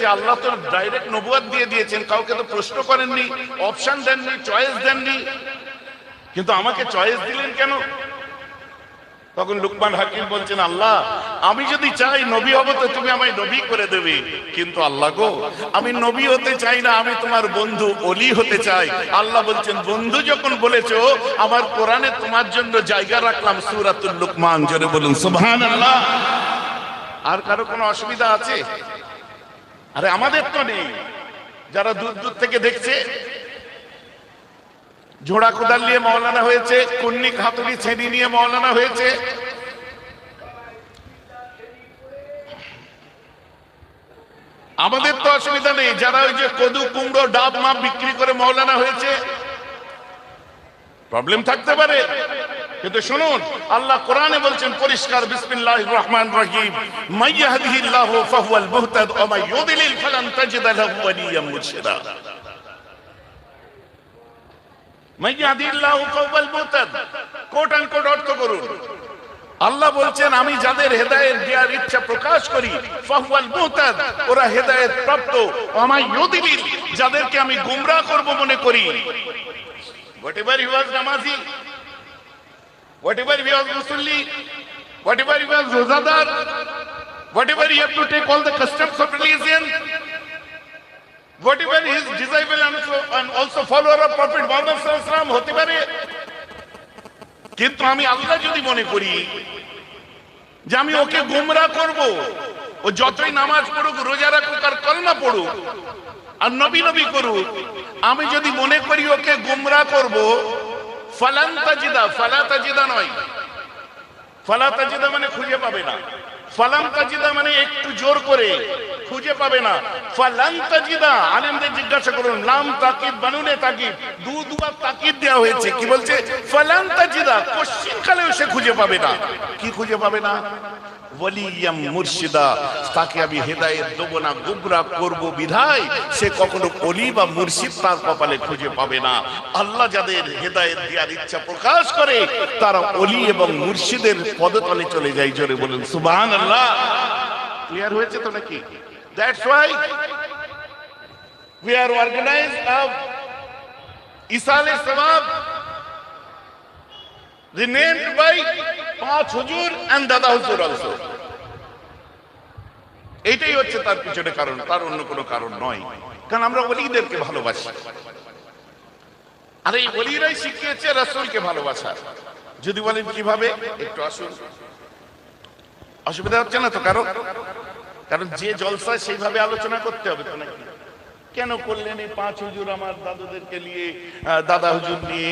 যে আল্লাহ তো ডাইরেক্ট নবুয়ত দিয়ে দিয়েছেন, কাউকে তো প্রশ্ন করেননি, অপশন দেননি, চয়েস দেননি, কিন্তু আমাকে চয়েস দিলেন কেন? তখন লুকমান হাকিম বলছেন, আল্লাহ আমি যদি চাই নবী হব তো তুমি আমায় নবী করে দেবে, কিন্তু আল্লাহ গো আমি নবী হতে চাই না, আমি তোমার বন্ধু ওলি হতে চাই। আল্লাহ বলছেন, বন্ধু যখন বলেছো আমার কোরআনে তোমার জন্য জায়গা রাখলাম সূরাতুল লুকমান। জোরে বলুন সুবহানাল্লাহ। আর কারো কোনো অসুবিধা আছে? আরে আমাদের তো নেই, যারা দূর দূর থেকে দেখছে, ঝোড়া কোদাল নিয়ে মাওলানা হয়েছে, কুন্নি হাতুড়ি ছেনি নিয়ে মাওলানা হয়েছে, আমাদের তো অসুবিধা নেই। যারা ওই যে কদু কুমড়ো ডাব মাপ বিক্রি করে মাওলানা হয়েছে, প্রবলেম থাকতে পারে, কিন্তু শুনুন আল্লাহ কোরআনে বলছেন পরিষ্কার, বিসমিল্লাহির রহমানির রহিম, মাইয়াহদিহিল্লাহু ফাহুয়াল মুহতাদ ওয়া মাই ইউদ্লিল ফালান তাজিদ লাহু ওয়ালিয়্যাম মুরশিদা। মাইয়াহদিহিল্লাহু ফাহুয়াল মুহতাদ, কোট আনকোট অর্থ করুন। আল্লাহ বলছেন আমি যাদের হেদায়েত দেওয়ার ইচ্ছা প্রকাশ করি, ফাহুয়াল মুহতাদ, ওরা হেদায়েত প্রাপ্ত, ওয়া মাই ইউদ্লিল, যাদেরকে আমি গোমরাহ করব মনে করি, whatever he was namazi, whatever he was musalli, whatever he was rozadar, whatever he have to take all the customs of religion, whatever he is disciple and also follower of Prophet Muhammad sallallahu alaihi wasallam হতে পারে, কিন্তু আমি আল্লাহ যদি মনে করি যে আমি ওকে গোমরাহ করব, ও যতই নামাজ পড়ুক, রোজা রাখুক আর কলমা পড়ুক আর নবী নবী করুক, আমি যদি মনে করি ওকে গোমরাহ করব, ফালান তাজিদা, ফালা তাজিদা নয়, ফালা তাজিদা মানে খুঁজে পাবে না, ফালান তাজিদা মানে একটু জোর করে খুঁজে পাবে না, ফালান তাজিদা। আলেমদের জিজ্ঞাসা করুন, লাম তাকিদ বানুনে তাকিদ, দুবার তাকিদ দেওয়া হয়েছে, কি বলছে? ফালান তাজিদা, কোশ্চিন কালেও সে খুঁজে পাবে না। কি খুঁজে পাবে না? ওয়ালিয়াম মুর্শিদা, তাকে আমি হেদায়েত দেব না, গোমরাহ করব বিধায় সে কখনো ওলি বা মুর্শিদ তার কপালে খুঁজে পাবে না। আল্লাহ যাদের হেদায়েত দেওয়ার ইচ্ছা প্রকাশ করে তারা ওলি এবং মুর্শিদের পদতলে চলে যায়। জোরে বলুন সুবহানাল্লাহ। ক্লিয়ার হয়েছে তো নাকি? That's why we are organized of Isale Sawab, renamed by Panch Hujur and Dada Huzur also. এইটাই হচ্ছে তার পিছনে কারণ, তার অন্য কোনো কারণ নয়। কারণ আমরা ওলিদেরকে ভালোবাসি, আর এই ওলিরাই শিখিয়েছে রাসূলকে ভালোবাসা। যদি বলেন কিভাবে, একটু আসুন। অসুবিধা হচ্ছে না তো কারো? কারণ যে জলসায় সেইভাবে আলোচনা করতে হবে তো নাকি? কেন করলেন এই পাঁচ হুজুর আমার দাদুদেরকে নিয়ে, দাদা হুজুর নিয়ে?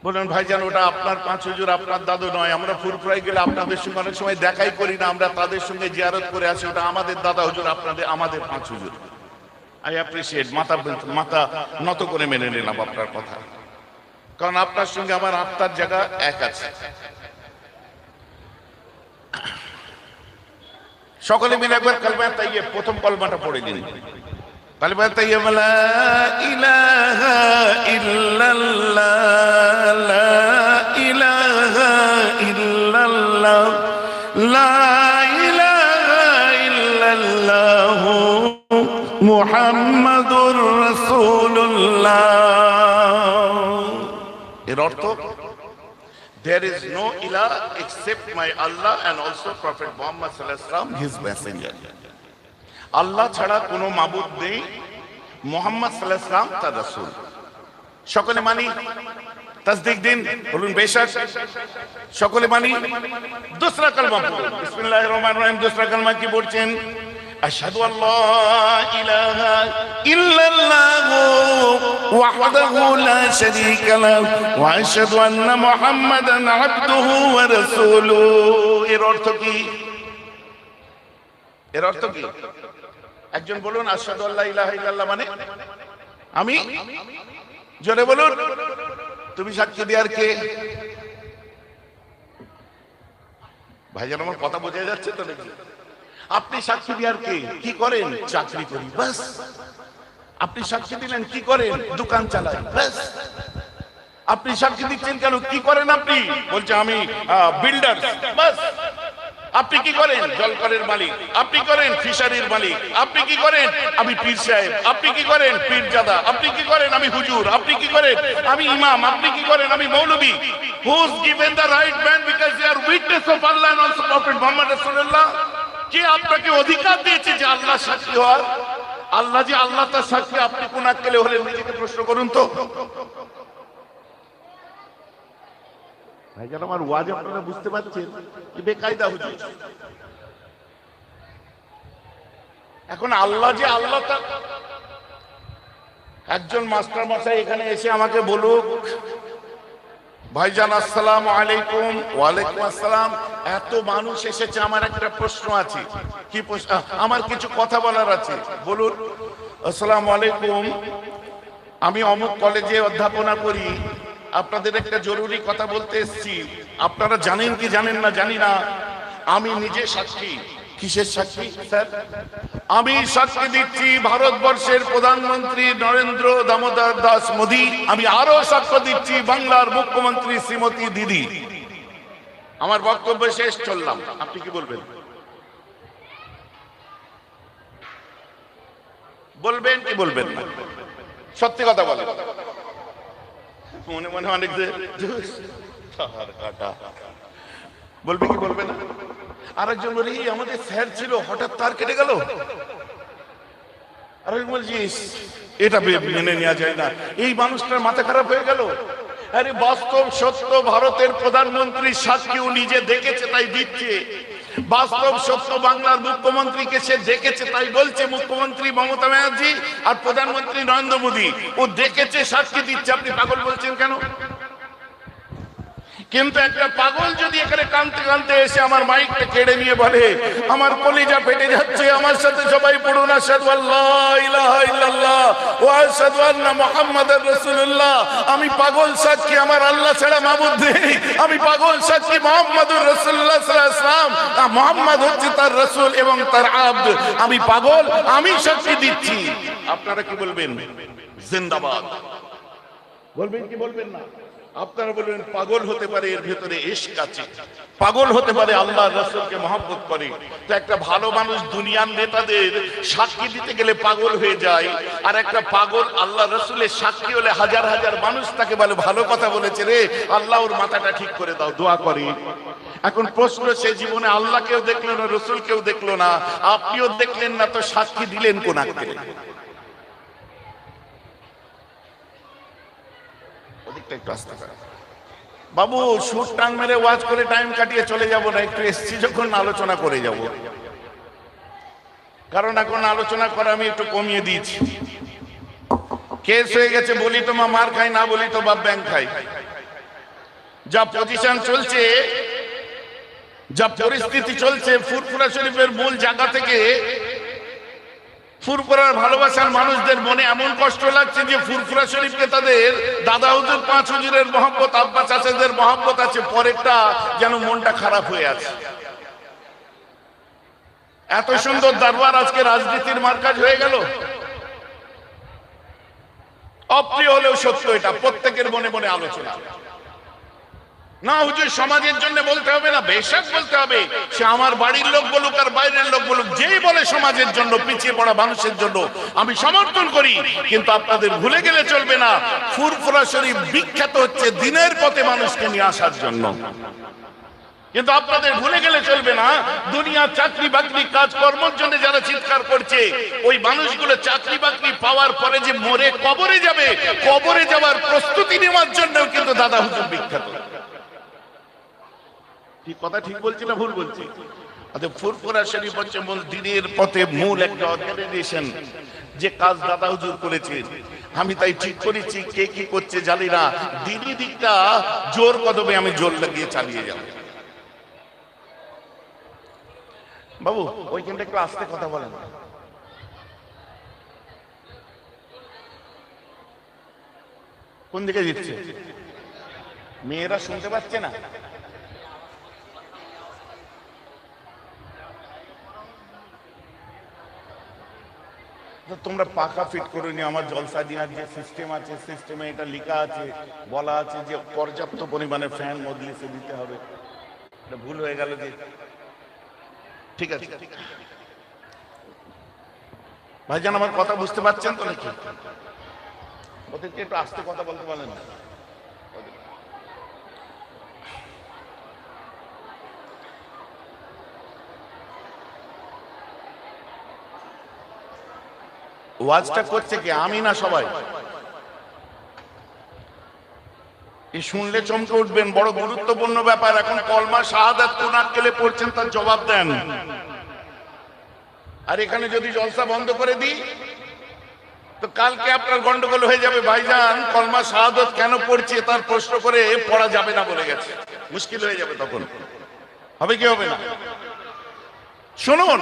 বললেন ভাইজান ওটা আপনার পাঁচ হুজুর, আপনার দাদু নয়। আমরা ফুরফুরায় গেলে আপনাদের সঙ্গে অনেক সময় দেখাই করি না, আমরা তাদের সঙ্গে জিয়ারত করে আসি, ওটা আমাদের দাদা হুজুর, আপনাদের আমাদের পাঁচ হুজুর। আই অ্যাপ্রিসিয়েট, মাথা নত করে মেনে নিলাম আপনার কথা, কারণ আপনার সঙ্গে আমার আত্মার জায়গা এক আছে। সকলে মিলে একবার কালমা তাইয়্যিব, প্রথম কলমাটা পড়ে দিন। কালমা তাইয়্যিব, লা ইলাহা ইল্লাল্লাহ, লা ইলাহা ইল্লাল্লাহ, লা ইলাহা ইল্লাল্লাহ, মুহাম্মাদুর রাসূলুল্লাহ। এর অর্থ, there is no ilah except my Allah and also Prophet Muhammad sallallahu alaihi wasallam, his messenger. আল্লাহ ছাড়া কোনো মাবুদ নেই, মুহাম্মদ সাল্লাল্লাহু আলাইহি ওয়াসাল্লাম তার রাসূল। সকলে মানি? তাসদিক দিন, বলুন বেশক। সকলে মানি? दूसरा कलमा পড়ুন, বিসমিল্লাহির রহমানির রহিম। दूसरा कलमा কি পড়ছেন? আশহাদু আল্লা ইলাহা ইল্লাল্লাহু ওয়াহদাহু লা শারীকা লাহু ওয়া আশহাদু আন্না মুহাম্মাদান আবদুহু ওয়া রাসূলুহু। এর অর্থ কি? এর অর্থ কি? একজন বলুন, আশহাদু আল্লা ইলাহা ইল্লাল্লাহ মানে আমি। জোরে বলুন। তুমি সাক্ষী দেওয়ার কে? ভাইজান আমার কথা বোঝা যাচ্ছে তো নাকি? আপনি সাক্ষী দেওয়ার কে? কি করেন? চাকরি করি, বাস। আপনি সাক্ষী দিলেন, কি করেন? দোকান চালাই, বাস। আপনি সাক্ষী দিচ্ছেন কেন? কি করেন আপনি? বলছে আমি বিল্ডার, বাস। আপনি কি করেন? জলকরের মালিক। আপনি করেন ফিশারির মালিক। আপনি কি করেন? আমি পীর সাহেব। আপনি কি করেন? পীরজাদা। আপনি কি করেন? আমি হুজুর। আপনি কি করেন? আমি ইমাম। আপনি কি করেন? আমি মৌলবী। Who's given the right man because they are witness of Allah and also Prophet Muhammad Rasulullah? কে আপনাকে অধিকার দিয়েছে যে আল্লাহ সাক্ষী হওয়ার? আল্লাহ যে আল্লাহ তার সাক্ষী, আপনি কোন আক্কেলে হলেন? নিজেকে প্রশ্ন করুন তো। ভাইজান, আমার ওয়াজ আপনারা বুঝতে পারছেন কি বেকায়দা হুজুর? এখন আল্লাহ যে আল্লাহ, একজন মাস্টার মশাই এখানে এসে আমাকে বলুক, ভাইজান আসসালামু আলাইকুম। ওয়ালাইকুম আসসালাম। এত মানুষ এসেছে, আমার একটা প্রশ্ন আছে। কি প্রশ্ন? আমার কিছু কথা বলার আছে। বলুন। আসসালামু আলাইকুম, আমি অমুক কলেজে অধ্যাপনা করি, আপনাদের একটা জরুরি কথা বলতে এসেছি। আপনারা জানেন কি জানেন না জানি না, আমি নিজে সাক্ষী। কিসের সাক্ষী স্যার? আমি সাক্ষী দিচ্ছি ভারতবর্ষের প্রধানমন্ত্রী নরেন্দ্র দামোদর দাস মোদী। আমি আরো সাক্ষ্য দিচ্ছি বাংলার মুখ্যমন্ত্রী শ্রীমতী দিদি। আমার বক্তব্য শেষ, চললাম। আপনি কি বলবেন? বলবেন কি বলবেন না? সত্যি কথা বলেন। মনে মনে অনেক বলবে কি বলবে না? আরেকজন বলি আমাদের স্যার ছিল, হঠাৎ তার কেটে গেল। আরেকজন বলছি এটা মেনে নেওয়া যায় না, এই মানুষটার মাথা খারাপ হয়ে গেল। আরে বাস্তব সত্য, ভারতের প্রধানমন্ত্রী সাক্ষীও নিজে দেখেছে তাই দিচ্ছে। বাস্তব সত্য, বাংলার মুখ্যমন্ত্রীকে সে দেখেছে তাই বলছে। মুখ্যমন্ত্রী মমতা ব্যানার্জি আর প্রধানমন্ত্রী নরেন্দ্র মোদী, ও দেখেছে সাক্ষী দিচ্ছে। আপনি পাগল বলছেন কেন? কিন্তু একটা পাগল যদি এখানে কাঁদতে কাঁদতে এসে আমার মাইকটা কেড়ে নিয়ে বলে, আমার কলিজা ফেটে যাচ্ছে, আমার সাথে সবাই পড়ুন আশহাদু আল্লা ইলাহা ইল্লাল্লাহ ওয়া আশহাদু আন্না মুহাম্মাদার রাসূলুল্লাহ। আমি পাগল সাক্ষী আমার আল্লাহ ছাড়া মাবুদ নেই। আমি পাগল সাক্ষী মুহাম্মাদুর রাসূলুল্লাহ সাল্লাল্লাহু আলাইহি ওয়াসাল্লাম, মুহাম্মদ হচ্ছে তার রাসূল এবং তার আব্দ। আমি পাগল, আমি সাক্ষী দিচ্ছি। আপনারা কি বলবেন? জিন্দাবাদ বলবেন কি বলবেন না? আপনারা বলবেন পাগল হতে পারে এর ভেতরে ইশক আছে, পাগল হতে পারে আল্লাহর রাসূলকে মহব্বত করে। তো একটা ভালো মানুষ দুনিয়ার নেতাদের সাক্ষী দিতে গেলে পাগল হয়ে যায়, আর একটা পাগল আল্লাহর রাসূলের সাক্ষী হলে হাজার হাজার মানুষ তাকে বলে ভালো কথা বলেছে রে, আল্লাহ ওর মাথাটা ঠিক করে দাও, দোয়া করে। এখন প্রশ্ন, সে জীবনে আল্লাহকেও দেখলো না, রাসূলকেও দেখলো না, আপনিও দেখলেন না, তো সাক্ষী দিলেন কোন আক্কেলে? বাবু সুর টাং মেরে ওয়াজ করে টাইম কাটিয়ে চলে যাব না, একটু এসছি যখন আলোচনা করে যাব। কারণ এখন আলোচনা করা আমি একটু কমিয়ে দিয়েছি। কেস হয়ে গেছে, বলি তো মা মার খাই, না বলি তো বাপ ব্যাংক খাই। যা পজিশন চলছে, যা পরিস্থিতি চলছে, ফুরফুরা শরীফের মূল জায়গা থেকে ফুরফুরার ভালোবাসার মানুষদের মনে এমন কষ্ট লাগছে যে ফুরফুরা শরীফকে তাদের দাদা হুজুর, পাঁচ হুজুরের মহব্বত, আব্বা চাচাদের মহব্বত আছে, পরেরটা যেন মনটা খারাপ হয়ে আছে। এত সুন্দর দরবার আজকে রাজনীতির মার্কাজ হয়ে গেল। অপ্রিয় হলেও সত্য, এটা প্রত্যেকের মনে মনে আলোচনা। না হুজুর সমাজের জন্য বলতে হবে না, বেশক বলতে হবে। সে আমার বাড়ির লোক বলুক আর বাইরের লোক বলুক, যেই বলে সমাজের জন্য, পিছিয়ে পড়া মানুষের জন্য আমি সমর্থন করি। কিন্তু আপনাদের ভুলে গেলে চলবে না, ফুরফুরা শরীফ বিখ্যাত হচ্ছে দিনের পথে মানুষকে নিয়ে আসার জন্য। কিন্তু আপনাদের ভুলে গেলে চলবে না, দুনিয়া চাকরি বাকরি কাজকর্মের জন্য যারা চিৎকার করছে, ওই মানুষগুলো চাকরি বাকরি পাওয়ার পরে যে মরে কবরে যাবে, কবরে যাওয়ার প্রস্তুতি নেওয়ার জন্যও কিন্তু দাদা হুজুর বিখ্যাত। ঠিক কথা ঠিক বলছি না ভুল বলছি? ফুরফুরা শরীফ হচ্ছে মূল দিনের পথে মূল একটা অর্গানাইজেশন, যে কাজ দাদা হুজুর করেছেন। আমি তাই ঠিক করেছি, কে কি করছে জানি না, দিনই দিকটা জোর কদমে আমি জোর লাগিয়ে চালিয়ে যাব। বাবু ওইখানটা একটু আস্তে কথা বলেন। কোন দিকে দিচ্ছে? মেয়েরা শুনতে পাচ্ছে না? তোমরা পাকা ফিট করে নিও। আমার জলসা দেওয়ার যে সিস্টেম আছে, সিস্টেমে এটা লেখা আছে, বলা আছে যে পর্যাপ্ত পরিমাণে ফ্যান মজলিসে দিতে হবে। এটা ভুল হয়ে গেল যে ঠিক আছে ভাইজান, আমার কথা বুঝতে পারছেন তো নাকি? ওদেরকে একটু আস্তে কথা বলতে বলেন না। ওয়াজটা করছে কি? আমি না সবাই? এই শুনলে চমকে উঠবেন, বড় গুরুত্বপূর্ণ ব্যাপার। এখন কলমা শাহাদাত কোন আক্কেলে পড়ছেন তার জবাব দেন। আর এখানে যদি জলসা বন্ধ করে দিই তো কালকে আপনার গন্ডগোল হয়ে যাবে। ভাইজান কলমা শাহাদাত কেন পড়ছে তার প্রশ্ন করে পড়া যাবে না বলে গেছে, মুশকিল হয়ে যাবে। তখন হবে কি হবে না? শুনুন,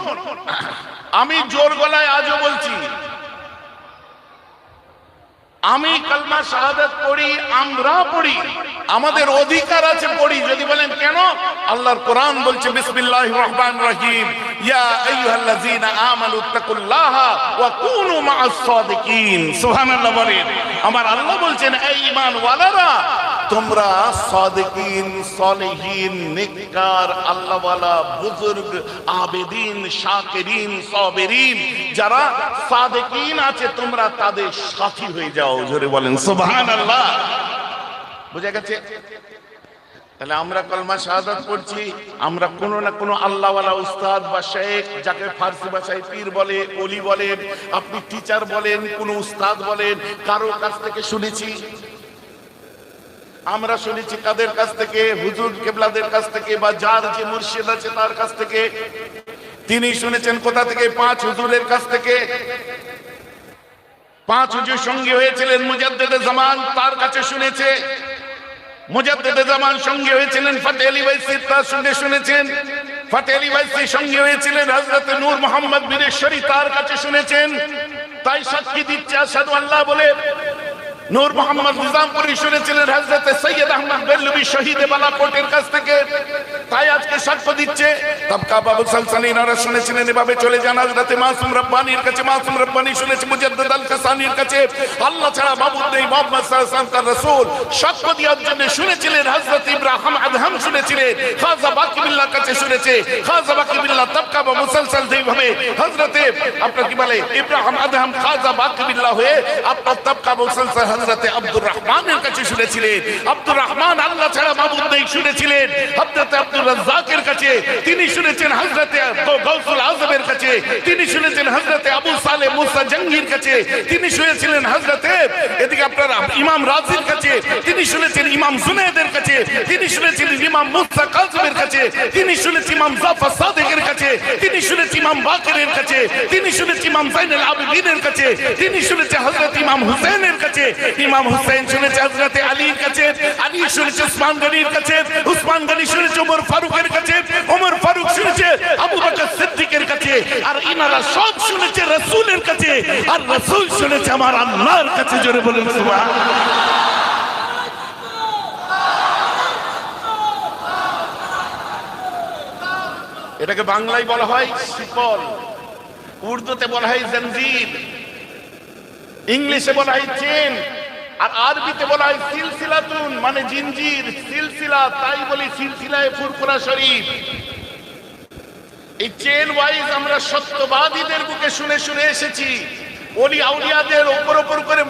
আমি জোর গলায় আজও বলছি, আমি কালমা শাহাদাত পড়ি, আমরা পড়ি, আমাদের অধিকার আছে পড়ি। যদি বলেন কেন, আল্লাহর কোরআন বলছে বিসমিল্লাহির রহমানির রহিম, ইয়া আইয়ুহাল্লাযীনা আমানুত্তাকুল্লাহা ওয়া কুনু মাআস সাদিকিন। সুবহানাল্লাহ বলেন। আমার আল্লাহ বলছেন, এই ঈমানওয়ালারা তোমরা সাদিকিন, সালেহিন, নেককার, আল্লাহওয়ালা, বুজুর্গ, আবেদিন, শাকিরিন, সাবিরিন, যারা সাদিকিন আছে তোমরা তাদের সাথী হয়ে যাও। জোরে বলেন সুবহানাল্লাহ। বুঝা গেছে? তাহলে আমরা কলমা শাহাদাত পড়ছি, আমরা কোনো না কোনো আল্লাহওয়ালা উস্তাদ বা শেখ, যাকে ফার্সি ভাষায় পীর বলে, ওলি বলেন, আপনি টিচার বলেন, কোন উস্তাদ বলেন, কারো কাছ থেকে শুনেছি। আমরা শুনেছি কাদের কাছ থেকে? হুজুর কেবলাদের কাছ থেকে, বা যার যে মুর্শিদ আছে তার কাছ থেকে। তিনি শুনেছেন কোথা থেকে? 5 হুজুরের কাছ থেকে। 5 হুজুর সঙ্গী হয়েছিলেন মুজাদ্দেদে জামান, তার কাছে শুনেছে। মুজাদ্দেদে জামান সঙ্গী হয়েছিলেন ফাতে আলী বাইসি, তার সঙ্গে শুনেছেন। ফাতে আলী বাইসি সঙ্গী হয়েছিলেন হযরত নূর মোহাম্মদ বীরেশ্বরী, তার কাছে শুনেছেন। তাই সাক্ষী দিচ্ছে আশহাদু আল্লাহ বলে। নূর মোহাম্মদ নিজামপুরী শুনেছিলেন হযরত সৈয়দ আহমদ বেরলভী শহীদে বালাকোটের কাছ থেকে, তাই আজকে সাক্ষ্য দিচ্ছে। তাবকা বাবু সালসালিনারা শুনেছিলেন। এভাবে চলে যান হযরত মাসুম রব্বানির কাছে, মাসুম রব্বানি শুনেছে মুজাদ্দিদ আল কাসানির কাছে। আল্লাহ ছাড়া মাবুদ নেই, মুহাম্মদ সাল্লাল্লাহু আলাইহি ওয়াসাল্লাম তার রাসূল। সাক্ষ্য দেওয়ার জন্য শুনেছিলেন হযরত ইব্রাহিম আদহাম শুনেছিলেন, খাজা বাকি বিল্লাহর কাছে শুনেছে। খাজা বাকি বিল্লাহ তাবকা বা মুসালসাল যেভাবে হযরত আপনার কি বলে ইব্রাহিম আদহাম খাজা বাকি বিল্লাহ হয়ে আপনার তাবকা মুসালসাল হযরত আব্দুর রহমানের কাছে শুনেছিলেন। আব্দুর রহমান আল্লাহ ছাড়া মাবুদ নেই শুনেছিলেন হযরত আব্দুর রাজ্জাকের কাছে। তিনি শুনেছেন হযরত গাউসুল আজমের কাছে। তিনি শুনেছেন হযরত আবু সালেহ মুসা জঙ্গির কাছে। তিনি শুনেছিলেন হযরত এদিকে আপনার ইমাম রাজির কাছে। তিনি শুনেছেন ইমাম জুনায়েদের কাছে। তিনি শুনেছেন ইমাম মুসা কাযিমের কাছে। তিনি শুনেছেন ইমাম জাফর সাদিকের কাছে। তিনি শুনেছেন ইমাম বাকিরের কাছে। তিনি শুনেছেন ইমাম যাইনুল আবেদিনের কাছে। তিনি শুনেছেন হযরত ইমাম হুসাইনের কাছে। ইমাম হুসাইন শুনেছে হযরত আলীর কাছে। আলী শুনেছে উসমান গনির কাছে। উসমান গনি শুনেছে ওমর ফারুকের কাছে। ওমর ফারুক শুনেছে আবু বকর সিদ্দিকের কাছে। আর ইনারা সব শুনেছে রাসূলের কাছে। আর রাসূল শুনেছে আমার আল্লাহর কাছে। জোরে বলুন সুবহানাল্লাহ। এটাকে বাংলায় বলা হয় শিকল, উর্দুতে বলা হয় জঞ্জির, ইংলিশে বলা হয় চেন, আর আরবিতে বলা হয় সিলসিলাতুন, মানে জিনজির, সিলসিলা। তাই বলি সিলসিলায়ে ফুরফুরা শরীফ। এই চেন ওয়াইজ আমরা সত্যবাদীদের বুকে শুনে শুনে এসেছি, ওলি আউলিয়াদের ওপর করে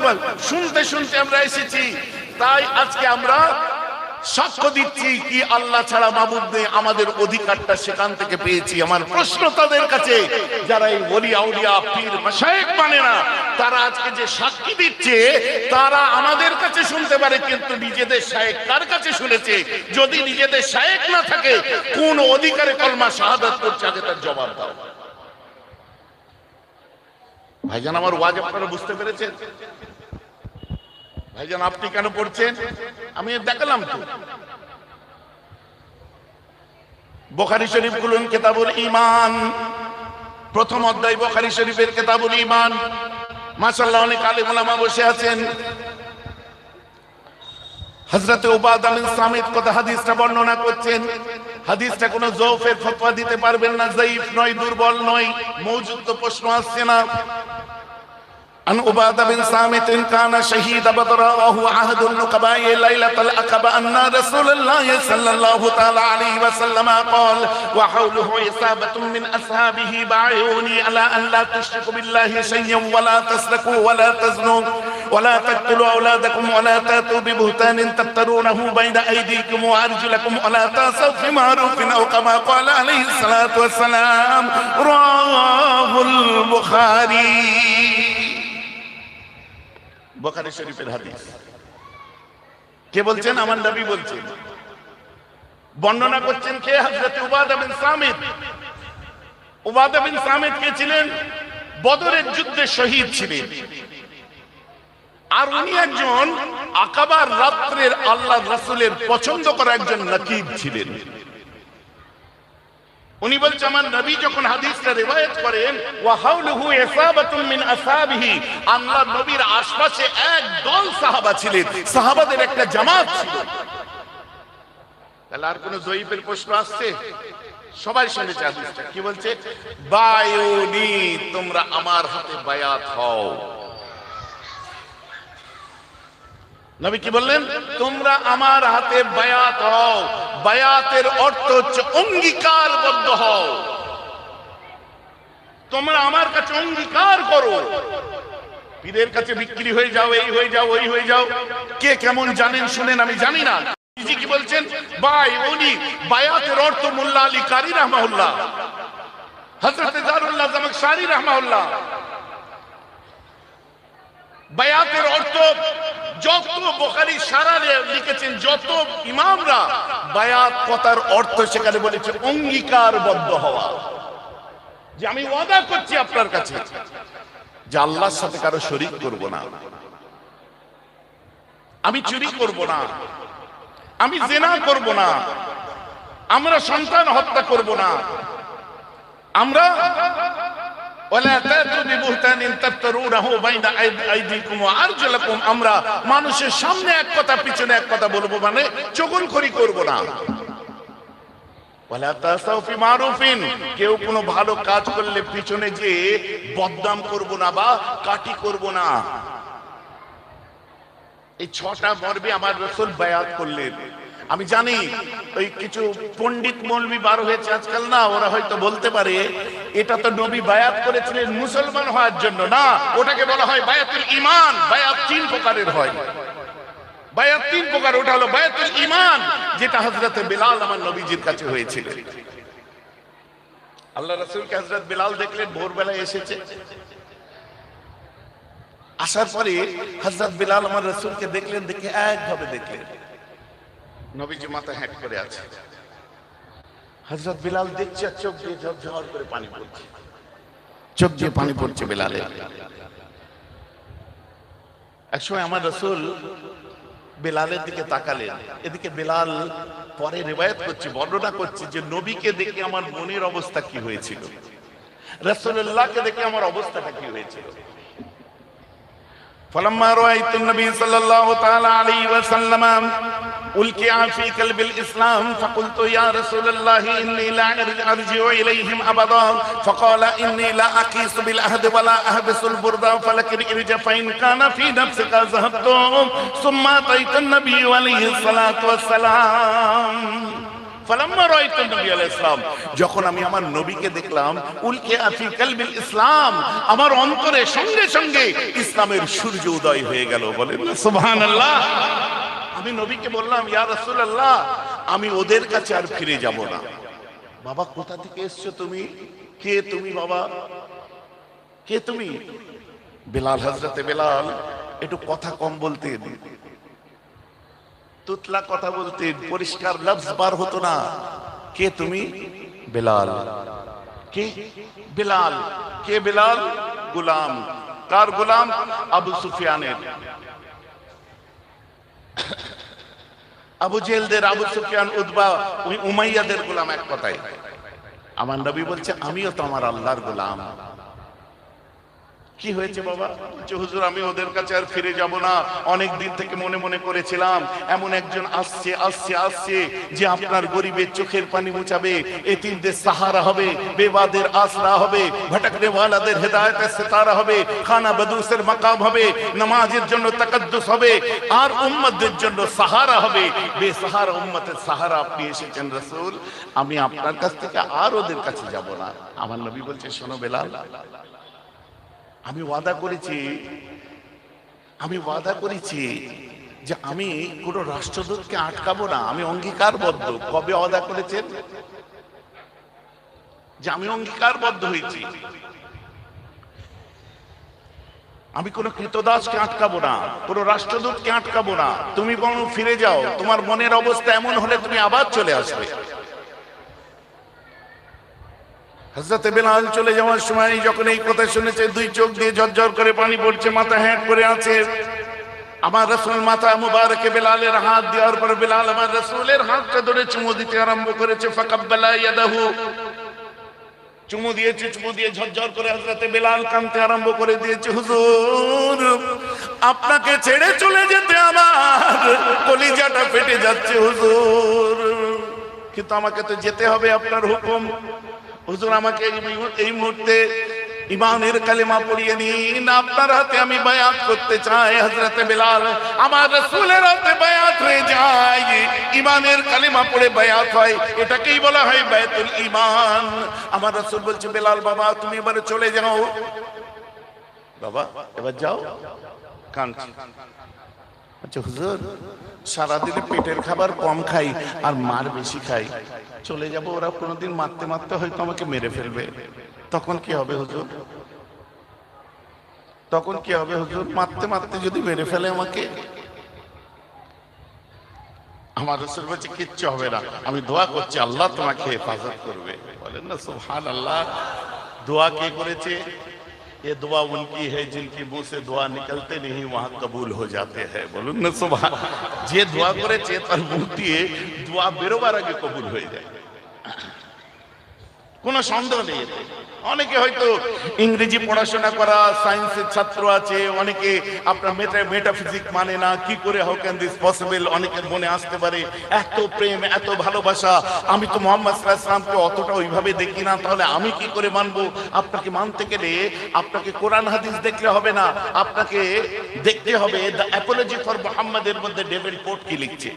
শুনতে শুনতে আমরা এসেছি। তাই আজকে আমরা সাক্ষ্য দিচ্ছি কি আল্লাহ ছাড়া মাবুদ নেই, আমাদের অধিকারটা সেখান থেকে পেয়েছি। আমার প্রশ্ন তাদের কাছে, যারা এই ওলি আউলিয়া পীর মাশায়েখ মানে না, তারা আজকে যে সাক্ষী দিচ্ছে তারা আমাদের কাছে শুনতে পারে, কিন্তু নিজেদের শায়েখ কার কাছে শুনেছে? যদি নিজেদের শায়েখ না থাকে, কোন অধিকারে কলমা শাহাদাত করছে আগে তার জবাব দাও। ভাইজান আমার ওয়াজ আপনারা বুঝতে পেরেছেন? ভাইজান আপনি কেন পড়ছেন আমি দেখালাম তো। বুখারী শরীফ খুলুন, কিতাবুল ঈমান, প্রথম অধ্যায় বুখারী শরীফের কিতাবুল ঈমান। মাশাআল্লাহ অনেক আলেম ওলামা বসে আছেন। হযরত উবাদা বিন সামিত কথা হাদিসটা বর্ণনা করছেন। হাদিসটা কোনো যৌফের ফতোয়া দিতে পারবেন না, যায়িফ নয়, দুর্বল নয়, মওজুদ তো প্রশ্ন আসছে না। عن عبادة بن صامت كان شهيد بدر وهو عهد النقباء ليلة العقبة أن رسول الله صلى الله تعالى عليه وسلم قال وحوله عصابة من أصحابه بايعوني على أن لا تشركوا بالله شيئا ولا تسرقوا ولا تزنوا ولا تقتلوا أولادكم ولا تأتوا ببهتان تفترونه بين أيديكم وأرجلكم ولا تعصوا في معروف أو كما قال عليه الصلاة والسلام رواه البخاري বুখারী শরীফের হাদিস। কে বলছেন? আমার নবী বলছেন। বর্ণনা করছেন কে? হযরত উবাদা বিন সামিত। উবাদা বিন সামিত কে ছিলেন? বদরের যুদ্ধে শহীদ ছিলেন। আর উনি একজন আকাবার রাত্রের আল্লাহর রাসূলের পছন্দ করা একজন নকিব ছিলেন। উনি বলছেন আমার নবী যখন হাদিসটা রিওয়ায়াত করেন ওয়া হাওলুহু ইসাবাতুন মিন আসহাবিহি, আল্লাহর নবীর আশপাশে এক দল সাহাবা ছিলেন, সাহাবাদের একটা জামাত ছিল। তাহলে আর কোন জয়ীফের প্রশ্ন আসছে? সবাই শুনেছে হাদিসটা। কি বলছে? বায়ুনি, তোমরা আমার হাতে বায়াত হও। নবী কি বললেন? তোমরা আমার হাতে বায়াত হও। বায়াতের অর্থ হচ্ছে অঙ্গীকারবদ্ধ হও। তোমরা আমার কাছে অঙ্গীকার করো। পীরের কাছে বিক্রি হয়ে যাও, এই হয়ে যাও, ওই হয়ে যাও। কে কেমন জানেন শুনেন, আমি জানি না। কি বলছেন? বায়ুনি, বায়াতের অর্থ মোল্লা আলী কারি রাহমাহুল্লাহ, হযরত জারুল্লাহ জামাখশারি রাহমাহুল্লাহ। বায়াতের অর্থ যত বুখারী সারা লিখেছেন, যত ইমামরা বায়াত কথার অর্থ সেখানে বলেছে অঙ্গীকারবদ্ধ হওয়া, যে আমি ওয়াদা করছি আপনার কাছে যে আল্লাহর সাথে কারো শরীক করব না, আমি চুরি করব না, আমি জিনা করব না, আমরা সন্তান হত্যা করব না, আমরা ওয়ালা তাতু বিবুহতানিন তাফতারুনাহু বাইনা আইদিকুম ওয়া আরজুলাকুম, আমরা মানুষের সামনে এক কথা পিছনে এক কথা বলবো, মানে চগলখড়ি করব না। ওয়ালা তাসাউ ফি মারুফিন, কেউ কোনো ভালো কাজ করলে পিছনে যে বদনাম করব না বা কাটি করব না। এই 6টা মর্মে আমার রাসূল বায়াত করলেন। আমি জানি ওই কিছু পণ্ডিত মৌলবি বার হয়েছে আজকাল, না ওরা হয়তো বলতে পারে এটা তো নবী বায়াত করেছিলেন মুসলমান হওয়ার জন্য, না, ওটাকে বলা হয় বায়াতুল ঈমান। বায়াত 3 প্রকারের হয়, বায়াত 3 প্রকার। ওটা হলো বায়াতুল ঈমান, যেটা হযরত বিলাল আমার নবীজির কাছে হয়েছিল। আল্লাহ রাসূলকে হযরত বিলাল দেখলেন, ভোরবেলায় এসেছে। আসার পরে হযরত বিলাল আমার রাসূলকে দেখলেন, দেখে একভাবে দেখলেন নবীজি মাথা হ্যাট করে আছে। হযরত বিলাল দেখছে, চোখ দিয়ে ঝরঝর করে পানি পড়ছে, চোখ দিয়ে পানি পড়ছে বিলালের। একসময় আমার রাসূল বিলালের দিকে তাকালেন, এদিকে বিলাল পরে রিওয়ায়াত করছে, বর্ণনা করছে যে নবীকে দেখে আমার মনের অবস্থা কি হয়েছিল, রাসূলুল্লাহকে দেখে আমার অবস্থাটা কি হয়েছিল। فلما رأيت النبي صلى الله تعالى عليه وسلم ألقي في قلب الإسلام فقلت يا رسول الله إني لا أرجع إليهم أبدا، فقال إني لا أقيس بالعهد ولا أحبس البرد، فلكن ارجع فإن كان في نفسك ذهبت، ثم أتيت النبي عليه الصلاة والسلام। যখন আমি আমার নবীকে দেখলাম, উলকিয়া ফি কলবিল ইসলাম, আমার অন্তরে সঙ্গে সঙ্গে ইসলামের সূর্য উদয় হয়ে গেল। বলেন সুবহানাল্লাহ। আমি নবীকে বললাম, ইয়া রাসূলুল্লাহ, আমি ওদের কাছে আর ফিরে যাব না। বাবা, কোথা থেকে এসছো তুমি? কে তুমি বাবা? কে তুমি? বিলাল, হযরতে বিলাল একটু কথা কম বলতেন, তুতলা কথা বলতেন, পরিষ্কার লফজ বার হতো না। কে তুমি? বিলাল। কে? বিলাল। কে বিলাল? গোলাম। কার গোলাম? আবু সুফিয়ানের, আবু জেহেলদের, আবু সুফিয়ান, উতবা, ওই উমাইয়াদের গোলাম। এক কথায় আমার নবী বলছে, আমিও তো আমার আল্লাহর গোলাম। কি হয়েছে বাবা? বলছে হুজুর আমি ওদের কাছে আর ফিরে যাব না, অনেক দিন থেকে মনে মনে করেছিলাম এমন একজন আসছে আসছে আসছে যে আপনার গরিবের চোখের পানি মুছাবে, এতিমদের সাহারা হবে, বেবাদের আসরা হবে, ভটকনে ওয়ালাদের হেদায়েতের সিতারা হবে, খানা বদুসের মাকাম হবে, নামাজের জন্য তাকাদ্দুস হবে, আর উম্মতদের জন্য সাহারা হবে, বেসাহারা উম্মতের সাহারা আপনি এসেছেন রাসূল, আমি আপনার কাছ থেকে আর ওদের কাছে যাব না। আমার নবী বলছে শোনো বেলাল, আমি ওয়াদা করেছি যে আমি কোন রাষ্ট্রদূতকে আটকাবো না, আমি অঙ্গীকারবদ্ধ। কবে ওয়াদা করেছেন? যে আমি অঙ্গীকারবদ্ধ হয়েছি, আমি কোন কৃতদাসকে আটকাবো না, কোন রাষ্ট্রদূতকে আটকাবো না। তুমি বরং ফিরে যাও, তোমার মনের অবস্থা এমন হলে তুমি আবার চলে আসবে। হযরতে বেলাল চলে যাওয়ার সময় যখন এই কথা শুনেছে, দুই চোখ দিয়ে ঝরঝর করে পানি পড়ছে, মাথা হ্যাট করে আছে। আমার রাসূল মাথা মুবারকে বেলালের হাত দেওয়ার পর বেলাল আমার রাসূলের হাতটা ধরে চুমু দিতে আরম্ভ করেছে। ফাকাব্বালা ইয়াদাহু, চুমু দিয়েছে, চুমু দিয়ে ঝরঝর করে হযরতে বেলাল কাঁদতে আরম্ভ করে দিয়েছে। হুজুর আপনাকে ছেড়ে চলে যেতে আমার কলিজাটা ফেটে যাচ্ছে হুজুর, কিন্তু আমাকে তো যেতে হবে, আপনার হুকুম। হুজুর আমাকে এই মুহূর্তে ঈমানের কালেমা পড়িয়ে নিন, আপনার হাতে আমি বায়াত করতে চাই। হযরতে বেলাল আমার রাসূলের হাতে বায়াত হয়ে যায়, ঈমানের কালেমা পড়ে বায়াত হয়, এটাকেই বলা হয় বায়াতুল ঈমান। আমার রাসূল বলছে বেলাল বাবা তুমি এবারে চলে যাও, বাবা এবার যাও। কাঁদছে। আচ্ছা হুজুর সারাদিনে পেটের খাবার কম খাই আর মার বেশি খাই, চলে যাব, ওরা কোনোদিন মারতে মারতে হয়তো আমাকে মেরে ফেলবে, তখন কি হবে হুজুর? তখন কি হবে হুজুর? মারতে মারতে যদি মেরে ফেলে আমাকে? আমার রাসূল বলছে কিচ্ছু হবে না, আমি দোয়া করছি আল্লাহ তোমাকে হেফাজত করবে। বলেন না সুবহানাল্লাহ। দোয়া কে করেছে? ये दुआ उनकी है जिनकी मुंह से दुआ निकलते नहीं वहां कबूल हो जाते हैं। बोलুন না সুবহান। যে দোয়া করেছে তার মুখ দিয়ে দোয়া বেরোবার আগে কবুল হয়ে যায়, কোনো সন্দেহ নেই এতে। অনেকে হয়তো ইংরেজি পড়াশোনা করা, সায়েন্সের ছাত্র আছে, অনেকে আপনার মেটাফিজিক মানে না, কি করে হাউ ক্যান দিস পসিবল অনেকের মনে আসতে পারে। এত প্রেম, এত ভালোবাসা, আমি তো মুহাম্মদ সাল্লাল্লাহু আলাইহি ওয়াসাল্লামকে অতটা ওইভাবে দেখি না, তাহলে আমি কি করে মানবো? আপনাকে মানতে গেলে আপনাকে কোরআন হাদিস দেখলে হবে না, আপনাকে দেখতে হবে দ্য অ্যাপোলজি ফর মুহাম্মদের মধ্যে ডেভিড পোর্ট কি লিখছে,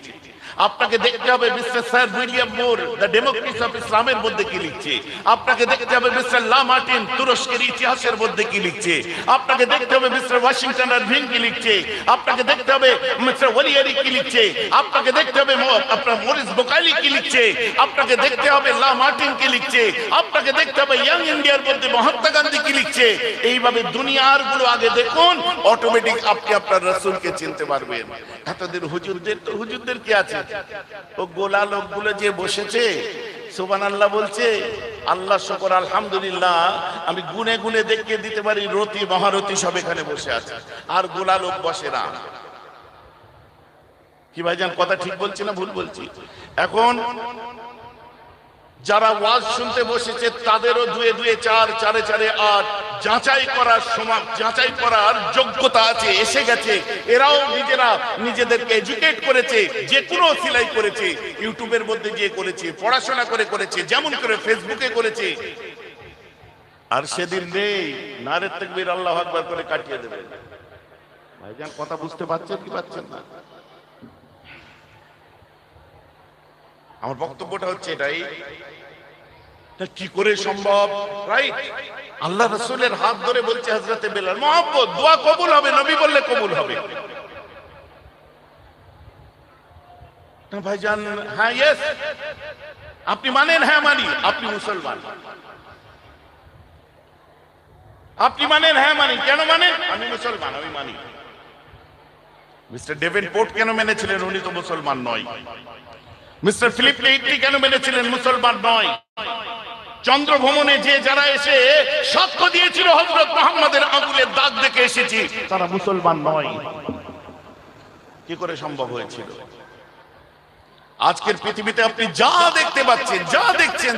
আপনাকে দেখতে হবে mister sir William Muir the democracy of ইসলামের মধ্যে কি লিখছে, আপনাকে দেখতে হবে মিস্টার লা মার্টিন তুরস্কের ইতিহাসের মধ্যে কি লিখছে, আপনাকে দেখতে হবে মিস্টার ওয়াশিংটন আরভিং কি লিখছে, আপনাকে দেখতে হবে মিস্টার ওয়ালিয়ারি কি লিখছে, আপনাকে দেখতে হবে আপনার মরিস বোকালি কি লিখছে, আপনাকে দেখতে হবে লা মার্টিন কি লিখছে, আপনাকে দেখতে হবে ইয়াং ইন্ডিয়ার মধ্যে মহাত্মা গান্ধী কি লিখছে। এইভাবে দুনিয়ার গুলো আগে দেখুন, অটোমেটিক আপনি আপনার রাসূলকে চিনতে পারবেন। এতদিন হুজুরদের কি আছে? ও গোলা লোকগুলো যে বসেছে সুবহানাল্লাহ বলছে, আল্লাহ শুকর আলহামদুলিল্লাহ, আমি গুনে গুনে দেখিয়ে দিতে পারি রতি মহারতি সব এখানে বসে আছে, আর গোলা লোক বসে না। কি ভাইজান কথা ঠিক বলছি না ভুল বলছি? এখন যারা ওয়াজ শুনতে বসেছে তাদেরও দুয়ে দুয়ে চার, চারে চারে আট, যাচাই করার যোগ্যতা আছে, এসে গেছে। এরাও নিজেদেরকে এডুকেট করেছে, যে কোনো সিলাই করেছে, ইউটিউবের মধ্যে যে করেছে, পড়াশোনা করে করেছে, যেমন করে ফেসবুকে করেছে। আর সেদিন নেই, নারে তাকবীর আল্লাহু আকবার করে কাটিয়ে দেবে। ভাইজান কথা বুঝতে পারছেন কি পাচ্ছেন না? আমার বক্তব্যটা হচ্ছে এটাই, কি করে সম্ভব? রাইট, আল্লাহ রাসূলের হাত ধরে বলছে হযরতে বেলাল, মহব্বত, দোয়া কবুল হবে, নবী বললে কবুল হবে। না ভাইজান, হ্যাঁ ইয়েস, আপনি মানেন? হ্যাঁ মানি। আপনি মুসলমান। আপনি মানেন? হ্যাঁ মানি। কেন মানেন? আমি মুসলমান, আমি মানি। মিস্টার ডেভিড পোর্ট কেন মেনেছিলেন? উনি তো মুসলমান নয়। মিস্টার ফিলিপ নেইট্রি কেন মেনেছিলেন? মুসলমান নয়। চন্দ্রভ্রমণে যে যারা এসে সাক্ষ্য দিয়েছিল হযরত মুহাম্মাদের আঙ্গুলের দাগ দেখে এসেছি, তারা মুসলমান নয়। কি করে সম্ভব হয়েছিল? আজকের পৃথিবীতে আপনি যা দেখতে পাচ্ছেন, যা দেখছেন,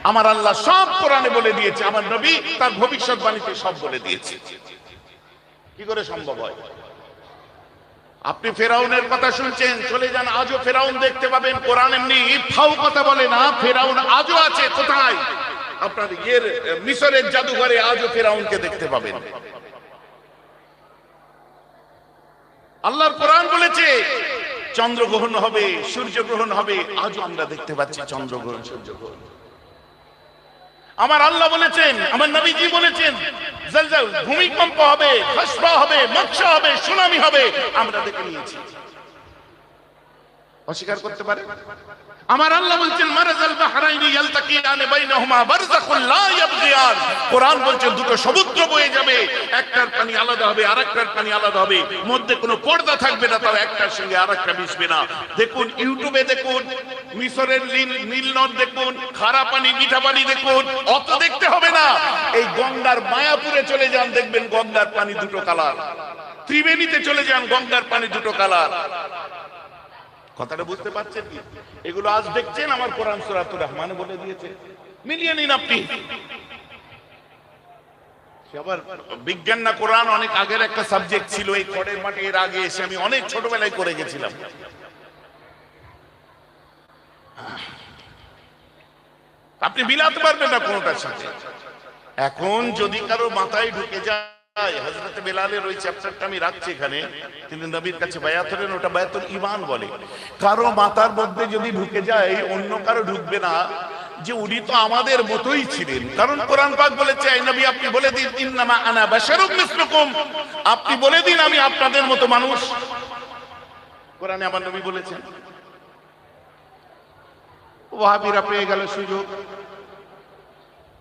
আমার আল্লাহ সব কোরআনে বলে দিয়েছে, আমার নবী তার ভবিষ্যৎবাণীতে সব বলে দিয়েছে। কি করে সম্ভব হয়? আপনি ফেরাউনের কথা শুনছেন, চলে যান, আজও ফেরাউন দেখতে পাবেন। কোরআন এমনি ফাউ কথা বলে না, ফেরাউন আজও আছে। কোথায়? আপনার মিশরের জাদুঘরে আজও ফেরাউনকে দেখতে পাবেন। আল্লাহর কোরআন বলেছে চন্দ্রগ্রহণ হবে, সূর্যগ্রহণ হবে, আজও আমরা দেখতে পাচ্ছি চন্দ্রগ্রহণ, সূর্যগ্রহণ। আমার আল্লাহ বলেছেন, আমার নবীজি বলেছেন জলজল, ভূমিকম্প হবে, খসফা হবে, মৎস্য হবে, সুনামি হবে, আমরা দেখে নিয়েছি। অস্বীকার করতে পারে? আমার আল্লাহ বলছেন মারাজাল বাহরাইনি ইয়ালতাকিয়ান বাইনাহুমা বারযাখুল লা ইয়াবগিয়ান। কোরআন বলছে দুটো সমুদ্র বয়ে যাবে, একটার পানি আলাদা হবে, আরেকটার পানি আলাদা হবে, মধ্যে কোনো পর্দা থাকবে না, তাও একটার সঙ্গে আরেকটা মিশবে না। দেখুন, ইউটিউবে দেখুন, মিশরের নীল নদ দেখুন, খারা পানি মিঠা পানি দেখুন, অত দেখতে হবে না। এই গঙ্গার মায়াপুরে চলে যান, দেখবেন গঙ্গার পানি দুটো কালার। ত্রিবেণীতে চলে যান, গঙ্গার পানি দুটো কালার। কথাটা বুঝতে পারছেন কি? এগুলো আজ দেখছেন, আমার কোরআন সূরাতুর রহমানে বলে দিয়েছে। মিলিয়ে নিন আপনি। আবার বিজ্ঞান না কোরআন অনেক আগের একটা সাবজেক্ট ছিল, এই খড়ের মাঠে এর আগে এসে আমি অনেক ছোটবেলায় করে গেছিলাম। আপনি মিলাতে পারবেন না কোনটার সাথে। এখন যদি কারো মাথায় ঢুকে যায়, হযরত বেলালের ওই চ্যাপ্টারটা আমি রাখছি এখানে, তিনি নবীর কাছে বায়াত হলেন, ওটা বায়াতুল ঈমান বলে। কারো মাথার মধ্যে যদি ঢুকে যায়, অন্য কারো ঢুকবে না যে উনি তো আমাদের মতোই ছিলেন। কারণ কোরআন পাক বলেছে, এই নবী আপনি বলে দিন ইন্নামা আনা বাশারুম মিসলুকুম, আপনি বলে দিন আমি আপনাদের মতো মানুষ। কোরআনে আমার নবী বলেছেন। ওয়াহাবীরা পেয়ে গেল সুযোগ,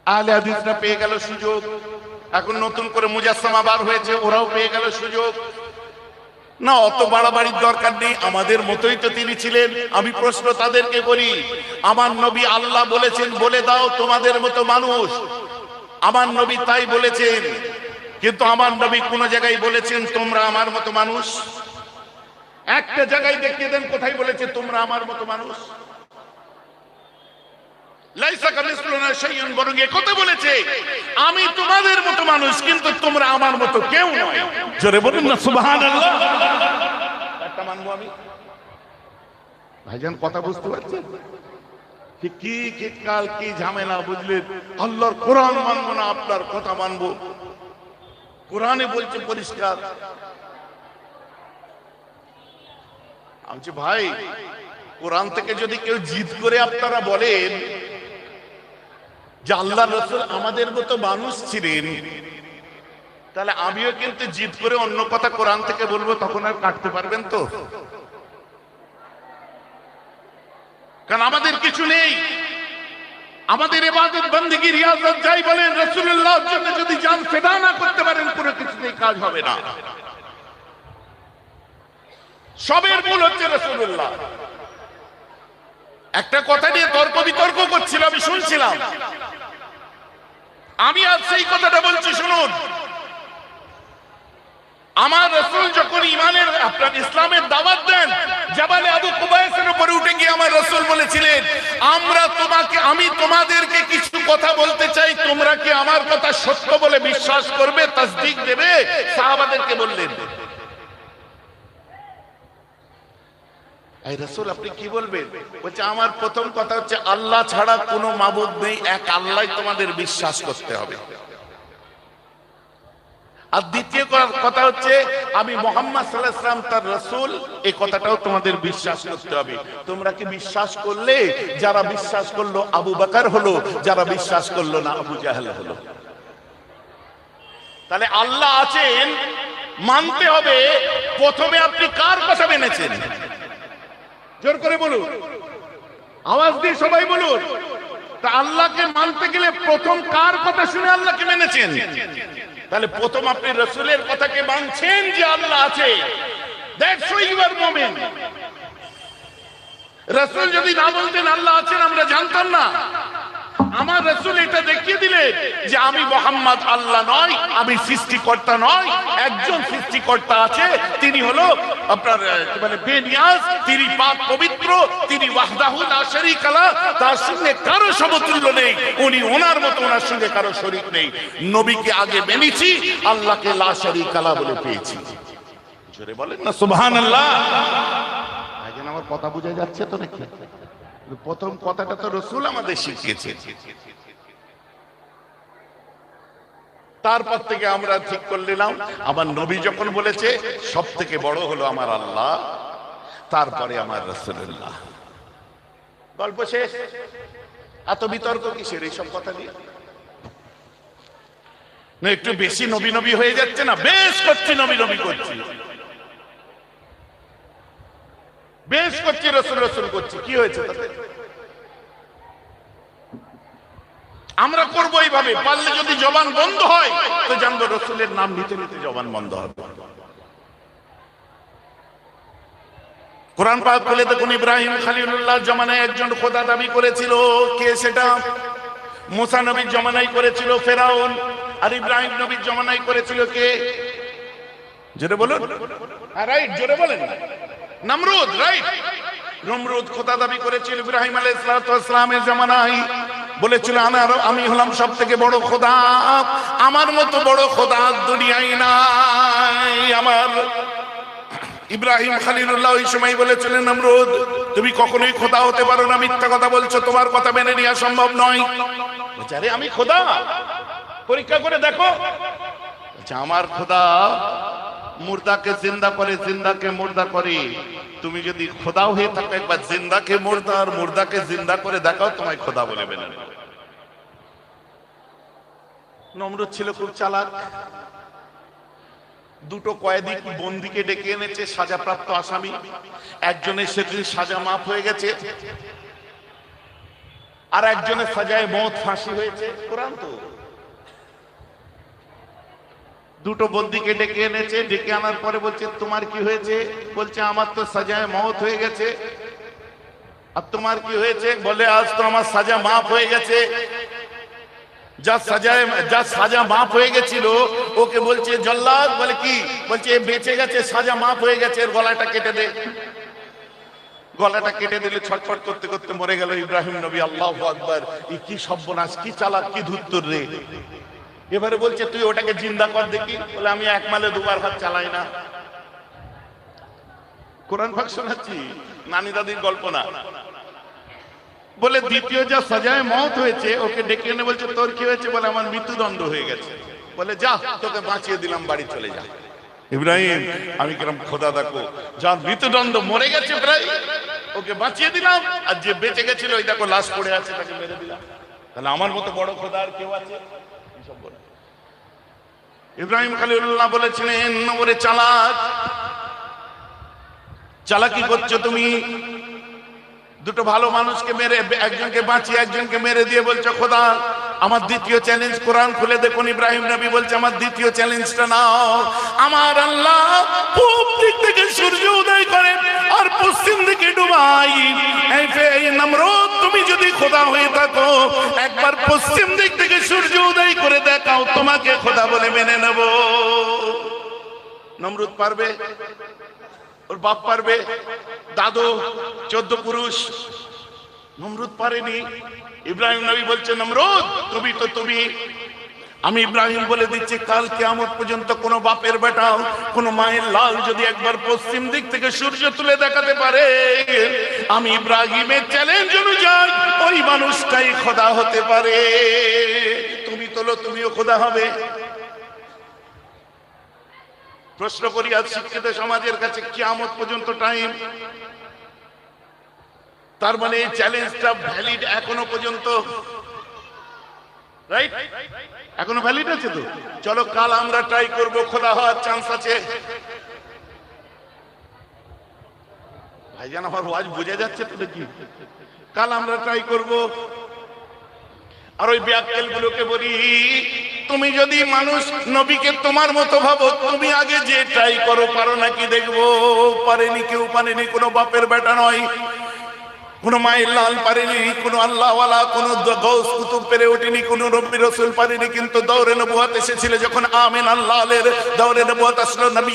আহলে হাদিসরা পেয়ে গেল সুযোগ, এখন নতুন করে মুজাসসামা বার হয়েছে, ওরাও পেয়ে গেল সুযোগ। না, অত বাড়াবাড়ির দরকার নেই, আমাদের মতোই তো তিনি ছিলেন। আমি প্রশ্ন তাদেরকে করি, আমার নবী আল্লাহ বলেছেন বলে দাও তোমাদের মতো মানুষ, আমার নবী তাই বলেছেন, কিন্তু আমার নবী কোন জায়গায় বলেছেন তোমরা আমার মতো মানুষ? একটা জায়গায় দেখিয়ে দেন কোথায় বলেছে তোমরা আমার মতো মানুষ? লাইসা কামিসলুনা শাইউন, বরং এই কথা বলেছে আমি তোমাদের মতো মানুষ, কিন্তু তোমরা আমার মতো কেউ নয়। জোরে বলুন না সুবহানাল্লাহ। একটা মানবো আমি? ভাইজান কথা বুঝতে পারছেন? কি কিটকাল, কি ঝামেলা, বুঝলেন? আল্লাহর কোরআন মানবো না, আপনার কথা মানবো। কোরআনে বলছে পরিষ্কার। আমি ভাই, কোরআন থেকে যদি কেউ জিদ করে আপনারা বলেন যে আল্লাহর রাসূল আমাদের মতো মানুষ ছিলেন, তাহলে আমিও কিন্তু জিদ করে অন্য কথা কোরআন থেকে বলবো, তখন আর কাটতে পারবেন তো? কারণ আমাদের কিছু নেই, আমাদের ইবাদত বندگی রিয়াজত যাই বলেন, রাসূলুল্লাহর জন্য যদি জান ফিদা না করতে পারেন, কোনো কিছু নেই, কাজ হবে না। সবের মূল হচ্ছে রাসূলুল্লাহ। একটা কথা নিয়ে তর্ক বিতর্ক করছিল, আমি শুনছিলাম। আমি আজ সেই কথাটা বলছি, শুনুন। আমার রাসূল যখন ইমানের, আপনার ইসলামের দাওয়াত দেন, জাবালে আবু কুবাইসের উপরে উঠে গিয়ে আমার রাসূল বলেছিলেন, আমি তোমাদেরকে কিছু কথা বলতে চাই, তোমরা কি আমার কথা সত্য বলে বিশ্বাস করবে, তাসদিক দেবে? সাহাবাদেরকে বললেন। এই রাসূল আপনি কি বলবেন? বলছে আমার প্রথম কথা হচ্ছে আল্লাহ ছাড়া কোনো মাবুদ নেই, এক আল্লাহই তোমাদের বিশ্বাস করতে হবে। আর দ্বিতীয় কথা হচ্ছে আমি মুহাম্মদ সাল্লাল্লাহু আলাইহি ওয়াসাল্লাম তার রাসূল, এই কথাটাও তোমাদের বিশ্বাস করতে হবে। তোমরা কি বিশ্বাস করলে? যারা বিশ্বাস করলো আবু বকর হলো, যারা বিশ্বাস করলো না আবু জাহেল হলো। তাহলে আল্লাহ আছেন, মানতে হবে। প্রথমে আপনি কার কথা মেনেছেন? জোর করে বলুন, আওয়াজ দিয়ে সবাই বলুন। তা আল্লাহকে মানতে গেলে প্রথম কার কথা শুনে আল্লাহকে মেনেছেন? তাহলে প্রথম আপনি রাসূলের কথাকে মানছেন যে আল্লাহ আছে, দ্যাটস হোয়াই ইউ আর মুমিন। রাসূল যদি না বলতেন আল্লাহ আছেন, আমরা জানতাম না। আমার রাসূল এটা দেখিয়ে দিলেন যে আমি মুহাম্মদ আল্লাহ নয়, আমি সৃষ্টিকর্তা নয়, একজন সৃষ্টিকর্তা আছে, তিনি হলো আপনার মানে বেনিয়াজ, তিনি পাক পবিত্র, তিনি ওয়াহদাহু লা শারীকা লা, তার সঙ্গে কারো সমতুল্য নেই, উনি ওনার মতো ওনার সঙ্গে কারো শরীক নেই। নবীকে আগে মেনেছি, আল্লাহকে লা শারীকা লা বলে পেয়েছি। জোরে বলেন না সুবহানাল্লাহ। ভাইজান আমার কথা বোঝা যাচ্ছে তো নাকি? প্রথম কথাটা তো রাসূল আমাদের শিখিয়েছে, তারপর থেকে আমরা ঠিক করে নিলাম আমার নবী যখন বলেছে সব থেকে বড় হলো আমার আল্লাহ, তারপরে আমার রাসূলুল্লাহ। গল্প শেষ। এত বিতর্ক কিসের এইসব কথা নিয়ে? না একটু বেশি নবী নবী হয়ে যাচ্ছে না? বেশ করছি, নবী নবী করছি, বেশ করছি, রাসূল রাসূল করছি, কি হয়েছে তাতে? আমরা করবো এইভাবে, পারলে যদি জবান বন্ধ হয় তো জানবো রাসূলের নাম নিতে নিতে জবান বন্ধ হবে। কোরআন পাক খুলে দেখুন, ইব্রাহিম খলিলুল্লাহ জামানায় একজন খোদা দাবি করেছিল। কে সেটা? মুসা নবীর জামানায় করেছিল ফেরাউন, আর ইব্রাহিম নবীর জামানায় করেছিল কে? জোরে বলুন। রাইট, জোরে বলেন। নমরুদ। রাইট, নমরুদ খোদা দাবি করেছিল ইব্রাহিম আলাইহিস সালামের জামানায়, বলেছিল আমি হলাম সব থেকে বড় খোদা, আমার মতো বড় খোদা দুনিয়ায় নাই। আমার ইব্রাহিম খলিলুল্লাহ ওই সময় বলেছিলেন, নমরুদ তুমি কখনোই খোদা হতে পারো না, মিথ্যা কথা বলছো, তোমার কথা মেনে নেওয়া সম্ভব নয়। আরে আমি খোদা, পরীক্ষা করে দেখো। আমার খোদা মুর্দাকে জিন্দা করে, জিন্দাকে মুর্দা করে। তুমি যদি খোদা হয়ে থাকো, একবার জিন্দাকে মুর্দা আর মুর্দাকে জিন্দা করে দেখাও, তোমায় খোদা বলে মেনে নেবে। নমরুদ ছিল খুব চালাক। দুটো কয়েদি বন্দীকে ডেকে এনেছে, সাজাপ্রাপ্ত আসামি। একজনের সেদিন সাজা মাফ হয়ে গেছে, আর একজনের সাজায় মওত, ফাঁসি হয়েছে। কোরআন তো। দুটো বন্দীকে ডেকে এনেছে, ডেকে আনার পরে বলছে তোমার কি হয়েছে? বলছে আমার তো সাজায় মওত হয়ে গেছে। আর তোমার কি হয়েছে? বলে আজ তো আমার সাজা মাফ হয়ে গেছে। যা সাজা মাফ হয়ে গেছিল ওকে বলছে জল্লাদ। বলে কি? বলছে বেঁচে গেছে, সাজা মাফ হয়ে গেছে, এর গলাটা কেটে দে। গলাটা কেটে দিলে ছটফট করতে করতে মরে গেল ইব্রাহিম নবী। আল্লাহু আকবার! কি সর্বনাশ, কি চালাক, কি ধূর্তর রে। এবারে বলছে তুই ওটাকে জিন্দা কর দেখি। বলে আমি এক মালে দুবার ভাত চালাই না। কোরআন ভাগ শোনাচ্ছি, নানি দাদির গল্প না। বলে দ্বিতীয় যা সাজায় মওত হয়েছে ওকে ডেকে এনে বলছে তোর কি হয়েছে? বলে আমার মৃত্যুদণ্ড হয়ে গেছে। বলে যা, তোকে বাঁচিয়ে দিলাম, বাড়ি চলে যা। ইব্রাহিম আমি কিরম খোদা দেখো, যার মৃত্যুদণ্ড মরে গেছে প্রায়, ওকে বাঁচিয়ে দিলাম, আর যে বেঁচে গেছিল ওই দেখো লাশ পড়ে আছে, তাকে মেরে দিলাম। তাহলে আমার মতো বড় খোদা আর কেউ আছে? ইব্রাহিম খলিলুল্লাহ বলেছিলেন, ওরে চালাক, চালাকি করছো তুমি। দুটো ভালো মানুষকে মেরে একজনকে বাঁচিয়ে একজনকে মেরে দিয়ে বলছো খোদা। আমার দ্বিতীয় চ্যালেঞ্জ, কোরআন খুলে দেখুন, ইব্রাহিম নবী বলছে আমার দ্বিতীয় চ্যালেঞ্জটা নাও। আমার আল্লাহ পূব দিক থেকে সূর্য উদয় করে আর পশ্চিম দিকে ডুবাই। এই নমরুদ তুমি যদি খোদা হয়ে থাকো, একবার পশ্চিম দিক থেকে সূর্য উদয় করে দেখাও, তোমাকে খোদা বলে মেনে নেব। নমরুদ পারবে? ওর বাপ পারবে? দাদু 14 পুরুষ। নমরুদ পারেনি। ইব্রাহিম নবী বলছে নমরুদ তুমি আমি ইব্রাহিম বলে দিচ্ছি, কাল কিয়ামত পর্যন্ত কোন বাপের বেটা, কোন মায়ের লাল যদি একবার পশ্চিম দিক থেকে সূর্য তুলে দেখাতে পারে, আমি ইব্রাহিমের চ্যালেঞ্জ অনুযায়ী ওই মানুষটাই খোদা হতে পারে। তুমি তোলো, তুমিও খোদা হবে। প্রশ্ন করি আজ শিক্ষিত সমাজের কাছে, কিয়ামত পর্যন্ত টাইম। তার মানে এই চ্যালেঞ্জটা ভ্যালিড এখনো পর্যন্ত, রাইট? এখনো ভ্যালিড আছে তো? চলো কাল আমরা ট্রাই করব, খোদা হওয়ার চান্স আছে। ভাইজান আমার ওয়াজ বোঝা যাচ্ছে তো নাকি? কাল আমরা ট্রাই করব। আর ওই ব্যাককেল গুলোকে বলি, তুমি যদি মানুষ নবীকে তোমার মতো ভাবো, তুমি আগে যে ট্রাই করো, পারো নাকি দেখবো। পারেনি, কেউ পারেনি, কোনো বাপের বেটা নয়। কোন মায়ের লাল পারেনি, কোন আল্লাহওয়ালা, কোন গৌস কুতুব পেরে ওঠেনি, কোন নবী রাসূল পারেনি। কিন্তু দৌরে নবুয়ত এসেছিল যখন আমিনা লালের দৌরে নবুয়ত আসলো, নবী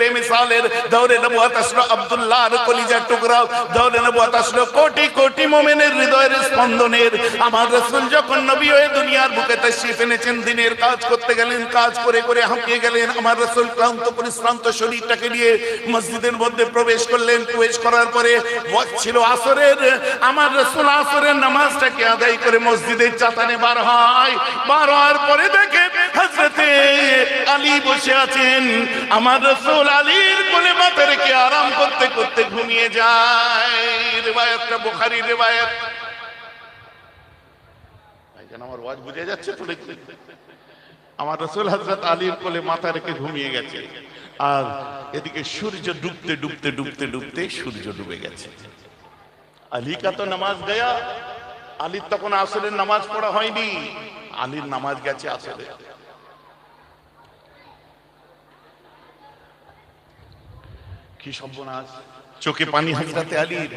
বেমিসালের দৌরে নবুয়ত আসলো, আব্দুল্লাহর কলিজার টুকরা দৌরে নবুয়ত আসলো, কোটি কোটি মুমিনের হৃদয়ের স্পন্দনের আমার রাসূল যখন নবী হয়ে দুনিয়ার বুকে তাশরীফ এনেছেন, দিনের কাজ করতে গেলেন, কাজ করে করে হাঁপিয়ে গেলেন। আমার রাসূল ক্লান্ত পরিশ্রান্ত শরীরটাকে নিয়ে মসজিদের মধ্যে প্রবেশ করলেন। প্রবেশ করার পরে ওয়াক্ত ছিল আসরের। আমার রাসূল আসরের নামাজটাকে আদায় করে মসজিদের চাতানে বার হয়। বার হওয়ার পরে দেখে হযরতে আলী বসে আছেন। আমার রাসূল আলীর কোলে মাথা রেখে আরাম করতে করতে ঘুমিয়ে যায়। রিওয়ায়াতটা বুখারীর রিওয়ায়াত। ভাইজান আমার ওয়াজ বুঝে যাচ্ছে তো? আমার রাসূল হযরত আলীর কোলে মাথা রেখে ঘুমিয়ে গেছে, আর এদিকে সূর্য ডুবতে ডুবতে ডুবতে ডুবতে সূর্য ডুবে গেছে। আলী কা তো নামাজ গয়া, আলীর তখন আসরের নামাজ পড়া হয়নি, আলীর নামাজ গেছে আসরে। কি সর্বনাশ! চোখে পানি হযরতে আলীর,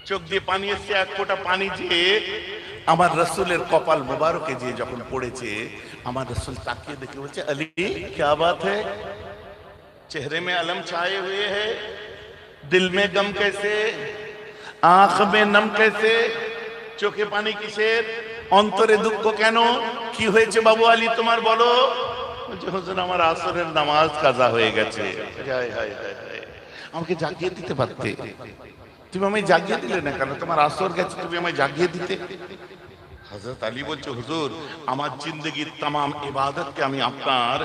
চোখ দিয়ে পানি এসছে, এক ফোঁটা পানি যে আমার রাসূলের কপাল মোবারকে যে যখন পড়েছে, আমার রাসূল তাকিয়ে দেখে বলছে, আলী क्या बात है, चेहरे में अलम छाए हुए है, दिल में गम कैसे, आंख में नम कैसे, চোখে পানি কিসের, অন্তরে দুঃখ কেন, কি হয়েছে বাবু আলী তোমার বলো? বলছে হুজুর আমার আসরের নামাজ কাজা হয়ে গেছে। হায় হায় হায় হায়, আমাকে জাগিয়ে দিতে পারতে, তুমি আমায় জাগিয়ে দিলে না কেন? তোমার আসর গেছে, তুমি আমায় জাগিয়ে দিতে। হযরত আলী বলছে হুজুর আমার জিন্দেগীর तमाम ইবাদতকে আমি আপনার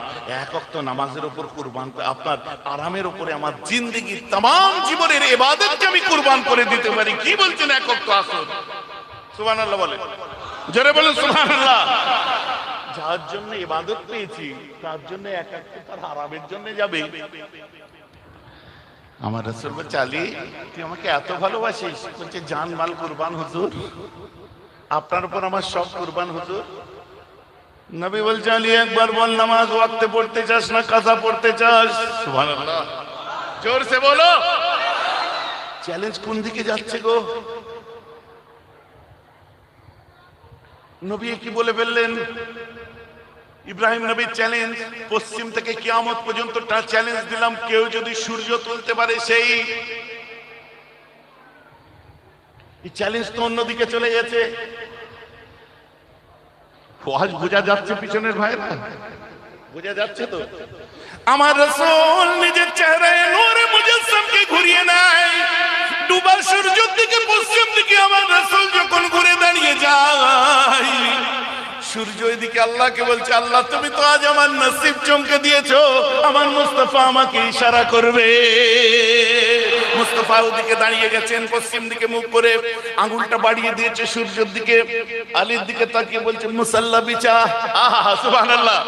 এক ওয়াক্ত নামাজের উপর কুরবান, আপনার আরামের উপরে আমার জিন্দেগীর तमाम জীবনের ইবাদতকে আমি কুরবান করে দিতে পারি। কি বলছেন এক ওয়াক্ত আসর? সুবহানাল্লাহ বলে, জোরে বলেন সুবহানাল্লাহ। যার জন্য ইবাদত পেয়েছি তার জন্য এক ওয়াক্ত তার আরামের জন্য যাবে। আমার রাসূল বলছে আলী তুই আমাকে এত ভালোবাসিস? বলছে জান মাল কুরবান হুজুর, আপনার উপর আমার সব কুরবান হুজুর। নবী বলছে আলী একবার বল নামাজ ওয়াক্তে পড়তে চাস না কাজা পড়তে চাস? সুবহানাল্লাহ, জোর সে বলো। চ্যালেঞ্জ কোন দিকে যাচ্ছে গো? নবী কি বলে ফেললেন? ইব্রাহিম নবীর চ্যালেঞ্জ, পশ্চিম থেকে কিয়ামত পর্যন্ত চ্যালেঞ্জ দিলাম, কেউ যদি সূর্য তুলতে পারে সেই। এই চ্যালেঞ্জ তো অন্যদিকে চলে গেছে। ওয়াজ বোঝা যাচ্ছে পিছনের ভাইরা? বোঝা যাচ্ছে তো? আমার রাসূল নিজের চেহারায় নূরে মুজাসসামকে ঘুরিয়ে নেয়। ডুবা সূর্যের দিকে পশ্চিম দিকে আমার রাসূল যখন ঘুরে দাঁড়িয়ে যায়, সূর্য এদিকে আল্লাহকে বলছে আল্লাহ তুমি তো আজ আমার নসিব চমকে দিয়েছো, আমার মুস্তাফা আমাকে ইশারা করবে। মুস্তাফা ওদিকে দাঁড়িয়ে গেছেন, পশ্চিম দিকে মুখ করে আঙ্গুলটা বাড়িয়ে দিয়েছে সূর্যের দিকে। আলীর দিকে তাকিয়ে বলছে মুসাল্লা বিছা। আহা সুবহানাল্লাহ,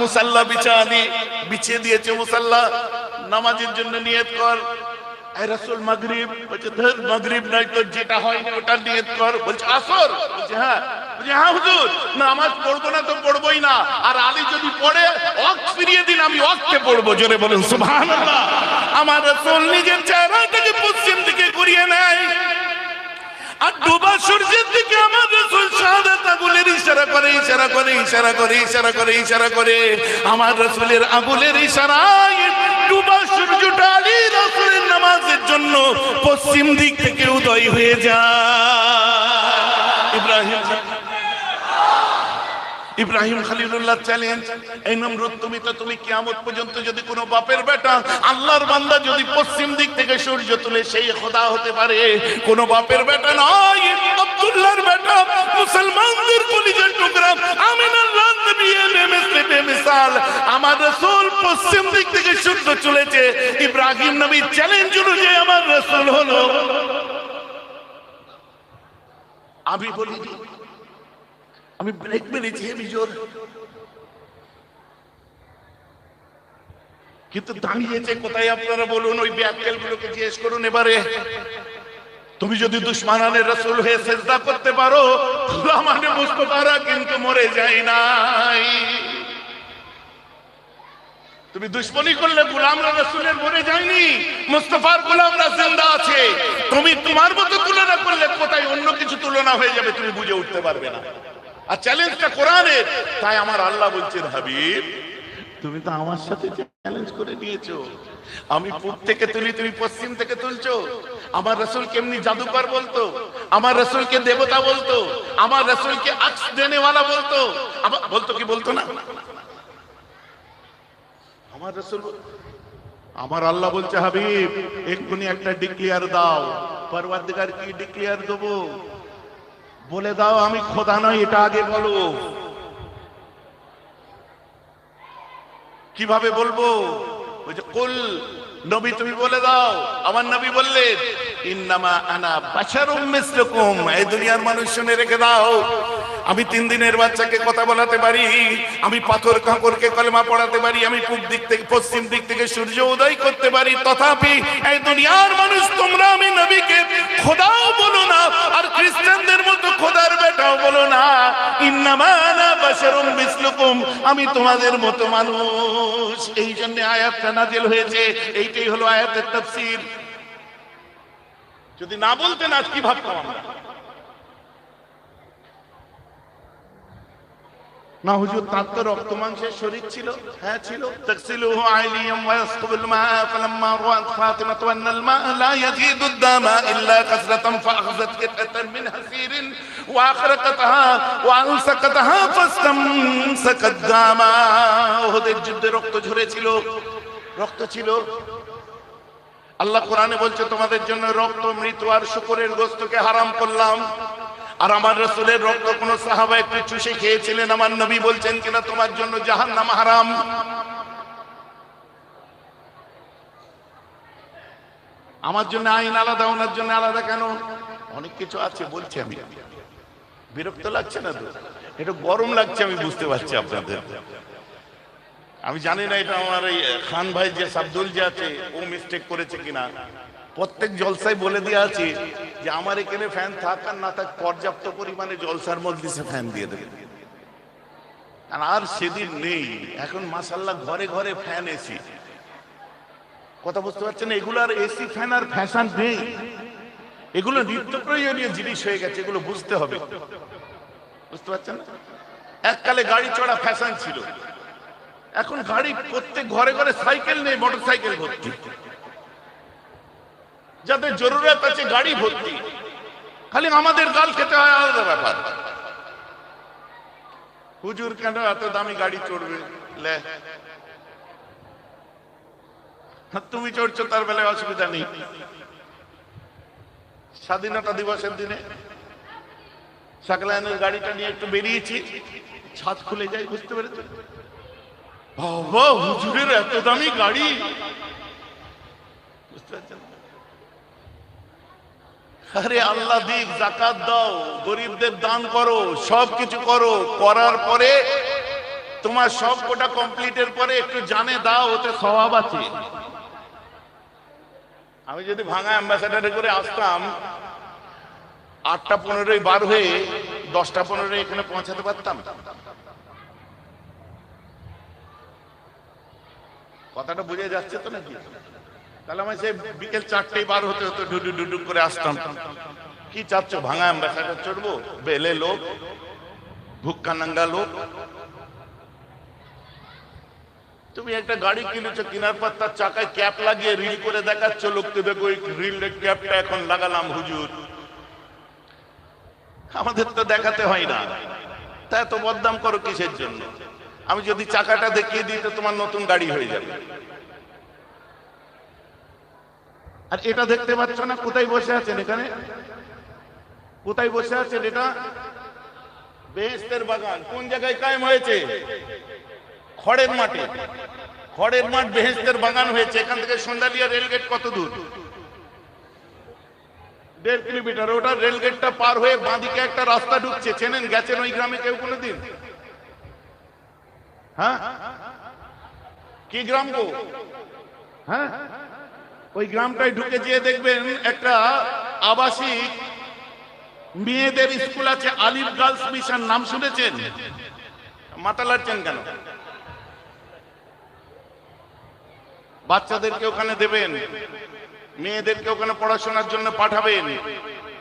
মুসাল্লা বিছা। আলী বিছিয়ে দিয়েছে মুসাল্লা, নামাজের জন্য নিয়ত কর। রাসূল মাগরিব, বলছে ধর মাগরিব নাই তো যেটা হয় না ওটা নিয়ত কর। বলছে আসর? বলছে হ্যাঁ। বলছে হ্যাঁ হুজুর, নামাজ পড়বো না তো পড়বোই না, আর আলী যদি পড়ে ওয়াক্ত ফিরিয়ে দিন আমি ওয়াক্তে পড়বো। জোরে বলেন সুবহানাল্লাহ। আমার রাসূল নিজের চেহারাটাকে পশ্চিম দিকে ঘুরিয়ে নেয়, আর ডুবা সূর্যের দিকে আমার রাসূল শাহাদাত আঙ্গুলের ইশারা করে, ইশারা করে, ইশারা করে, ইশারা করে, ইশারা করে। আমার রাসূলের আঙ্গুলের ইশারায় ডুবা সূর্যটা আলী রাসূলের নামাজের জন্য পশ্চিম দিক থেকে উদয় হয়ে যায়। ইব্রাহিম খলিলুল্লাহ চ্যালেঞ্জ, এই নমরুদ তুমি কিয়ামত পর্যন্ত যদি কোনো বাপের বেটা আল্লাহর বান্দা যদি পশ্চিম দিক থেকে সূর্য তুলে সেই খোদা হতে পারে, কোন বাপের বেটা নয়, আব্দুল্লাহর বেটা, মুসলমানদের কলিজার টুকরা আমিনাল্লাহ নবী বেমিসাল আমার রাসূল পশ্চিম দিক থেকে সূর্য তুলেছে। ইব্রাহিম নবীর চ্যালেঞ্জ অনুযায়ী আমার রাসূল হলো। আমি বলি আমি ব্রেক মেরেছি হেবি জোর, কিন্তু দাঁড়িয়েছে কোথায় আপনারা বলুন? ওই ব্যাককেল গুলোকে জিজ্ঞেস করুন। এবারে তুমি যদি দুশমনানের রাসূল হয়ে সিজদা করতে পারো, গোলামানে মুস্তাফারা কিন্তু মরে যায় নাই। তুমি দুশ্মনী করলে গোলামরা রাসূলের মরে যায়নি, মুস্তাফার গোলামরা জিন্দা আছে। তুমি তোমার মতো তুলনা করলে কোথায় অন্য কিছু তুলনা হয়ে যাবে তুমি বুঝে উঠতে পারবে না। আর চ্যালেঞ্জটা কোরআনের, তাই আমার আল্লাহ বলছেন হাবিব তুমি তো আমার সাথে চ্যালেঞ্জ করে নিয়েছো। আমি পূব থেকে তুলি, তুমি পশ্চিম থেকে তুলছো। আমার রাসূল কেমনি জাদুকর বলতো, আমার রাসূলকে দেবতা বলতো, আমার রাসূলকে আক্স দেনেওয়ালা বলতো, বলতো কি বলতো না? আমার রাসূল, আমার আল্লাহ বলছে হাবিব এক্ষুনি একটা ডিক্লেয়ার দাও। পরওয়ারদিগার কি ডিক্লেয়ার দেবো বলে দাও, আমি খোদা নই এটা আগে বলো। কিভাবে বলবো? বলছে কুল, নবী তুমি বলে দাও। আমার নবী বললেন ইন্নামা আনা বাশারুম মিসলুকুম, এই দুনিয়ার মানুষ শুনে রেখে দাও, আমি 3 দিনের বাচ্চাকে কথা বলাতে পারি, আমি পাথর কাঁকরকে কলেমা পড়াতে পারি, আমি পূব দিক থেকে পশ্চিম দিক থেকে সূর্য উদয় করতে পারি, তথাপি এই দুনিয়ার মানুষ তোমরা আমি নবীকে খোদাও বলো না, আর খ্রিস্টানদের মতো খোদার বেটাও বলো না। ইন্নামা আনা বাশারুম মিসলুকুম, আমি তোমাদের মতো মানুষ। এই জন্য আয়াতটা নাজিল হয়েছে। এইটাই হলো আয়াতের তাফসীর। যদি না বলতেন আজ কি ভাবতাম আমরা? না হুজুর তার তো রক্ত মাংসের শরীর ছিল। হ্যাঁ ছিল। তাকসিলুহু আইলিয়াম ওয়া ইয়াসকুবুল মা ফালাম্মা রাআত ফাতিমাতু আন্না আল মা লা ইয়াজিদু আদ-দামা ইল্লা কাসরাতান ফাআখাযাত কিতাতান মিন হাসিরিন ওয়া আখরাকাতহা ওয়া আলসাকাতহা ফাস্তামসাকাত দামা। ওহদের যুদ্ধে রক্ত ঝরেছিল, রক্ত ছিল। আল্লাহ কোরআনে বলছে তোমাদের জন্য রক্ত, মৃত আর শূকরের গোশতকে হারাম করলাম। আর আমার রাসূলের রক্ত কোন সাহাবা একটু চুষে খেয়েছিলেন? আমার নবী বলছেন কিনা তোমার জন্য জাহান্নাম হারাম। আমার জন্য আইন আলাদা, ওনার জন্য আলাদা কেন? অনেক কিছু আছে বলছি। আমি বিরক্ত লাগছে না তো? একটু গরম লাগছে আমি বুঝতে পারছি আপনাদের। আমি জানি না এটা আমার এই খান ভাই যে আব্দুল যে আছে ও মিস্টেক করেছে কিনা। প্রত্যেক জলসায় বলে দিয়ে আছে যে আমার এখানে ফ্যান থাক আর না থাক পর্যাপ্ত পরিমাণে জলসার মজলিসে ফ্যান দিয়ে দেবে। আর সেদিন নেই। এখন মাশাআল্লাহ ঘরে ঘরে ফ্যান, এসি। কথা বুঝতে পারছেন? এগুলো আর এসি ফ্যান আর ফ্যাশন নেই, এগুলো নিত্য প্রয়োজনীয় জিনিস হয়ে গেছে। এগুলো বুঝতে হবে, বুঝতে পারছেন? এককালে গাড়ি চড়া ফ্যাশন ছিল, এখন গাড়ি প্রত্যেক ঘরে ঘরে সাইকেল নেই, মোটর সাইকেল ভর্তি। যাদের জরুরত আছে গাড়ি ভর্তি, খালি আমাদের গাল খেতে হয় আলাদা ব্যাপার। হুজুর কেন এত দামি গাড়ি চড়বে? লে তুমি চড়ছো তার বেলায় অসুবিধা নেই। স্বাধীনতা দিবসের দিনে সাকলায়নের গাড়িটা নিয়ে একটু বেরিয়েছি, ছাদ খুলে যায়, বুঝতে পেরেছি বাবা হুজুরের এত দামি গাড়ি, বুঝতে পারছেন? আরে আল্লাহ দিক, যাকাত দাও, গরিবদের দান করো, সবকিছু করো, করার পরে তোমার সব কোটা কমপ্লিটের পরে একটু জানে দাও, ওতে সওয়াব আছে। আমি যদি ভাঙা অ্যাম্বাসেডারে করে আসতাম 8:15 বার হয়ে 10:15 এখানে পৌঁছাতে পারতাম? কথাটা বুঝে যাচ্ছে তো নাকি? তাহলে আমি সেই বিকেল 4টেই বার হতে হতো, ডুডু ডুডু করে আসতাম। কি চাচ্ছ? ভাঙা অ্যাম্বাসেডার চড়বো? বেলে লোক, ভুক্কা নাঙ্গা লোক। তুমি একটা গাড়ি কিনেছো, কেনার পর তার চাকায় ক্যাপ লাগিয়ে রিল করে দেখাচ্ছ লোককে, দেখো এই রিলের ক্যাপটা এখন লাগালাম হুজুর। আমাদের তো দেখাতে হয় না, তা এত বদনাম করো কিসের জন্য? আমি যদি চাকাটা দেখিয়ে দিই তো তোমার নতুন গাড়ি হয়ে যাবে। আর এটা দেখতে পাচ্ছ না কোথায় বসে আছেন? এখানে কোথায় বসে আছেন? এটা বেহেশতের বাগান। কোন জায়গায় কায়েম হয়েছে? খড়ের মাঠে। খড়ের মাঠ বেহেশতের বাগান হয়েছে। এখান থেকে সন্ধ্যালিয়া রেলগেট কত দূর? 1.5 কিলোমিটার। ওটা রেলগেটটা পার হয়ে বাঁদিকে একটা রাস্তা ঢুকছে, চেনেন? গেছেন ওই গ্রামে কেউ কোনোদিন? হ্যাঁ, কি গ্রাম গো? হ্যাঁ, ওই গ্রামটায় ঢুকে যেয়ে দেখবেন একটা আবাসিক মেয়েদের স্কুল আছে, আলিফ গার্লস মিশন। নাম শুনেছেন? মাথা লাড়ছেন কেন? বাচ্চাদেরকে ওখানে দেবেন, মেয়েদেরকে ওখানে পড়াশোনার জন্য পাঠাবেন।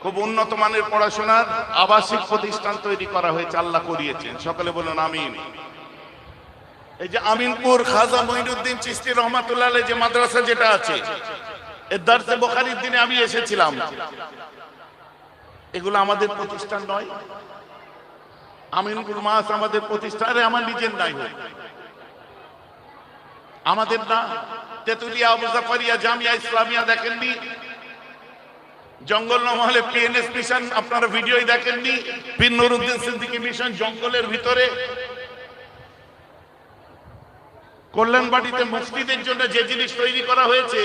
খুব উন্নত মানের পড়াশোনার আবাসিক প্রতিষ্ঠান তৈরি করা হয়েছে, আল্লাহ করিয়েছেন। সকলে বলুন আমিন। এই যে আমিনপুর খাজা মঈনুদ্দিন চিশতি রহমাতুল্লাহ আলাইহি যে মাদ্রাসা যেটা আছে, এর দারসে বুখারীর দিনে আমি এসেছিলাম। এগুলো আমাদের প্রতিষ্ঠান নয়? আমিনপুর মাস আমাদের প্রতিষ্ঠান? আরে আমার নিজের নাই, আমাদের না? তেতুলিয়া, আবু জাফরিয়া, জামিয়া ইসলামিয়া দেখেননি? জঙ্গল মহলে পিএনএস মিশন আপনারা ভিডিওই দেখেননি? পীর নুরুদ্দিন সিদ্দিকী মিশন জঙ্গলের ভিতরে। কল্যাণবাড়িতে মুফতিদের জন্য যে জিনিস তৈরি করা হয়েছে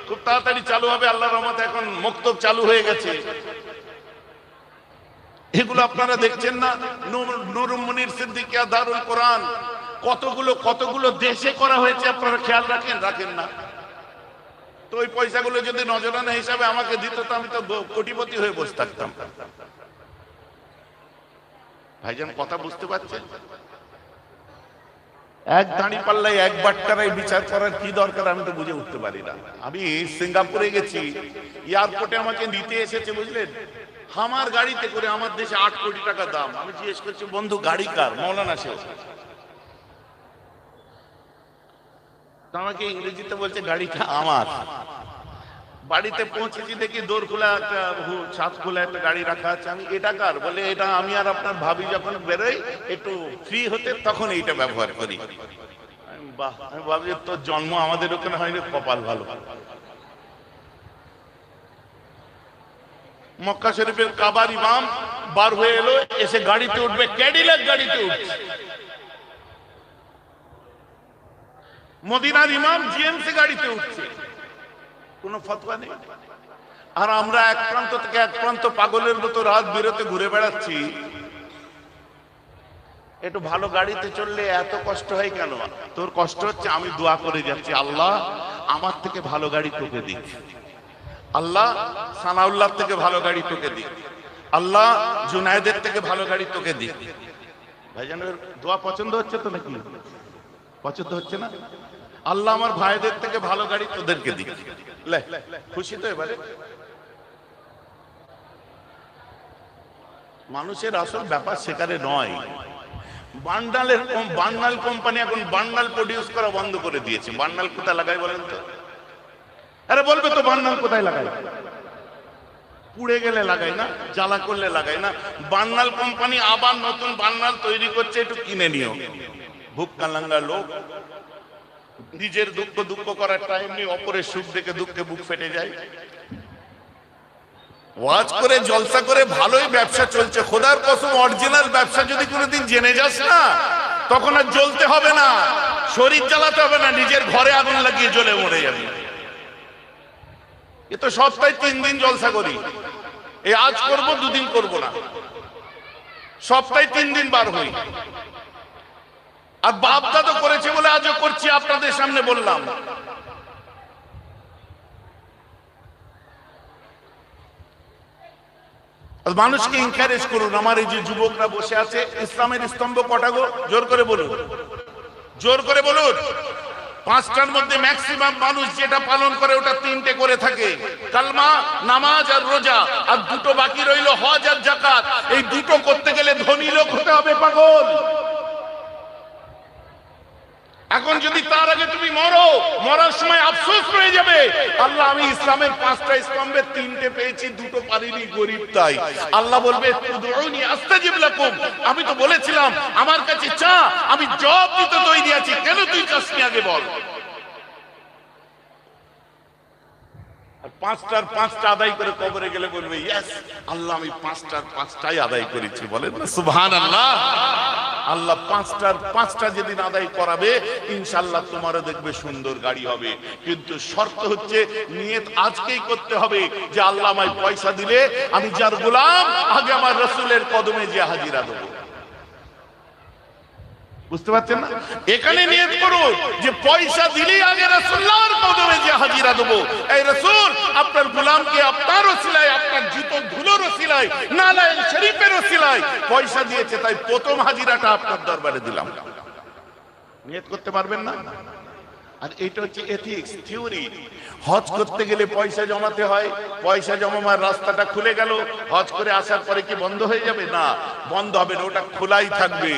খুব তাড়াতাড়ি চালু হবে আল্লাহর রহমতে, এখন মক্তব চালু হয়ে গেছে। এগুলো আপনারা দেখছেন না? নূর মুনির সিদ্দিকিয়া দারুল কোরআন, কতগুলো দেশে করা হয়েছে, আপনারা খেয়াল রাখেন না? তো ওই পয়সাগুলো যদি নজরানা হিসাবে আমাকে দিত তো আমি তো কোটিপতি হয়ে বসে থাকতাম। ভাইজান কথা বুঝতে পারছেন? এক দাঁড়ি পাল্লাই এক বাট্টারাই বিচার করার কি দরকার আমি তো বুঝে উঠতে পারি না। আমি সিঙ্গাপুরে গেছি, এয়ারপোর্টে আমাকে নিতে এসেছে, বুঝলেন, আমার গাড়িতে করে, আমার দেশে 8 কোটি টাকা দাম। আমি জিজ্ঞেস করছি, বন্ধু গাড়ি কার? মৌলানা শেখ। আমাকে ইংরেজিতে বলছে গাড়িটা আমার। বাড়িতে পৌঁছেছি দেখি দোর খোলা, একটা ছাদ খোলা একটা গাড়ি রাখা আছে। আমি এটা কার? বলে এটা আমি আর আপনার ভাবি যখন বেরোই একটু ফ্রি হতে তখন এইটা ব্যবহার করি। বাহ, আমি ভাবছি তোর জন্ম আমাদের ওখানে হয়নি, কপাল ভালো। মক্কা শরীফের কাবার ইমাম বার হয়ে এলো, এসে গাড়িতে উঠবে, ক্যাডিলাক গাড়িতে উঠছে। মদিনার ইমাম জিএমসি গাড়িতে উঠছে, কোনো ফতোয়া নেই। আর আমরা এক প্রান্ত থেকে এক প্রান্ত পাগলের মতো রাত বিরতে ঘুরে বেড়াচ্ছি। একটু ভালো গাড়িতে চললে এত কষ্ট হয় কেন? তোর কষ্ট হচ্ছে, আমি দোয়া করে যাচ্ছি, আল্লাহ আমার থেকে ভালো গাড়ি তোকে দিক, আল্লাহ সানাউল্লাহ থেকে ভালো গাড়ি তোকে দিক, আল্লাহ জুনায়েদের থেকে ভালো গাড়ি তোকে দিক। ভাইজানের দোয়া পছন্দ হচ্ছে তো নাকি? পছন্দ হচ্ছে না? আল্লাহ আমার ভাইদের থেকে ভালো গাড়ি তোদেরকে দিক। খুশি তো এবারে? মানুষের আসল ব্যাপার সেখানে নয়। বার্নাল কোম্পানি এখন বার্নাল প্রডিউস করা বন্ধ করে দিয়েছে। বার্নাল কোথায় লাগাই বলেন তো? আরে বলবে তো বার্নাল কোথায় লাগাই? পুড়ে গেলে লাগাই না, জ্বালা করলে লাগাই না। বার্নাল কোম্পানি আবার নতুন বার্নাল তৈরি করছে, একটু কিনে নিও। ভুক কালাঙ্গা লোক, নিজের দুঃখ করার টাইম নেই, অপরের সুখ দেখে দুঃখে বুক ফেটে যায়। ওয়াজ করে জলসা করে ভালোই ব্যবসা চলছে, খোদার কসম অরিজিনাল ব্যবসা যদি কোনোদিন জেনে যাস না, তখন আর জ্বলতে হবে না, শরীর জ্বালাতে হবে না, নিজের ঘরে আগুন লাগিয়ে জ্বলে মরে যাবে। এ তো সপ্তাহে 3 দিন জলসা করি, এই আজ করব 2 দিন করব না, সপ্তাহে 3 দিন বার হই। আর বাপ দাদা করেছে বলে আজও করছি, আপনাদের সামনে বললাম। মানুষকে এনকারেজ করুন। আমার এই যে যুবকরা বসে আছে, ইসলামের স্তম্ভ কটা গো? জোর করে বলুন, জোর করে বলুন। 5টার মধ্যে ম্যাক্সিমাম মানুষ যেটা পালন করে ওটা 3টে করে থাকে, কালমা, নামাজ আর রোজা। আর 2টো বাকি রইল, হজ আর যাকাত। এই 2টো করতে গেলে ধনী লোক হতে হবে, পাগল। এখন যদি তার আগে তুমি মরো, মরার সময় আফসোস রয়ে যাবে, আল্লাহ আমি ইসলামের 5টা স্তম্ভের 3টে পেয়েছি, 2টো পারিনি, গরিব তাই। আল্লাহ বলবে উদউনি আস্তাজিব লাকুম, আমি তো বলেছিলাম আমার কাছে চা, আমি জবাব দিতে তৈরি আছি, কেন তুই চাসনি আগে বল। আর 5টার 5টা আদায় করে কবরে গেলে বলবে ইয়েস আল্লাহ আমি 5টার 5টাই আদায় করেছি। বলেন সুবহানাল্লাহ। আল্লাহ 5টার 5টা যেদিন আদায় করাবে, ইনশাআল্লাহ তোমারও দেখবে সুন্দর গাড়ি হবে। কিন্তু শর্ত হচ্ছে নিয়ত আজকেই করতে হবে যে আল্লাহ আমায় পয়সা দিলে আমি যার গোলাম, আগে আমার রাসূলের কদমে যে হাজিরা দেব। বুঝতে পারছেন না? এখানে নিয়ত করুন যে পয়সা দিলেই আগে রাসূলুল্লাহর কদমে যে হাজিরা দেব। এই রাসূল আপনার গোলামকে আপনার ওসিলায়, আপনার জুতো ধুলোর ওসিলায়, নালায়েল শরীফের ওসিলায় পয়সা দিয়েছে, তাই প্রথম হাজিরাটা আপনার দরবারে দিলাম। নিয়ত করতে পারবেন না? আর এটা হচ্ছে এথিক্স থিওরি। হজ করতে গেলে পয়সা জমাতে হয়, পয়সা জমাবার রাস্তাটা খুলে গেল, হজ করে আসার পরে কি বন্ধ হয়ে যাবে? না, বন্ধ হবে না, ওটা খোলাই থাকবে।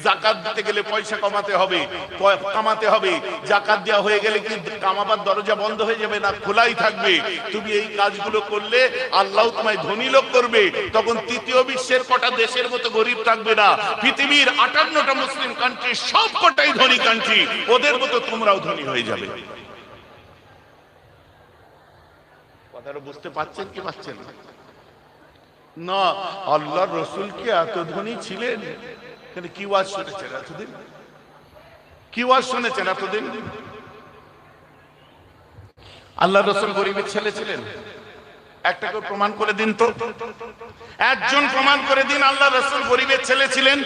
জাকাত দিতে গেলে পয়সা কামাতে হবে, জাকাত দেওয়া হয়ে গেলে কি কামাবার দরজা বন্ধ হয়ে যাবে? না, খোলাই থাকবে। তুমি এই কাজগুলো করলে আল্লাহ তোমায় ধনী লোক করবে। তখন তৃতীয় বিশ্বের কটা দেশের মতো গরিব থাকবে না, পৃথিবীর 58টা মুসলিম কান্ট্রি সব কটাই ধনী কান্ট্রি, ওদের মতো তোমরাও ধনী হয়ে যাবে। কথাটা বুঝতে পারছেন কি পাচ্ছেন না? আল্লাহর রাসূল কি এত ধনী ছিলেন? কি ওয়াজ শুনেছেন এতদিন? কি ওয়াজ শুনেছেন এতদিন? আল্লাহর রাসূল গরিবের ছেলে ছিলেন? একটা কেউ প্রমাণ করে দিন তো, একজন প্রমাণ করে দিন আল্লাহর রাসূল গরিবের ছেলে ছিলেন।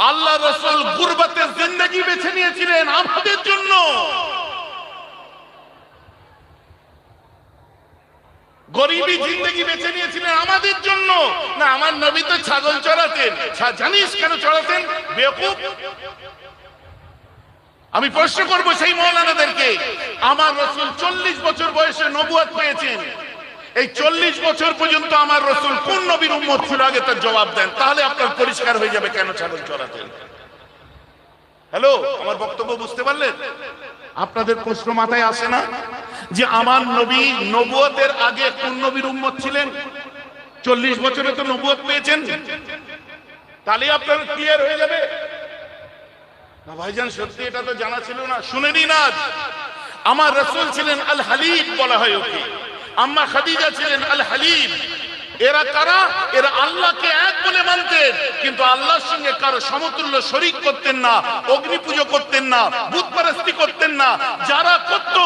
আল্লাহ রাসূল গুরবাতের জিন্দেগি বেছে নিয়েছিলেন আমাদের জন্য। গরিবী জিন্দেগি বেছে নিয়েছিলেন আমাদের জন্য। না, আমার নবী তো ছাগল চড়াতেন। জানিস কেন চড়াতেন? বেকুব। আমি প্রশ্ন করব সেই মৌলানাদেরকে, আমার রাসূল 40 বছর বয়সে নবুয়ত পেয়েছেন, এই 40 বছর পর্যন্ত আমার রাসূল কোন নবীর উম্মত ছিল? আগে তার জবাব দেন, তাহলে আপনার পরিষ্কার হয়ে যাবে কেন ছাগল চড়াতেন। হ্যালো, আমার বক্তব্য বুঝতে পারলেন? আপনাদের প্রশ্ন মাথায় আসে না যে আমার নবী নবুয়তের আগে কোন নবীর উম্মত ছিলেন? 40 বছরে তো নবুয়ত পেয়েছেন, তাহলে আপনার ক্লিয়ার হয়ে যাবে। না ভাইজান, সত্যি এটা তো জানা ছিল না। শুনে নিন, আজ আমার রাসূল ছিলেন আল হালিব বলা হয় ওকে, আম্মা খাদিজা ছিলেন আল হালিব। এরা কারা? এরা আল্লাহকে এক বলে মানতেন, কিন্তু আল্লাহর সঙ্গে কারো সমতুল্য শরীক করতেন না, অগ্নি পুজো করতেন না, বুতপারস্তি করতেন না। যারা করত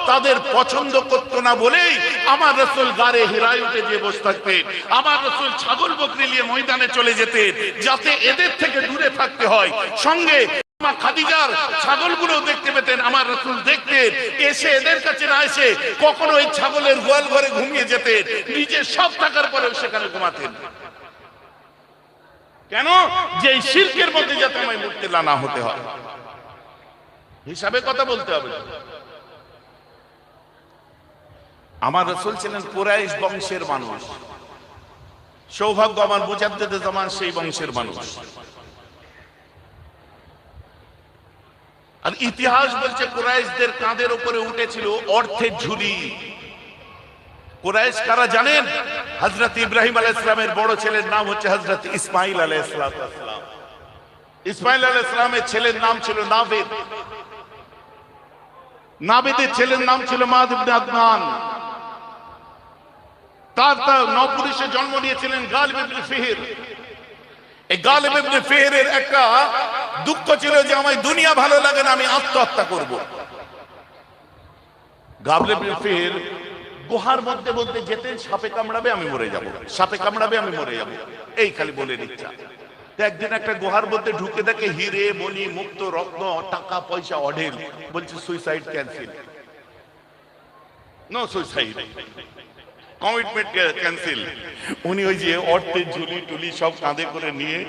তাদের পছন্দ করত না বলেই আমার রাসূল গারে হিরায় উঠে গিয়ে বসে থাকতেন। আমার রাসূল ছাগল বকরি নিয়ে ময়দানে চলে যেতেন, যাতে এদের থেকে দূরে থাকতে হয়। সঙ্গে খাদিজার ছাগলগুলো দেখতে পেতেন, আমার রাসূল দেখতেন, এসে এদের কাছে না এসে কখনো এই ছাগলের গোয়াল ঘরে ঘুমিয়ে যেতেন, নিজে সব থাকার পরেও সেখানে ঘুমাতেন। কেন? যে শিরকের মধ্যে যাতে আমায় মুবতলা না হতে হয়, হিসাবে কথা বলতে হবে। আমার রাসূল ছিলেন কুরাইশ বংশের মানুষ। সৌভাগ্য আমার মুজাদ্দিদে জামান সেই বংশের মানুষ। আর ইতিহাস বলছে কুরাইশদের কাঁধের উপরে উঠেছিল অর্থের ঝুলি। কুরাইশ কারা জানেন? হযরত ইব্রাহিম আলাইহিস সালামের বড় ছেলের নাম হচ্ছে হযরত ইসমাঈল আলাইহিস সালাম। ইসমাঈল আলাইহিস সালামের ছেলের নাম ছিল নাবিদ। নাবিদের ছেলের নাম ছিল মাদ ইবনে আদনান। তার নপুরুষে জন্ম নিয়েছিলেন গালিব ইবনে ফিহর। এই গালিব ইবনে ফিহরের একটা দুঃখ ছিল যে আমায় দুনিয়া ভালো লাগে না, আমি আত্মহত্যা করব। গালিব ইবনে ফিহর গুহার মধ্যে বলতে যেতেন, সাপে কামড়াবে আমি মরে যাব, সাপে কামড়াবে আমি মরে যাব, এই খালি বলে ইচ্ছা। একদিন একটা গুহার মধ্যে ঢুকে দেখে হিরে মণি মুক্ত রত্ন টাকা পয়সা অঢেল। বলছে suicide cancel, no suicide, commitment cancel. উনি ওই যে অর্থের ঝুলি টুলি সব কাঁধে করে নিয়ে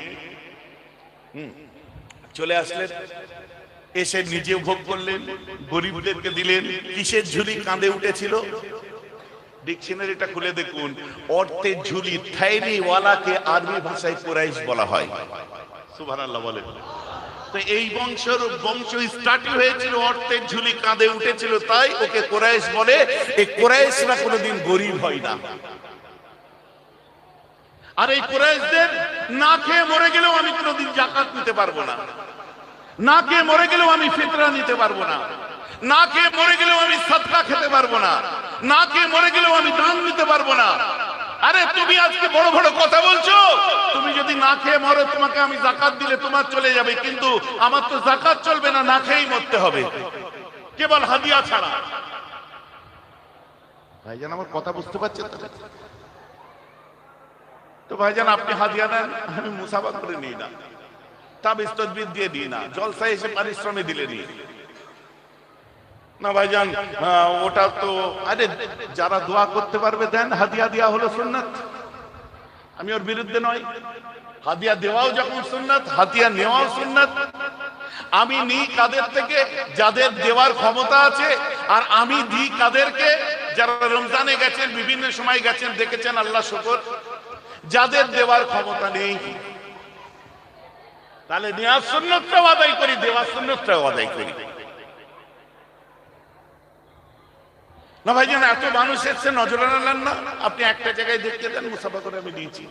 চলে আসলেন। এসে নিজে ভোগ করলেন, গরিবদেরকে দিলেন। কিসের ঝুলি কাঁধে উঠেছিল? ডিকশনারিটা খুলে দেখুন, অর্থের ঝুলি। থাইরিওয়ালাকে আরবি ভাষায় কুরাইশ বলা হয়। সুবহানাল্লাহ বলেন। তো এই বংশ স্টার্টিং হয়েছিল অর্থের ঝুলি কাঁধে উঠেছিল, তাই ওকে কুরাইশ বলে। এই কুরাইশরা কোনোদিন গরিব হয় না। আর এই কুরাইশদের না খেয়ে মরে গেলেও আমি কোনোদিন যাকাত নিতে পারবো না, না খেয়ে মরে গেলেও আমি ফিতরা নিতে পারবো না, না খেয়ে মরে গেলেও আমি সাদকা খেতে পারবো না, না খেয়ে মরে গেলেও আমি দান দিতে পারবো না। আরে তুমি আজকে বড় বড় কথা বলছো, তুমি যদি না খেয়ে মরো তোমাকে আমি যাকাত দিলে তোমার চলে যাবে, কিন্তু আমার তো যাকাত চলবে না, না খেয়েই মরতে হবে, কেবল হাদিয়া ছাড়া। ভাইজান আমার কথা বুঝতে পারছেন তো? ভাইজান আপনি হাদিয়া দেন, আমি মুসাফা করে নিই না, তাবিজ তদবির দিয়ে দিই না, জলসায় এসে পারিশ্রমে দিলে নিই না। ভাইজান ওটা তো, আরে যারা দোয়া করতে পারবে দেন, হাদিয়া দেওয়া হলো সুন্নাত, আমি ওর বিরুদ্ধে নয়। হাদিয়া দেওয়াও যখন সুন্নাত, হাদিয়া নেওয়াও সুন্নাত। আমি নিই কাদের থেকে? যাদের দেওয়ার ক্ষমতা আছে। আর আমি দিই কাদেরকে? যারা রমজানে গেছেন, বিভিন্ন সময় গেছেন, দেখেছেন, আল্লাহ শুকর। যাদের দেওয়ার ক্ষমতা নেই, তাহলে নেওয়ার সুন্নতটাও আদায় করি, দেওয়ার সুন্নতটাও আদায় করি না ভাইজান। এত মানুষ এসছে, নজর আনলেন না? আপনি একটা জায়গায় দেখতে দেন, মুসাফা করে আমি দিয়েছি।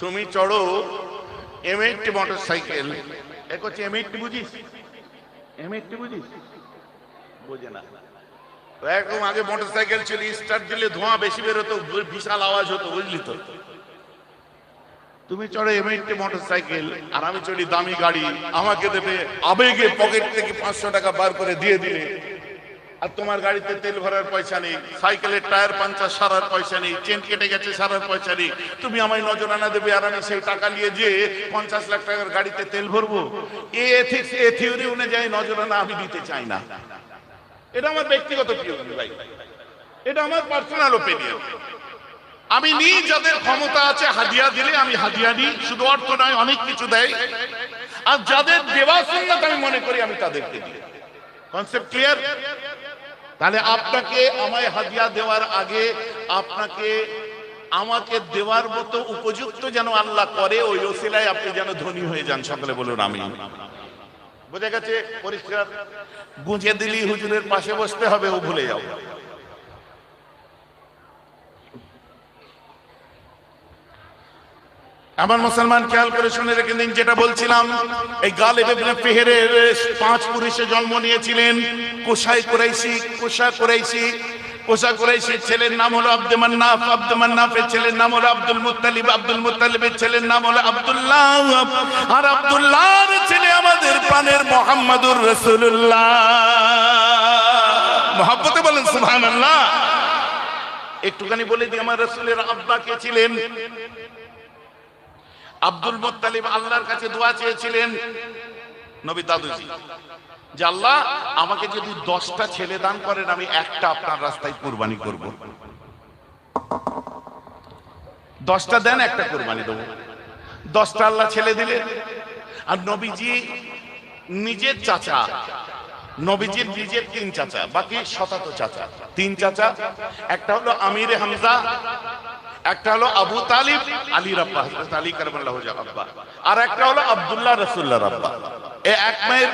তুমি চড়ো M80 মোটর সাইকেল, এক হচ্ছে M80, বুঝিস? M80 বুঝিস? বোঝে না। এরকম আগে মোটর সাইকেল ছিল, স্টার্ট দিলে ধোঁয়া বেশি বেরোতো, বিশাল আওয়াজ হতো, বুঝলি তো? তুমি চড়ো M80 মোটর সাইকেল, আর আমি চড়ি দামি গাড়ি। আমাকে দেবে আবেগে পকেট থেকে 500 টাকা বার করে দিয়ে দিলে, আর তোমার গাড়িতে তেল ভরার পয়সা নেই, সাইকেলের টায়ার পাঞ্চার সারার পয়সা নেই, চেন কেটে গেছে সারার পয়সা নেই। তুমি আমায় নজরানা দেবে, আর আমি সেই টাকা নিয়ে যে 50 লাখ টাকার গাড়িতে তেল ভরবো। এ থিওরি অনুযায়ী নজরানা আমি দিতে চাই না। এটা আমার ব্যক্তিগত থিওরি ভাই, এটা আমার পার্সোনাল ওপিনিয়ন। আমি নিই যাদের ক্ষমতা আছে, হাদিয়া দিলে আমি হাদিয়া নিই, শুধু অর্থ নয়, অনেক কিছু দেয়। আর যাদের দেওয়া সুন্নাত আমি মনে করি, আমি তাদেরকে দিই। Concept clear? তাহলে আপনাকে আমায় হাদিয়া দেওয়ার আগে আপনাকে আমাকে দেওয়ার মতো উপযুক্ত যেন আল্লাহ করে, ওই ওসিলায় আপনি যেন ধনী হয়ে যান। সকলে বলুন আমিন। বোঝা গেছে? পরিষ্কার? গুঁজে দিলি হুজুরের পাশে বসতে হবে, ও ভুলে যাও। আমার মুসলমান খেয়াল করে শুনে রেখে দিন, যেটা বলছিলাম, এই গালিব ইবনে ফিহরের 5 পুরুষে জন্ম নিয়েছিলেন। কোষা কুরাইশির ছেলের নাম হলো আব্দে মান্নাফ, আব্দে মান্নাফের ছেলের নাম হলো আব্দুল মুত্তালিব, আব্দুল মুত্তালিবের ছেলের নাম হলো আব্দুল্লাহ, আর আব্দুল্লাহর ছেলে আমাদের প্রাণের মুহাম্মদুর রাসূলুল্লাহ। মহব্বতে বলেন সুবহানাল্লাহ। একটুখানি বলে দিই, আমার রাসূলের আব্বা কে ছিলেন? আব্দুল মুত্তালিব আল্লাহর কাছে দোয়া চেয়েছিলেন, নবী দাদুজি, যে আল্লাহ আমাকে যদি 10টা ছেলে দান করেন, আমি একটা আপনার রাস্তায় কুরবানি করব। 10টা দেন, একটা কুরবানি দেব। 10টা আল্লাহ ছেলে দিলেন। আর নবীজি নিজের চাচা, নবীজির নিজের 3 চাচা, বাকি শতাত চাচা, 3 চাচা। একটা হলো আমিরে হামজা, একটা হলো আবু তালিব, আলীর আব্বা, হযরত আলী কারামাল্লাহু ওয়াজহু আব্বা, আর একটা হলো আব্দুল্লাহ রাসূলুল্লাহর আব্বা। এই এক মায়ের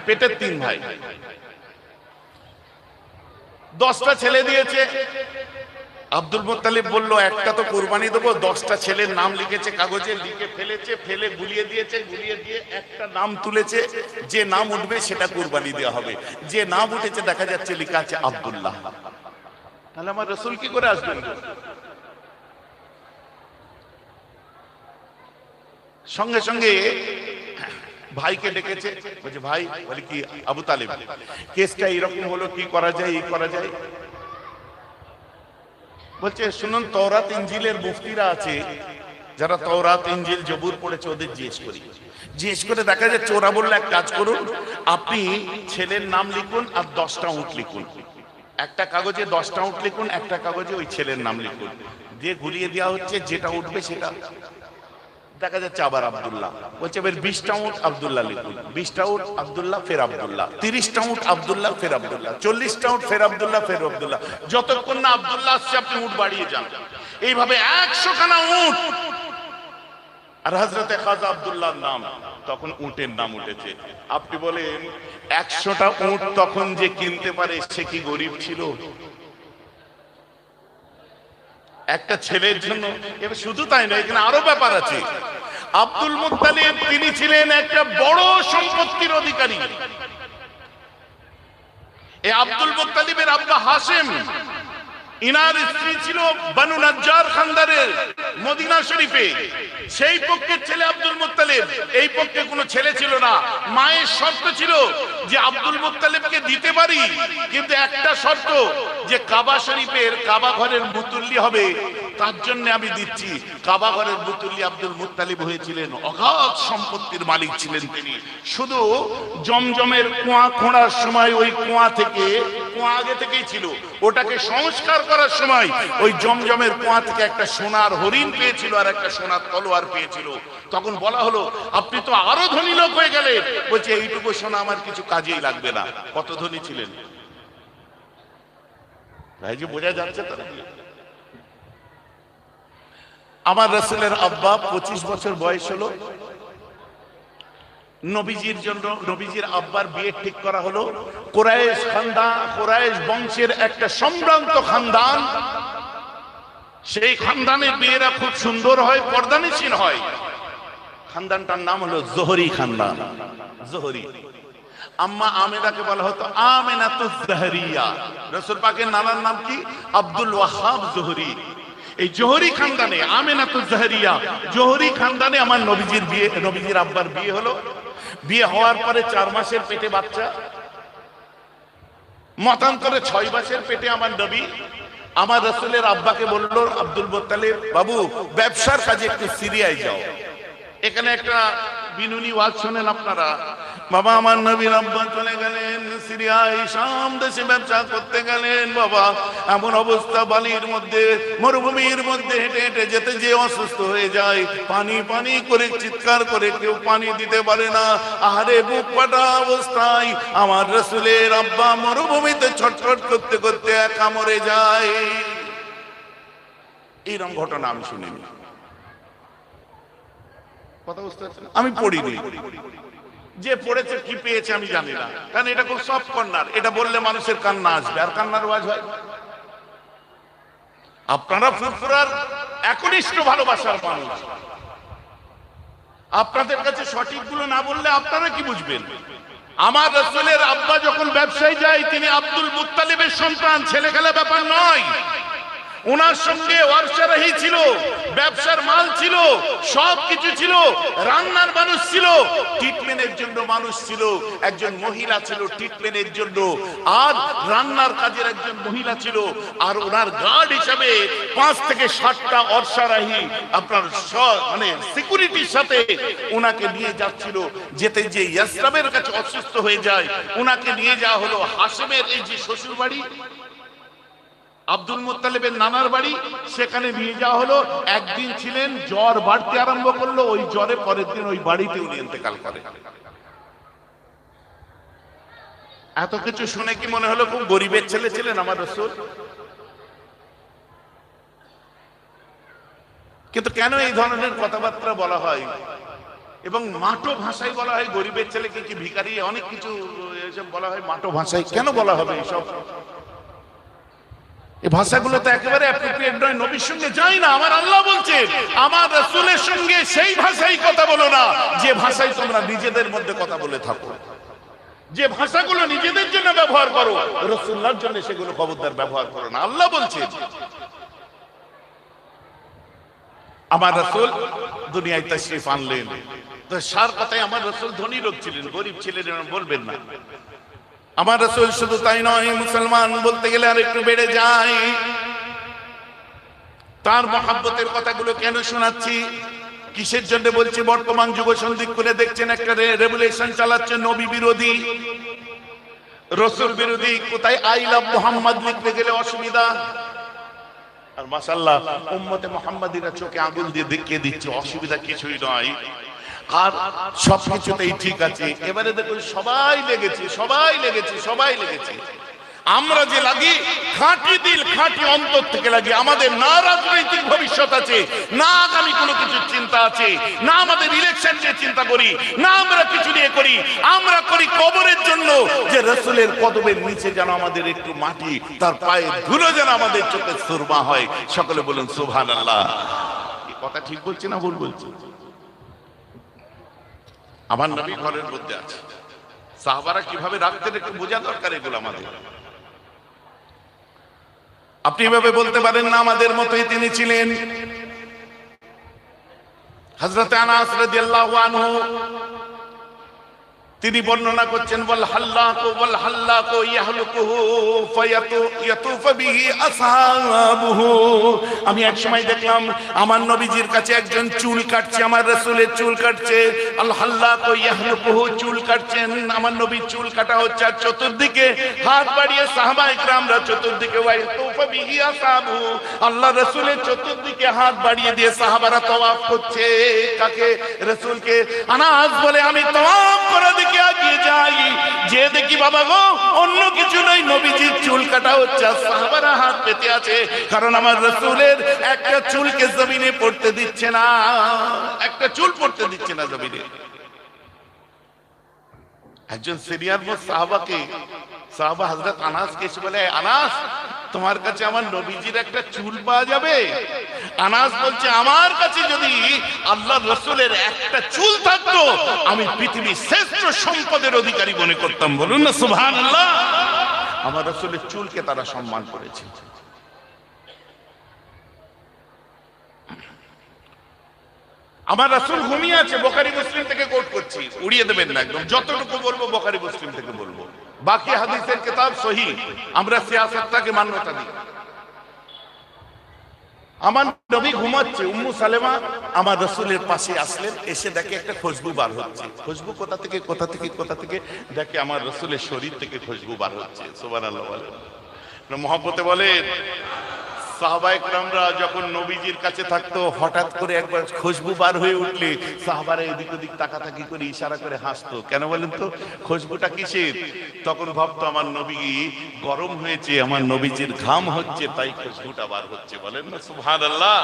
পেটের 3 ভাই। 10টা ছেলে দিয়েছে। আব্দুল মুত্তালিব বলল, একটা তো কুরবানি দেবো, 10টা ছেলের নাম লিখেছে কাগজে, লিখে ফেলেছে, ফেলে গুলিয়ে দিয়েছে, গুলিয়ে দিয়ে একটা নাম তুলেছে, যে নাম উঠবে সেটা কুরবানি দেওয়া হবে। যে নাম উঠেছে দেখা যাচ্ছে লেখা আছে আব্দুল্লাহ। তাহলে আমার রাসূল কি করে আসবেন? সঙ্গে সঙ্গে ভাইকে ডেকেছে, বলছে ভাই, বলে কি আবু তালিব, কেসটা এরকম হলো, কি করা যায়? এই করা যায়? বলছে শুনুন, তওরাত ইনজিলের মুফতিরা আছে, যারা তওরাত ইনজিল জবুর পড়েছে, ওদের জিজ্ঞেস করে দেখা যাচ্ছে, ওরা বললো এক কাজ করুন, আপনি ছেলের নাম লিখুন আর 10টা উট লিখুন। একটা কাগজে 10টা উট লিখুন, একটা কাগজে ওই ছেলের নাম লিখুন। দিয়ে ঘুরিয়ে দেওয়া হচ্ছে, যেটা উঠবে সেটা দেখা যাচ্ছে আবার আব্দুল্লাহ। বলছে এবার 20টা উট আব্দুল্লাহ লিখুন। 20টা উট আব্দুল্লাহ, ফের আব্দুল্লাহ। 30টা উট আব্দুল্লাহ, ফের আব্দুল্লাহ। 40টা উট ফের আব্দুল্লাহ, ফের আব্দুল্লাহ। যতক্ষণ না আব্দুল্লাহ আসছে আপনি উট বাড়িয়ে যান। এইভাবে 100 খানা উট। আর হযরতে খাজা আব্দুল্লাহর নাম, তখন উটের নাম উঠেছে। আপনি বলেন 100টা উট তখন যে কিনতে পারে, সে কি গরিব ছিল? একটা ছেলের জন্য। এবার শুধু তাই নয়, এখানে আরো ব্যাপার আছে। আব্দুল মুত্তালিব তিনি ছিলেন একটা বড় সম্পত্তির অধিকারী। এই আব্দুল মুত্তালিবের আব্বা হাশেম, ইনার স্ত্রী ছিল বানু নাজ্জার খানদারের মদিনা শরীফে। সেই পক্ষের ছেলে আব্দুল মুত্তালিব, এই পক্ষে কোনো ছেলে ছিল না। মায়ের শর্ত ছিল যে আব্দুল মুত্তালিবকে দিতে পারি, কিন্তু একটা শর্ত, যে কাবা শরীফের, কাবা ঘরের মুতুল্লি হবে তার জন্য আমি দিচ্ছি। কাবা ঘরের বুতুল্লি আব্দুল মুত্তালিব হয়েছিলেন, অগাধ সম্পত্তির মালিক ছিলেন তিনি। শুধু জমজমের কুয়া খোঁড়ার সময় ওই কুয়া থেকে, কুয়া আগে থেকেই ছিল, ওটাকে সংস্কার করার সময় ওই জমজমের কুয়া থেকে একটা সোনার হরিণ পেয়েছিল আর একটা সোনার তলোয়ার পেয়েছিল। তখন বলা হলো আপনি তো আরো ধনী লোক হয়ে গেলেন। বলছে এইটুকু সোনা আমার কিছু কাজেই লাগবে না। কত ধনী ছিলেন ভাই, যে বোঝা যাচ্ছে তারা। আমার রাসূলের আব্বা 25 বছর বয়স হলো, নবীজির জন্য নবীজির আব্বার বিয়ে ঠিক করা হলো। কুরাইশ খানদান, কুরাইশ বংশের একটা সম্ভ্রান্ত খানদান, সেই খানদানের বিয়েরা খুব সুন্দর হয়, পর্দানিসীন হয়। খানদানটার নাম হলো জোহরি খানদান। জোহরি আম্মা আমেনাকে বলা হতো আমেনাতুজ জাহরিয়া। রাসূল পাকের নানার নাম কি? আব্দুল ওয়াহাব জোহরি। এই জোহরি খানদানে, আমেনাতুজ জাহরিয়া জোহরি খানদানে আমার নবীজির বিয়ে, নবীজির আব্বার বিয়ে হলো। বিয়ে হওয়ার পরে 4 মাসের পেটে বাচ্চা, মতান্তরে 6 মাসের পেটে আমার নবী। আমার রাসূলের আব্বাকে বলল আব্দুল মুত্তালিব, বাবু ব্যবসার কাজে একটু সিরিয়ায় যাও। এখানে একটা বিনুনি ওয়াজ শোনেন আপনারা। বাবা আমার নবীর আব্বা চলে গেলেন সিরিয়ায়, শাম দেশে ব্যবসা করতে গেলেন। বাবা এমন অবস্থা, বালির মধ্যে, মরুভূমির মধ্যে হেঁটে হেঁটে যেতে যে অসুস্থ হয়ে যায়, পানি পানি করে চিৎকার করে, কেউ পানি দিতে পারে না। আহারে বুক ফাটা অবস্থায় আমার রাসূলের আব্বা মরুভূমিতে ছটফট করতে করতে একা মরে যায়। এইরকম ঘটনা আমি শুনিনি, কথা বুঝতে পারছেন? আমি পড়িনি। যে পড়েছে কি পেয়েছে আমি জানি না, কারণ এটা খুব সফট কর্নার। এটা বললে মানুষের কান্না আসবে, আর কান্নার আওয়াজ হয়। আপনারা ফুরফুরার একনিষ্ঠ ভালোবাসার মানুষ, আপনাদের কাছে সঠিকগুলো না বললে আপনারা কি বুঝবেন? আমার রাসূলের আব্বা যখন ব্যবসায় যায়, তিনি আব্দুল মুত্তালিবের সন্তান, ছেলে খেলা ব্যাপার নয়। ওনার সঙ্গে ওয়ারসারাহি ছিল, ব্যবসার মাল ছিল, সবকিছু ছিল, রান্নার মানুষ ছিল, ট্রিটমেন্টের জন্য মানুষ ছিল, একজন মহিলা ছিল ট্রিটমেন্টের জন্য, আর রান্নার কাজের একজন মহিলা ছিল। আর ওনার গার্ড হিসাবে 5 থেকে 7টা ওয়ারসারাহি আপনার মানে সিকিউরিটির সাথে ওনাকে নিয়ে যাচ্ছিল। যেতে যে ইয়াসরাবের কাছে অসুস্থ হয়ে যায়, ওনাকে নিয়ে যাওয়া হলো হাশেমের এই যে শ্বশুর বাড়ি, আব্দুল মুত্তালিবের নানার বাড়ি, সেখানে নিয়ে যাওয়া হলো। একদিন ছিলেন, জ্বর বাড়তে আরম্ভ করলো, ওই জ্বরে পরের দিন ওই বাড়িতে উনি ইন্তেকাল করেন। এত কিছু শুনে কি মনে হলো খুব গরিবের ছেলে ছিলেন আমার রাসূল? কিন্তু কেন এই ধরনের কথাবার্তা বলা হয় এবং মাটো ভাষায় বলা হয়? গরিবের ছেলেকে কি ভিখারি, অনেক কিছু এসব বলা হয় মাটো ভাষায়। কেন বলা হবে এইসব? এই ভাষাগুলো তো একেবারে অ্যাপ্রোপ্রিয়েট নয়, নবীর সঙ্গে যায় না। আমার আল্লাহ বলছেন আমার রাসূলের সঙ্গে সেই ভাষায় কথা বলো না যে ভাষায় তোমরা নিজেদের মধ্যে কথা বলে থাকো। যে ভাষাগুলো নিজেদের জন্য ব্যবহার করো, রাসূলুল্লাহর জন্য সেগুলো খবরদার ব্যবহার করো না। আল্লাহ বলছেন। আমার রাসূল দুনিয়ায় তাশরীফ আনলেন, তো সার কথায় আমার রাসূল ধনী লোক ছিলেন, গরিব ছিলেন বলবেন না। আমার রাসূল শুধু তাই নয়, মুসলমান বলতে গেলে আর একটু বেড়ে যায়। তার মহব্বতের কথাগুলো কেন শোনাচ্ছি, কিসের জন্য বলছি? বর্তমান যুগ সন্ধিক্ষণে দেখছেন একটা রেভুলেশন চালাচ্ছে, নবী বিরোধী, রাসূল বিরোধী। কোথায় আই লাভ মুহাম্মদ লিখতে গেলে অসুবিধা। আর মাশাআল্লাহ উম্মতে মুহাম্মাদিরা চোখে আঙুল দিয়ে দেখিয়ে দিচ্ছে অসুবিধা কিছুই নয়, আর সবকিছুতেই ঠিক আছে। এবারে দেখুন সবাই লেগেছে, সবাই লেগেছে, সবাই লেগেছে। আমরা যে লাগি খাঁটি দিল, খাঁটি অন্তর থেকে লাগি। আমাদের না রাজনৈতিক ভবিষ্যৎ আছে, না আগামী কোনো কিছুর চিন্তা আছে, না আমাদের ইলেকশন নিয়ে চিন্তা করি, না আমরা কিছু নিয়ে করি। আমরা করি কবরের জন্য, যে রাসূলের কদমের নিচে যেন আমাদের একটু মাটি, তার পায়ের ধুলো যেন আমাদের চোখে সুরমা হয়। সকলে বলুন সুবহানাল্লাহ। এই কথা ঠিক বলছি না ভুল বলছি? আমার নবী ঘরের মধ্যে আছে, সাহাবারা কিভাবে রাখতেন একটু বোঝা দরকার এগুলো আমাদের। আপনি এভাবে বলতে পারেন না আমাদের মতোই তিনি ছিলেন। হযরত আনাস রাদিয়াল্লাহু আনহু তিনি বর্ণনা করছেন ওয়াল হাল্লাকু ইয়াহলুকুহু ফায়াতুফু বিহি আসহাবুহু। আমি এক সময় দেখলাম আমার নবীজির কাছে একজন চুল কাটছে, আমার রাসূলের চুল কাটছে। আল হাল্লাকু ইয়াহলুকুহু, চুল কাটছেন, আমার নবীর চুল কাটা হচ্ছে, আর চতুর্দিকে হাত বাড়িয়ে সাহাবায়ে কেরামরা চতুর্দিকে ওয়ায়াতুফু বিহি আসহাবুহু, আল্লাহ রাসূলের চতুর্দিকে হাত বাড়িয়ে দিয়ে সাহাবারা তওয়াফ করছে। কাকে? রাসূলকে। আনাস বলে আমি তওয়াফ করে আগিয়ে যাই, যে দেখি বাবা গো অন্য কিছু নয়, নবীজির চুল কাটা হচ্ছে, সাহাবারা হাত পেতে আছে, কারণ আমার রাসূলের একটা চুলকে জমিনে পড়তে দিচ্ছে না, একটা চুল পড়তে দিচ্ছে না জমিনে। একজন সিনিয়র মোস্ট সাহাবা হযরত আনাসকে এসে বলে, আনাস তোমার কাছে আমার নবীজির একটা চুল পাওয়া যাবে? আনাস বলছে, আমার কাছে যদি আল্লাহর রাসূলের একটা চুল থাকতো আমি পৃথিবীর শ্রেষ্ঠ সম্পদের অধিকারী মনে করতাম। বলুন না সুবহানাল্লাহ। আমার রাসূলের চুলকে তারা সম্মান করেছে। আমার রাসূল ঘুমিয়ে আছে, বুখারী মুসলিম থেকে কোট করছি, উড়িয়ে দেবেন না একদম, যতটুকু বলবো বুখারী মুসলিম থেকে বলবো, বাকি হাদিসের কিতাব সহিহ, আমরা সিয়াসতটাকে মান্যতা দিই। আমার নবী ঘুমাচ্ছে, উম্মু সালেমা আমার রাসূলের পাশে আসলেন, এসে দেখে একটা খুশবু বার হচ্ছে। খুশবু কোথা থেকে দেখে আমার রাসূলের শরীর থেকে খুশবু বার হচ্ছে। সুবহানাল্লাহ বলেন, মহব্বতে বলেন। সাহাবায়ে কেরামরা যখন নবীজির কাছে থাকতো, হঠাৎ করে একবার খুশবু বার হয়ে উঠলে সাহাবারা এদিক ওদিক তাকাতাকি করে ইশারা করে হাসতো। কেন বলেন তো? খুশবুটা কিসের? তখন ভাবতো আমার নবী গরম হয়েছে, আমার নবীজির ঘাম হচ্ছে, তাই খুশবুটা বার হচ্ছে। বলেন না সুবহানাল্লাহ।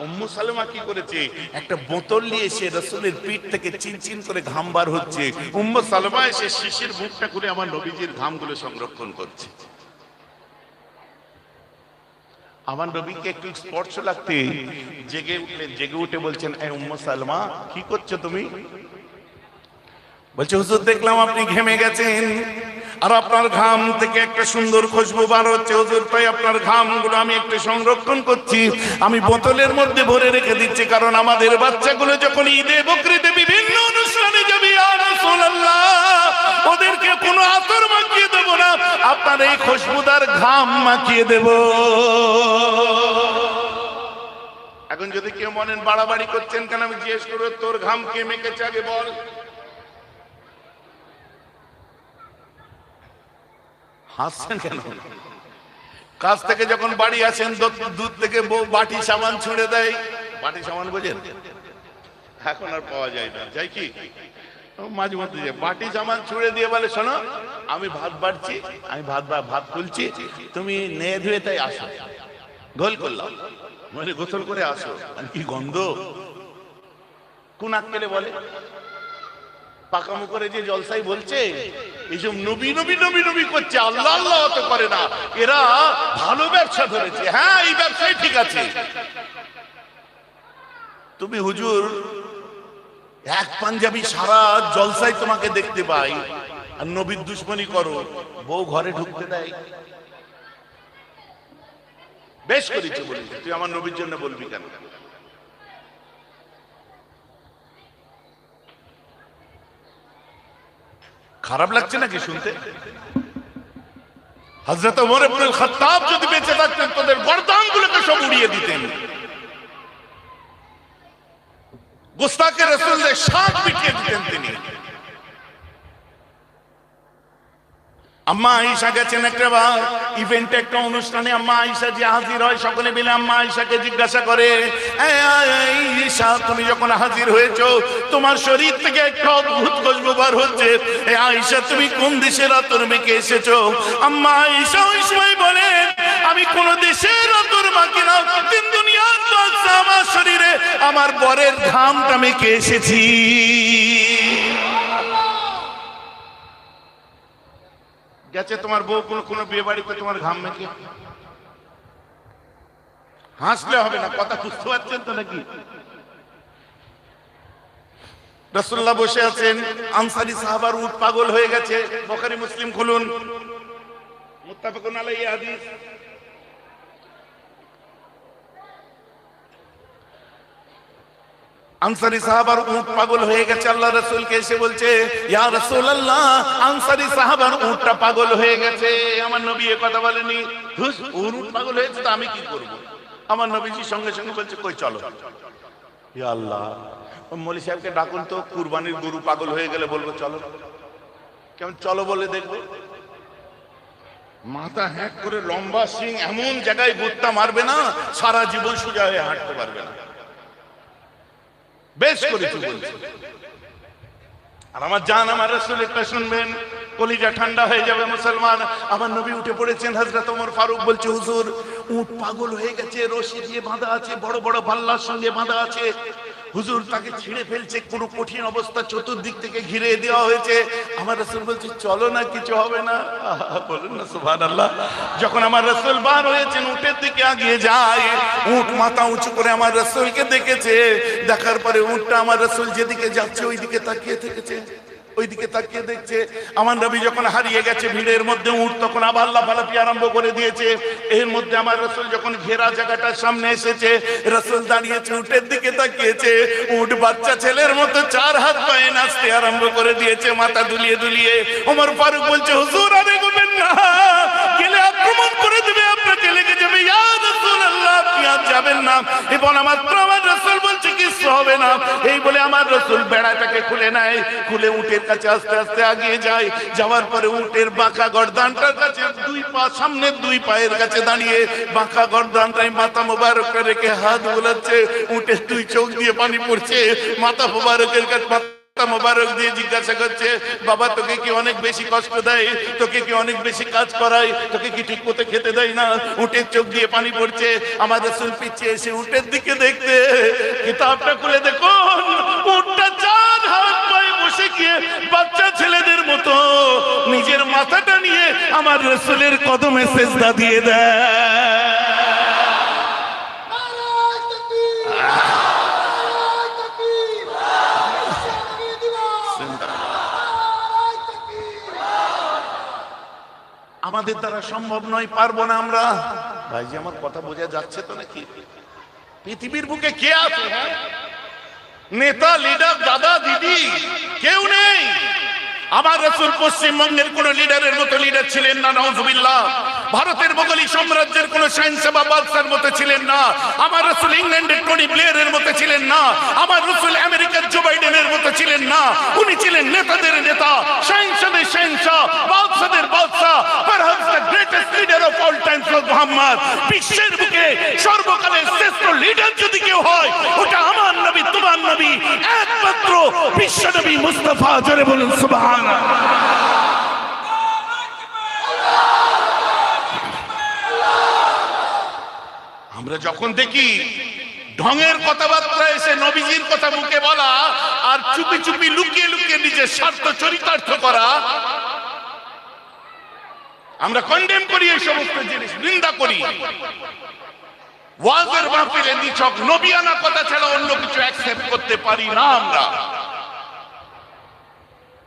উম্মু সালেমা কি করেছে? একটা বোতল নিয়ে এসে রাসূলের পিঠ থেকে চিনচিন করে ঘাম বার হচ্ছে, উম্মু সালেমা এসে শিশির মুখটা করে আমার নবীজির ঘামগুলো সংরক্ষণ করছে। আমার নবীকে একটু স্পর্শ লাগতে জেগে উঠে বলছেন, এ উম্মু সালমা কি করছো তুমি? বলছে, হুজুর দেখলাম আপনি ঘেমে গেছেন, আর আপনার ঘাম থেকে একটা সুন্দর খুশবু বার হচ্ছে হুজুর, তাই আপনার ঘামগুলো আমি একটু সংরক্ষণ করছি, আমি বোতলের মধ্যে ভরে রেখে দিচ্ছি, কারণ আমাদের বাচ্চাগুলো যখন ঈদে বকরিতে বিভিন্ন অনুষ্ঠানে যাবে ইয়া রাসূলুল্লাহ, ওদেরকে কোনো আতর মাখিয়ে দেব না, আপনার এই খুশবুদার ঘাম মাখিয়ে দেব। এখন যদি কেউ মনেন বাড়াবাড়ি করছেন কেন, আমি জিজ্ঞেস করব, তোর ঘাম কে মেখেছে আগে বল। হাসছেন কেন? কাজ থেকে যখন বাড়ি আসেন, দুধ থেকে বউ বাটি সাবান ছুঁড়ে দেয়, বাটি সাবান বোঝেন, এখন আর পাওয়া যায় না, যাই কি মাঝে মধ্যে বাটি সাবান ছুঁড়ে দিয়ে বলে, শোনো আমি ভাত বাড়ছি, আমি ভাত তুলছি, তুমি নেয়ে ধুয়ে তাই আসো। গোল করলাম, মানে গোসল করে আসো। কি গন্ধ! কোন আক্কেলে বলে? পাকামো করে যে জলসাই বলছে, এইসব নবী নবী নবী নবী করছে, আল্লাহ আল্লাহ তো করে না, এরা ভালো ব্যবসা ধরেছে। হ্যাঁ, এই ব্যবসাই ঠিক আছে। তুমি হুজুর এক পাঞ্জাবি সারা জলসাই তোমাকে দেখতে পাই, আর নবীর দুশ্মনী করো, বউ ঘরে ঢুকতে দেয়? বেশ করেছে বলি, তুই আমার নবীর জন্য বলবি কেন? খারাপ লাগছে নাকি শুনতে? হযরত ওমর ইবনে খাত্তাব যদি বেঁচে থাকতেন, তোদের গর্দানগুলোকে সব উড়িয়ে দিতেন। গুস্তাখে রাসূলদের শাখ পিটিয়ে দিতেন তিনি। আম্মা আয়েশা গেছেন একটা ইভেন্টে, একটা অনুষ্ঠানে, আম্মা আয়েশা যে হাজির হয়, সকলে মিলে আম্মা আয়েশাকে জিজ্ঞাসা করে, আয়েশা তুমি যখন হাজির হয়েছো, তোমার শরীর থেকে একটা অদ্ভুত খুশবু বার হচ্ছে, আয়েশা তুমি কোন দেশের আতর মেখে এসেছো? আম্মা আয়েশা ওই সময় বলেন, আমি কোন দেশের আতর মাখি না, তিন দুনিয়ার বাদশা আমার শরীরে আমার বরের ঘামটা মেখে এসেছি। গেছে তোমার বউ কোন বিয়ে বাড়িতে তোমার ঘাম মেখে? হাসলে হবে না, কথা বুঝতে পারছেন তো নাকি? রাসূলুল্লাহ বসে আছেন, আনসারী সাহাবার উট পাগল হয়ে গেছে। বুখারী মুসলিম খুলুন, মুত্তাফাকুন আলাইহি হাদিস। আনসারী সাহাবার উট পাগল হয়ে গেছে, আল্লাহ রাসূলকে এসে বলছে, ইয়া রাসূলুল্লাহ, আনসারী সাহাবার উটটা পাগল হয়ে গেছে। আমার নবী এই কথা বলেনি, হুস উট পাগল হয়েছে তো আমি কি করব? আমার নবীজি সঙ্গে সঙ্গে বলছে, কই চলো। ইয়া আল্লাহ, মৌলী সাহেবকে ডাকুন তো, কুরবানির গরু পাগল হয়ে গেলে বলবো চলো। কেমন চলো বলে দেখবো? মাথা হ্যাক করে লম্বা সিং এমন জায়গায় গুত্তা মারবে না, সারা জীবন সোজা হয়ে হাঁটতে পারবে না। বেশ করেছি বলছি। আর আমার জান, আমার রাসূল একটা শুনবেন, কলিজা ঠান্ডা হয়ে যাবে মুসলমান। আমার নবী উঠে পড়েছেন, হযরত ওমর ফারুক বলছে, হুজুর উট পাগল হয়ে গেছে, রশি দিয়ে বাঁধা আছে, বড় বড় ভাল্লার সঙ্গে বাঁধা আছে, হুজুর তাকে ছিঁড়ে ফেলছে, কোনো কঠিন অবস্থা, চতুর্দিক থেকে ঘিরে দেওয়া হয়েছে। আমার রাসূল বলছে, চলো না, কিছু হবে না। বলুন না সুবহানাল্লাহ। যখন আমার রাসূল বার হয়েছেন, উটের দিকে এগিয়ে যায়, উট মাথা উঁচু করে আমার রাসূলকে দেখেছে। দেখার পরে উটটা আমার রাসূল যেদিকে যাচ্ছে ওই দিকে তাকিয়ে থেকেছে, ওইদিকে তাকিয়ে দেখছে। আমার নবী যখন হারিয়ে গেছে ভিড়ের মধ্যে, উট তখন আবার লাফালাফি আরম্ভ করে দিয়েছে। এর মধ্যে আমার রাসূল যখন ঘেরা জায়গাটার সামনে এসেছে, রাসূল দাঁড়িয়েছে, উটের দিকে তাকিয়েছে। উট বাচ্চা ছেলের মতো চার হাত পায়ে নাচতে আরম্ভ করে দিয়েছে, মাথা দুলিয়ে দুলিয়ে। ওমর ফারুক বলছে, হুজুর আর এগোবেন না, গেলে আক্রমণ করে দেবে, আপনাকে লেগে যাবে। ইয়া রাসূলুল্লাহ, আপনি আর যাবেন না। এবং মাত্র আমার রাসূল বলছে, কিছু হবে না। এই বলে আমার রাসূল বেড়াটাকে খুলে নেয়, খুলে উটের কাছে আস্তে আস্তে আগিয়ে যায়। যাওয়ার পরে উটের বাঁকা গর্দানটার কাছে, দুই পা সামনের দুই পায়ের কাছে দাঁড়িয়ে বাঁকা গর্দানটায় মাথা মোবারকটা রেখে হাত বোলাচ্ছে। উটের দুই চোখ দিয়ে পানি পড়ছে। মাথা মোবারকের কাছে মোবারক দিয়ে জিজ্ঞাসা করছে, বাবা তোকে কি অনেক বেশি কষ্ট দেয়? তোকে কি অনেক বেশি কাজ করায়? তোকে কি ঠিক মতো খেতে দেয় না? উটের চোখ দিয়ে পানি পড়ছে। আমার রাসূল পিছিয়ে এসে উটের দিকে দেখতে, কিতাবটা খুলে দেখুন, উটটা চার হাত পায়ে বসে গিয়ে বাচ্চা ছেলেদের মতো নিজের মাথাটা নিয়ে আমার রাসূলের কদমে সিজদা দিয়ে দেয়। আমাদের দ্বারা সম্ভব নয়, পারবো না আমরা। ভাইজি আমার কথা বোঝা যাচ্ছে তো নাকি? পৃথিবীর বুকে কে আছে? নেতা, লিডার, দাদা, দিদি কেউ নেই। আমার রাসূল পশ্চিমবঙ্গের কোন লিডারের মতো লিডার ছিলেন না, নাউজুবিল্লাহ। ভারতের মোগলি সাম্রাজ্যের কোন শাহনশাহ বাদশার মতো ছিলেন না। আমার রাসূল ইংল্যান্ডের টনি ব্লেয়ারের মতো ছিলেন না। আমার রাসূল আমেরিকার জো বাইডেনের মতো ছিলেন না। উনি ছিলেন নেতাদের নেতা, শাহনশাহদের শাহনশাহ, বাদশাদের বাদশাহ। Perhaps the greatest leader of all times was Muhammad. বিশ্বের বুকে সর্বকালের শ্রেষ্ঠ লিডার যদি কেউ হয়, ওটা আমার নবী, তোমার নবী, একমাত্র বিশ্ব নবী মুস্তাফা। জোরে বলুন সুবহানাল্লাহ। আমরা যখন দেখি ঢঙের কথাবার্তা এসে নবীজির কথা মুখে বলা, আর চুপি চুপি লুকিয়ে লুকিয়ে নিজের স্বার্থ চরিতার্থ করা, আমরা কন্ডেম করি, এই সমস্ত জিনিস নিন্দা করি। ওয়াজের মাহফিলে নিছক নবিয়ানা কথা ছাড়া অন্য কিছু অ্যাকসেপ্ট করতে পারি না আমরা।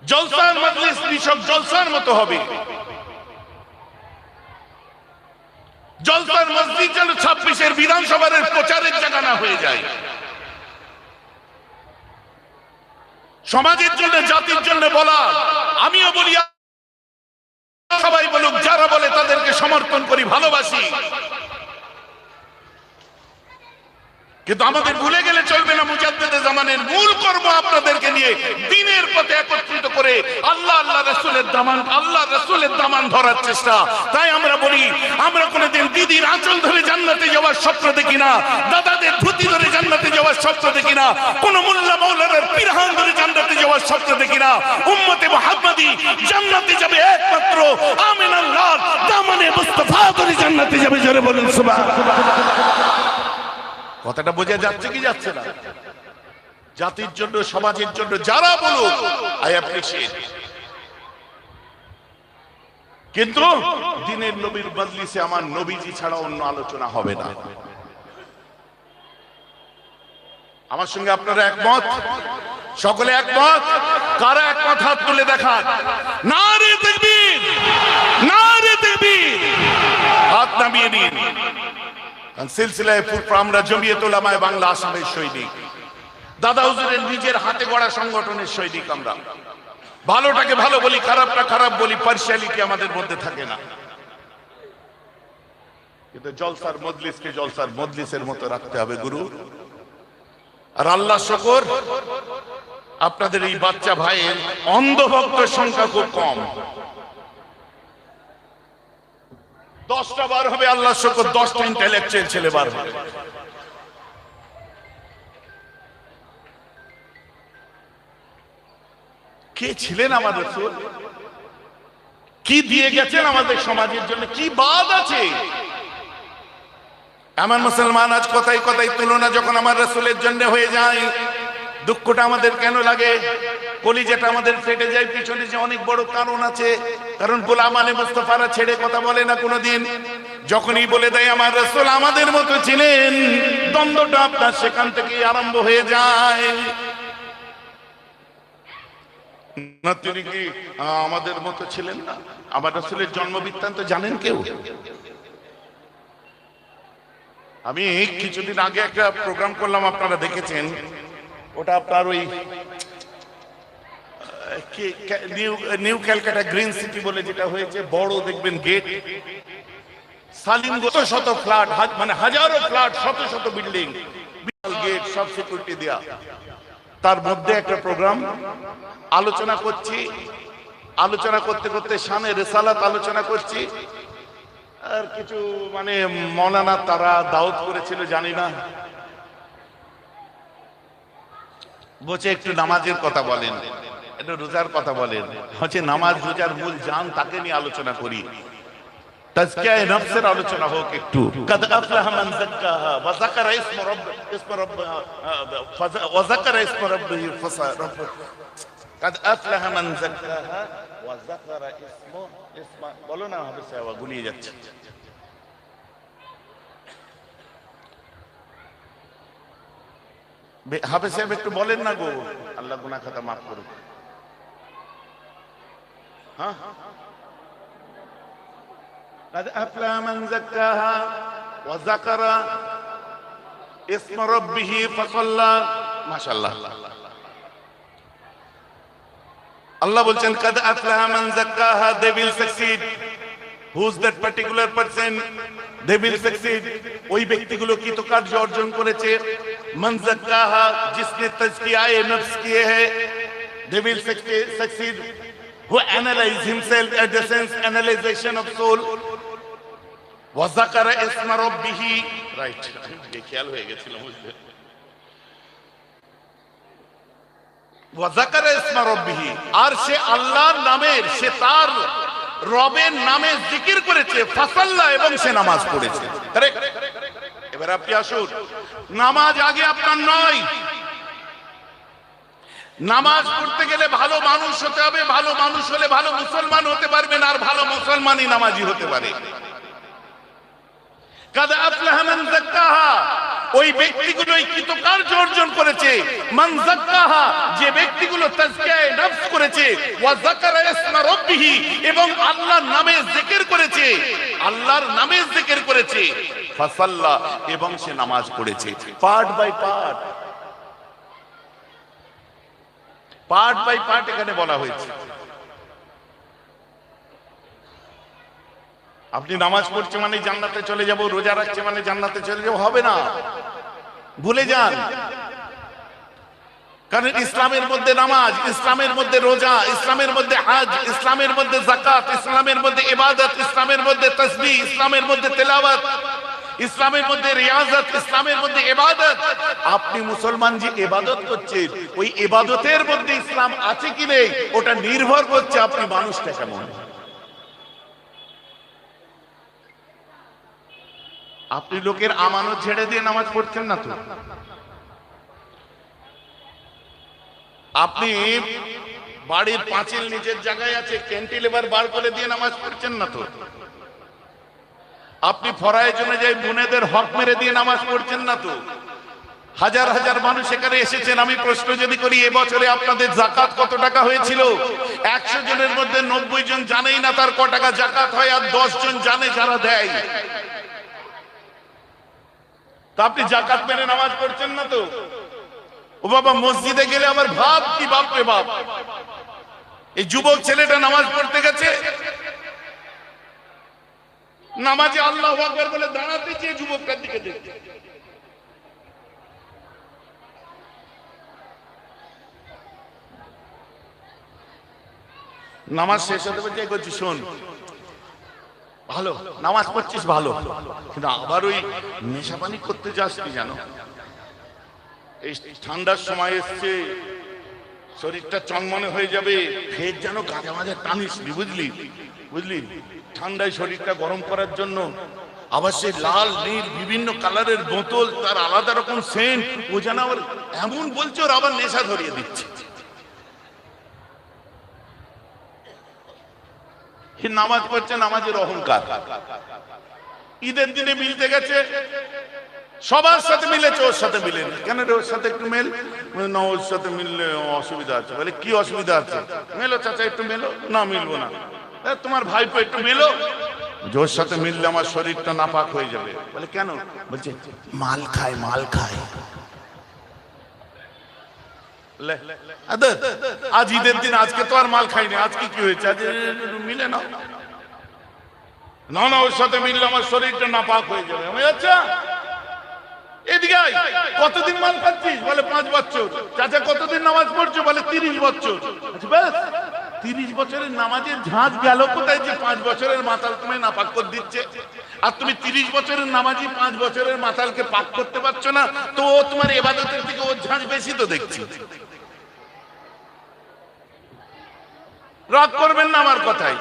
জলসার মজলিস নিছক জলসার মতো হবে। জলসার মসজিদ যেন 26-এর বিধানসভার প্রচারের জায়গা না হয়ে যায়। সমাজের জন্য, জাতির জন্য বলা, আমিও বলি, সবাই বলুক, যারা বলে তাদেরকে সমর্থন করি, ভালোবাসি। কিন্তু আমাদের ভুলে গেলে চলবে না, মুজাদ্দিদে জামানের মূল কর্ম আপনাদেরকে নিয়ে দ্বীনের পথে একত্রিত করে আল্লাহ আল্লাহ রাসূলের দামান, আল্লাহ রাসূলের দামান ধরার চেষ্টা। তাই আমরা বলি, আমরা কোনোদিন দিদির আঁচল ধরে জান্নাতে যাওয়ার স্বপ্ন দেখি না, দাদাদের ধুতি ধরে জান্নাতে যাওয়ার স্বপ্ন দেখি না, কোন মোল্লা মাওলানার পিরহান ধরে জান্নাতে যাওয়ার স্বপ্ন দেখি না। উম্মতে মুহাম্মাদি জান্নাতে যাবে একমাত্র আমিনাল্লাহর দামানে মুস্তাফা ধরে জান্নাতে যাবে। জোরে বলুন সুবহানাল্লাহ। কথাটা বোঝা যাচ্ছে কি যাচ্ছে না? জাতির জন্য, সমাজের জন্য যারা বলুক, আই অ্যাপ্রিশিয়েট। কিন্তু দ্বীনের নবীর মজলিসে আমার নবীজি ছাড়া অন্য আলোচনা হবে না। আমার সঙ্গে আপনারা একমত? সকলে একমত? কারা একমত হাত তুলে দেখান। নারে তাকবীর, নারে তাকবীর, হাত নামিয়ে নিন। সিলসিলায় আমরা জমিয়ত উলামায়ে বাংলা আসামের সৈনিক, দাদা হুজুরের নিজের হাতে গড়া সংগঠনের সৈনিক আমরা। ভালোটাকে ভালো বলি, খারাপটা খারাপ বলি, পার্সিয়ালিটি আমাদের মধ্যে থাকে না। কিন্তু জলসার মজলিসকে জলসার মজলিসের মতো রাখতে হবে গুরু। আর আল্লাহ শুকর, আপনাদের এই বাচ্চা ভাইয়ের অন্ধভক্তের সংখ্যা খুব কম। 10টা বার হবে, আল্লাহ শুকর 10টা ইন্টেলেকচুয়াল ছেলে বার হবে। কে ছিলেন আমার রাসূল? কি দিয়ে গেছেন আমাদের সমাজের জন্য? কি বাদ আছে? আমার মুসলমান আজ কথাই কথাই তুলনা যখন আমার রাসূলের জন্য হয়ে যায়, দুঃখটা আমাদের কেন লাগে? কলিজাটা আমাদের ফেটে যায়। পিছনে যে অনেক বড় কারণ আছে। কারণ গোলাম আলী মুস্তাফারা ছেড়ে কথা বলে না কোনোদিন। যখনই বলে দেয় আমার রাসূল আমাদের মতো ছিলেন, দ্বন্দ্বটা আপনার সেখান থেকেই আরম্ভ হয়ে যায়। না তিনি কি আমাদের মতো ছিলেন না? আমার রাসূলের জন্ম বৃত্তান্ত জানেন কেউ? আমি কিছুদিন আগে একটা প্রোগ্রাম করলাম, আপনারা দেখেছেন। ওটা আপনার ওই নিউ ক্যালকাটা গ্রিন সিটি বলে যেটা হয়েছে, বড় দেখবেন গেট, সালিম শত ফ্ল্যাট, মানে হাজারো ফ্ল্যাট, শত শত বিল্ডিং, বিশাল গেট, সব সিকিউরিটি দেয়া। তার মধ্যে একটা প্রোগ্রাম আলোচনা করছি, আলোচনা করতে করতে শানে রিসালাত আলোচনা করছি। আর কিছু মানে মৌলানা তারা দাওয়াত করেছিল, জানি না, বলছে একটু নামাজের কথা বলেন, একটু রোজার কথা বলেন। হচ্ছে নামাজ রোজার মূল জান, তাকে নিয়ে আলোচনা করি। তাজকিয়ায়ে নফসের আলোচনা হোক একটু। কাদ আফলাহা মান যাক্কাহা ওয়া যাকারা ইসমা রাব্বিহি কাদ আফলাহা মান যাক্কাহা ওয়া যাকারা ইসমা, বলো না হবে সাহেব, গুলিয়ে যাচ্ছে। হাফেজ সাহেব একটু বলেন না গো, আল্লাহ গুনাহ খাতা মাফ করুক। হ্যাঁ, قد أفلح من زكاها وذكر اسم ربه فصلى। মাশাআল্লাহ, আল্লাহ বলছেন قد أفلح من زكاها, they will succeed. Who's that particular person? They will succeed. ওই ব্যক্তিগুলো কৃতকার্য অর্জন করেছে। মান যাক্কাহা, जिसने तज़किया-ए नफ्स किए हैं, they will succeed. Who analyze himself at the sense analyzation of soul. Wa zakara isma rabbih, right, ये ख्याल হয়ে গেছিল বুঝতে। Wa zakara isma rabbih, আর সে আল্লাহর নামের, সে তার রবের নামে জিকির করেছে। ফাসাল্লা, এবং সে নামাজ পড়েছে। কারেক্ট। এবার আপনি আসুন, নামাজ আগে আপনার নয়। নামাজ পড়তে গেলে ভালো মানুষ হতে হবে। ভালো মানুষ হলে ভালো মুসলমান হতে পারবেন, আর ভালো মুসলমানই নামাজি হতে পারে। কাদ আফলাহা মান যাক্কাহা, ওই ব্যক্তিগুলোই কৃতকার্য অর্জন করেছে। মান যাক্কাহা, যে ব্যক্তিগুলো তাজকিয়ায়ে নফস করেছে। ওয়া যাকারা ইসমা রাব্বিহ, এবং আল্লাহর নামে জিকির করেছে, আল্লাহর নামে জিকির করেছে। ফাসাল্লা, এবং সে নামাজ পড়েছে। Part by part, part by part এখানে বলা হয়েছে। আপনি নামাজ পড়ছে মানে জান্নাতে চলে যাব, রোজা রাখছে মানে জান্নাতে চলে যাব, হবে না, ভুলে যান। কারণ ইসলামের মধ্যে নামাজ, ইসলামের মধ্যে রোজা, ইসলামের মধ্যে হজ, ইসলামের মধ্যে যাকাত, ইসলামের মধ্যে ইবাদত, ইসলামের মধ্যে তাসবিহ, ইসলামের মধ্যে তেলাওয়াত, ইসলামের মধ্যে রিয়াজত, ইসলামের মধ্যে ইবাদত। আপনি মুসলমান যে ইবাদত করছেন, ওই ইবাদতের মধ্যে ইসলাম আছে কি নেই, ওটা নির্ভর করছে আপনি মানুষটা কেমন। আপনি লোকের আমানত ছেড়ে দিয়ে নামাজ পড়ছেন না তো। আপনি বাড়ির পাঁচিল নিচের জায়গায় আছে, ক্যান্টিলিভার বার করে দিয়ে নামাজ পড়ছেন না তো। আপনি ফরায়জনে যাই বোনেদের হক মেরে দিয়ে নামাজ পড়ছেন না তো। হাজার হাজার মানুষ এখানে এসেছেন। আমি প্রশ্ন যদি করি, এবছরে আপনাদের যাকাত কত টাকা হয়েছিল? 100 জনের মধ্যে 90 জন জানেই না তার ক টাকা যাকাত হয়, আর 10 জন জানে যারা দেয়। তা আপনি যাকাত মেরে নামাজ পড়ছেন না তো। ও বাবা, মসজিদে গেলে আমার ভাব কি, বাপ রে বাপ, এই যুবক ছেলেটা নামাজ পড়তে গেছে, নামাজে আল্লাহু আকবার বলে দাঁড়াতে চেয়ে যুবকটার দিকে দেখছে। নামাজ শেষ হতে বলছে, করছি শোন, ভালো নামাজ পড়ছিস ভালো, কিন্তু আবার ওই নেশা পানি করতে যাস কি জানো? এই ঠান্ডার সময় এসছে, শরীরটা চনমনে হয়ে যাবে, ফের যেন গাঁজা মাঝে টানিস, বুঝলি বুঝলি, ঠান্ডায় শরীরটা গরম করার জন্য। আবার সেই লাল নীল বিভিন্ন কালারের বোতল, তার আলাদা রকম সেন্ট, ও যেন আবার এমন বলছে ওর আবার নেশা ধরিয়ে দিচ্ছে। নামাজ পড়ছে, নামাজের অহংকার। ঈদের দিনে মিলতে গেছে, সবার সাথে মিলেছে, ওর সাথে মিলেনি কেন রে? ওর সাথে একটু মেল না, ওর সাথে মিললে অসুবিধা আছে। বলে কি অসুবিধা আছে? মেলো চাচা, একটু মেলো। না মিলবো না। তোমার ভাইপো একটু মেলো, ওর সাথে মিললে আমার শরীরটা নাপাক হয়ে যাবে। বলে কেন? বলছে মাল খায়, মাল খায়। আজ ঈদের দিন, আজকে তো আর মাল খাইনি, আজকে কি হয়েছে? আজ মিলে না, না না, ওর সাথে মিললে আমার শরীরটা নাপাক হয়ে যাবে। আচ্ছা এদিকে আয়, কতদিন মাল খাচ্ছিস? বলে 5 বছর। চাচা কতদিন নামাজ পড়ছো? বলে 30 বছর। আচ্ছা ব্যাস, 30 বছরের নামাজের ঝাঁজ গেল কোথায় যে 5 বছরের মাতাল তোমায় নাপাক করে দিচ্ছে? আর তুমি 30 বছরের নামাজি 5 বছরের মাতালকে পাক করতে পারছো না, তো ও তোমার ইবাদতের থেকে ওর ঝাঁজ বেশি তো দেখছি। রাগ করবেন না আমার কথাই।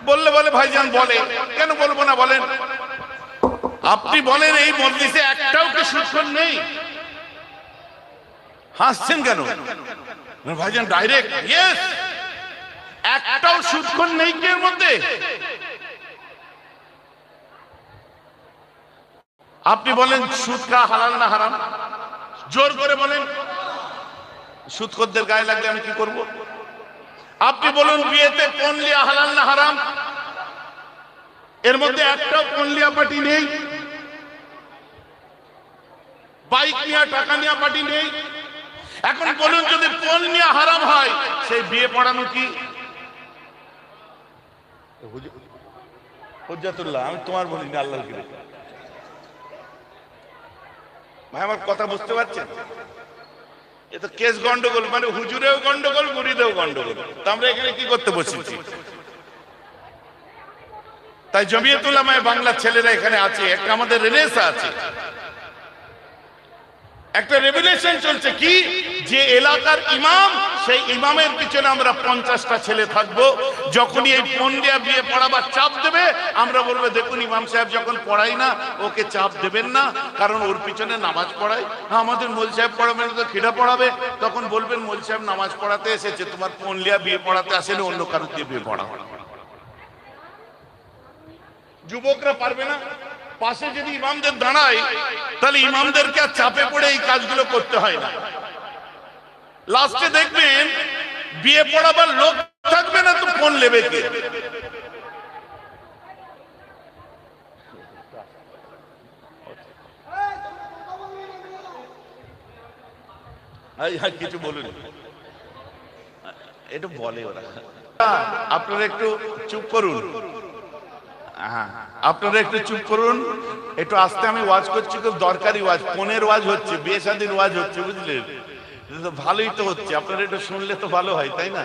বললে বলে ভাইজান বলে, কেন বলবো না বলেন? আপনি বলেন এই মজলিসে একটাও কি সুদখোর নেই? হাসছেন কেন ভাইজান? ডাইরেক্ট ইয়েস, একটাও সুদখোর নেই কি এর মধ্যে? আপনি বলেন সুদ খাওয়া হালাল না হারাম? জোর করে বলেন। সুদখোরদের গায়ে লাগলে আমি কি করব? আপনি বলুন বিয়েতে পণ লিয়া হালাল না হারাম? এর মধ্যে একটাও পণ লিয়া পার্টি নেই, বাইক নিয়ে টাকা নিয়ে পার্টি নেই। এখন বলুন যদি পণ নিয়ে হারাম হয়, সেই বিয়ে পড়ানো কি? হুজ্জাতুল্লাহ, আমি তোমার বলিনি, আল্লাহর কি ভাই, আমার কথা বুঝতে পারছেন? এ তো কেস গন্ডগোল, মানে হুজুরেও গন্ডগোল, মুরিদেও গন্ডগোল। তো আমরা এখানে কি করতে বসেছি? তাই জমিয়ত উলামায়ে বাংলার ছেলেরা এখানে আছে, একটা আমাদের রেনেসা আছে, একটা রেভুলেশন চলছে। কি যে এলাকার ইমাম, সেই ইমামের পিছনে আমরা 50টা ছেলে থাকবো। যখনই এই পন্ডিয়া বিয়ে পড়াবার চাপ দেবে, আমরা বলবো দেখুন ইমাম সাহেব যখন পড়াই না, ওকে চাপ দেবেন না, কারণ ওর পিছনে নামাজ পড়াই। আমাদের মোল সাহেব পড়াবে না তো খিড়া পড়াবে। তখন বলবেন মোল সাহেব নামাজ পড়াতে এসেছে, তোমার পন্ডিয়া বিয়ে পড়াতে আসেনি, অন্য কারোর দিয়ে বিয়ে পড়া। যুবকরা পারবে না। পাশে যদি ইমামদের দাঁড়ায়, তাহলে ইমামদেরকে আর চাপে পড়ে এই কাজগুলো করতে হয় না। লাস্টে দেখবেন বিয়ে পড়াবার লোক থাকবে না, তো ফোন নেবে কে? কিছু বলুন, এটা বলে ওরা। আপনারা একটু চুপ করুন, আপনারা একটু চুপ করুন, একটু আস্তে। আমি ওয়াজ করছি, খুব দরকারি ওয়াজ, ফোনের ওয়াজ হচ্ছে, বিয়ে শাদীর ওয়াজ হচ্ছে, বুঝলেন? ভালোই তো হচ্ছে, আপনারা একটু শুনলে তো ভালো হয়, তাই না?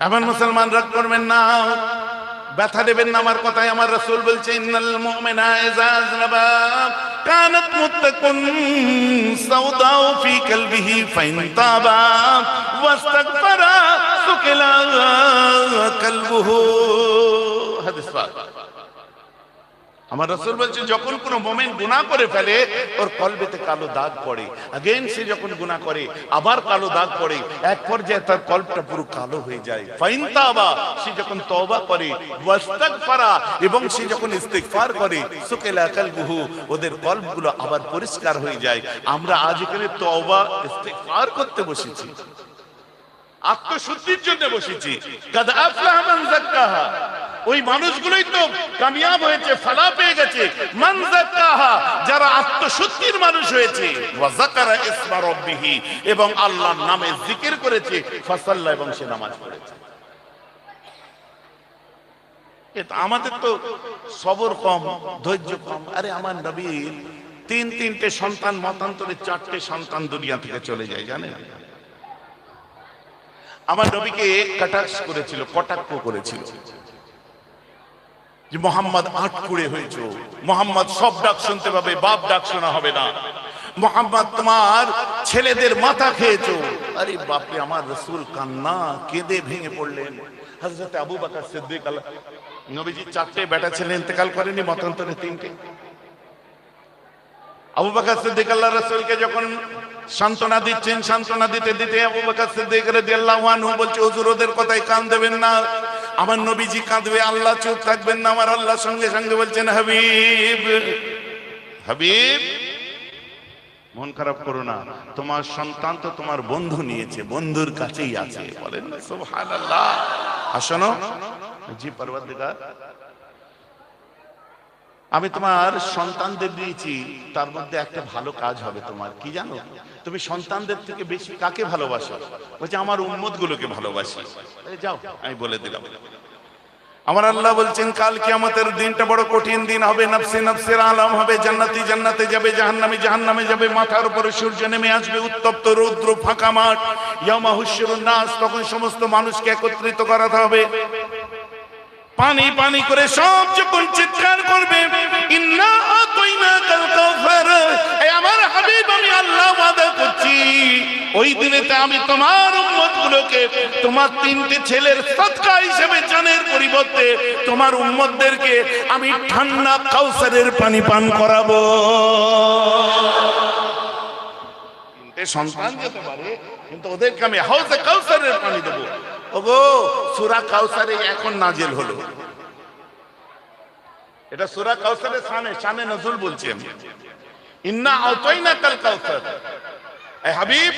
এমন মুসলমান রাগ করবেন না, ব্যথা দেবেন না আমার কথায়। আমার রাসূল বলছে ইন্নাল মুমিনা ইযা আযনাবা কানাত মুত্তাকুন সাওদাউ ফি কলবিহি ফাইন তাবা ওয়াস্তাগফারা সুকিলা কলবুহু। হাদিস পাক। আমার রাসূল বলছে যখন কোনো মুমিন গুনাহ করে ফেলে, ওর কলবেতে কালো দাগ পড়ে। अगेन সে যখন গুনাহ করে, আবার কালো দাগ পড়ে, এক পর্যায়ে তার কলবটা পুরো কালো হয়ে যায়। ফাইন তাবা, সে যখন তওবা করে, ওয়াস্তাগফারা, এবং সে যখন ইস্তিগফার করে, সুকিলা কলবুহু, ওদের কলবগুলো আবার পরিষ্কার হয়ে যায়। আমরা আজ এখানে তওবা ইস্তিগফার করতে বসেছি, আত্মশুদ্ধির জন্য বসেছি। কাদ আফলাহা মান যাক্কাহা, ওই মানুষগুলোই তো কামিয়াব হয়েছে, ফালা পেয়ে গেছে। মান যাক্কাহা, যারা আত্মশুদ্ধির মানুষ হয়েছে, ওয়া যাকারা ইসমা রাব্বিহি, এবং আল্লাহর নামে জিকির করেছে, ফাসাল্লা, এবং সে নামাজ পড়েছে। আমাদের তো সবর কম, ধৈর্য কম। আরে আমার নবীর তিনটে সন্তান, মতান্তরে 4টে সন্তান দুনিয়া থেকে চলে যায়, জানেন? আমার নবীকে কটাক্ষ করেছিল যে মোহাম্মদ আটকুড়ে হয়েছে, মোহাম্মদ সব ডাক শুনতে পাবে, বাপ ডাক শোনা হবে না, মোহাম্মদ তোমার ছেলেদের মাথা খেয়েছো। আরে বাপরে, আমার রাসূল কান্না কেঁদে ভেঙে পড়লেন। হযরত আবু বকর সিদ্দিক, নবীজি 4টে বেটা ছেলে ইন্তেকাল করেনি, মতান্তরে 3টে। আবু বকর সিদ্দিক আল্লাহ রাসূলকে যখন সান্ত্বনা দিচ্ছেন, সান্ত্বনা দিতে দিতে আবু বকর সিদ্দিক রাদিয়াল্লাহু আনহু বলছে, হুজুর ওদের কথায় কান দেবেন না, আমার নবীজি কাঁদবে, আল্লাহ চুপ থাকবেন না। আমার আল্লাহ সঙ্গে সঙ্গে বলছেন, হাবিব হাবিব, মন খারাপ করো না, তোমার সন্তান তো তোমার বন্ধু নিয়েছে, বন্ধুর কাছেই আছে। বলেন সুবহানাল্লাহ। আসনো জি পরওয়ারদিগার, আমি তোমার সন্তানদের দিয়েছি, তার মধ্যে একটা ভালো কাজ হবে তোমার। কি জানো? তুমি সন্তানদের থেকে বেশি কাকে ভালোবাসো? বলছে, আমার উম্মত গুলোকে ভালোবাসি। যাও, আমি বলে দিলাম। আমার আল্লাহ বলছেন, কাল কিয়ামতের দিনটা বড় কঠিন দিন হবে, নফসে নফসের আলাম হবে, জান্নাতি জান্নাতে যাবে, জাহান্নামী জাহান্নামে যাবে, মাথার উপরে সূর্য নেমে আসবে, উত্তপ্ত রৌদ্র, ফাঁকা মাঠ, ইয়াউমা হুশরুন নাস, তখন সমস্ত মানুষকে একত্রিত করাতে হবে। পানি পানি করে সব যখন চিৎকার করবে, ইন্না আতাইনাকাল কাউসার, এই আমার হাবিব, আমি আল্লাহ ওয়াদা করছি ওই দিনেতে আমি তোমার উম্মতগুলোকে তোমার 3টে ছেলের সদকা হিসেবে জানের পরিবর্তে তোমার উম্মতদেরকে আমি ঠান্ডা কাউসারের পানি পান করাবো। 3টে সন্তান যেতে পারে, কিন্তু ওদেরকে আমি হাউজে কাউসারের পানি দেবো। ওগো, সূরা কাউসারে এখন নাজিল হলো, এটা সূরা কাউসারের শানে নজুল বলছি আমি। ইন্না আতাইনাকাল কাউসার, এই হাবিব,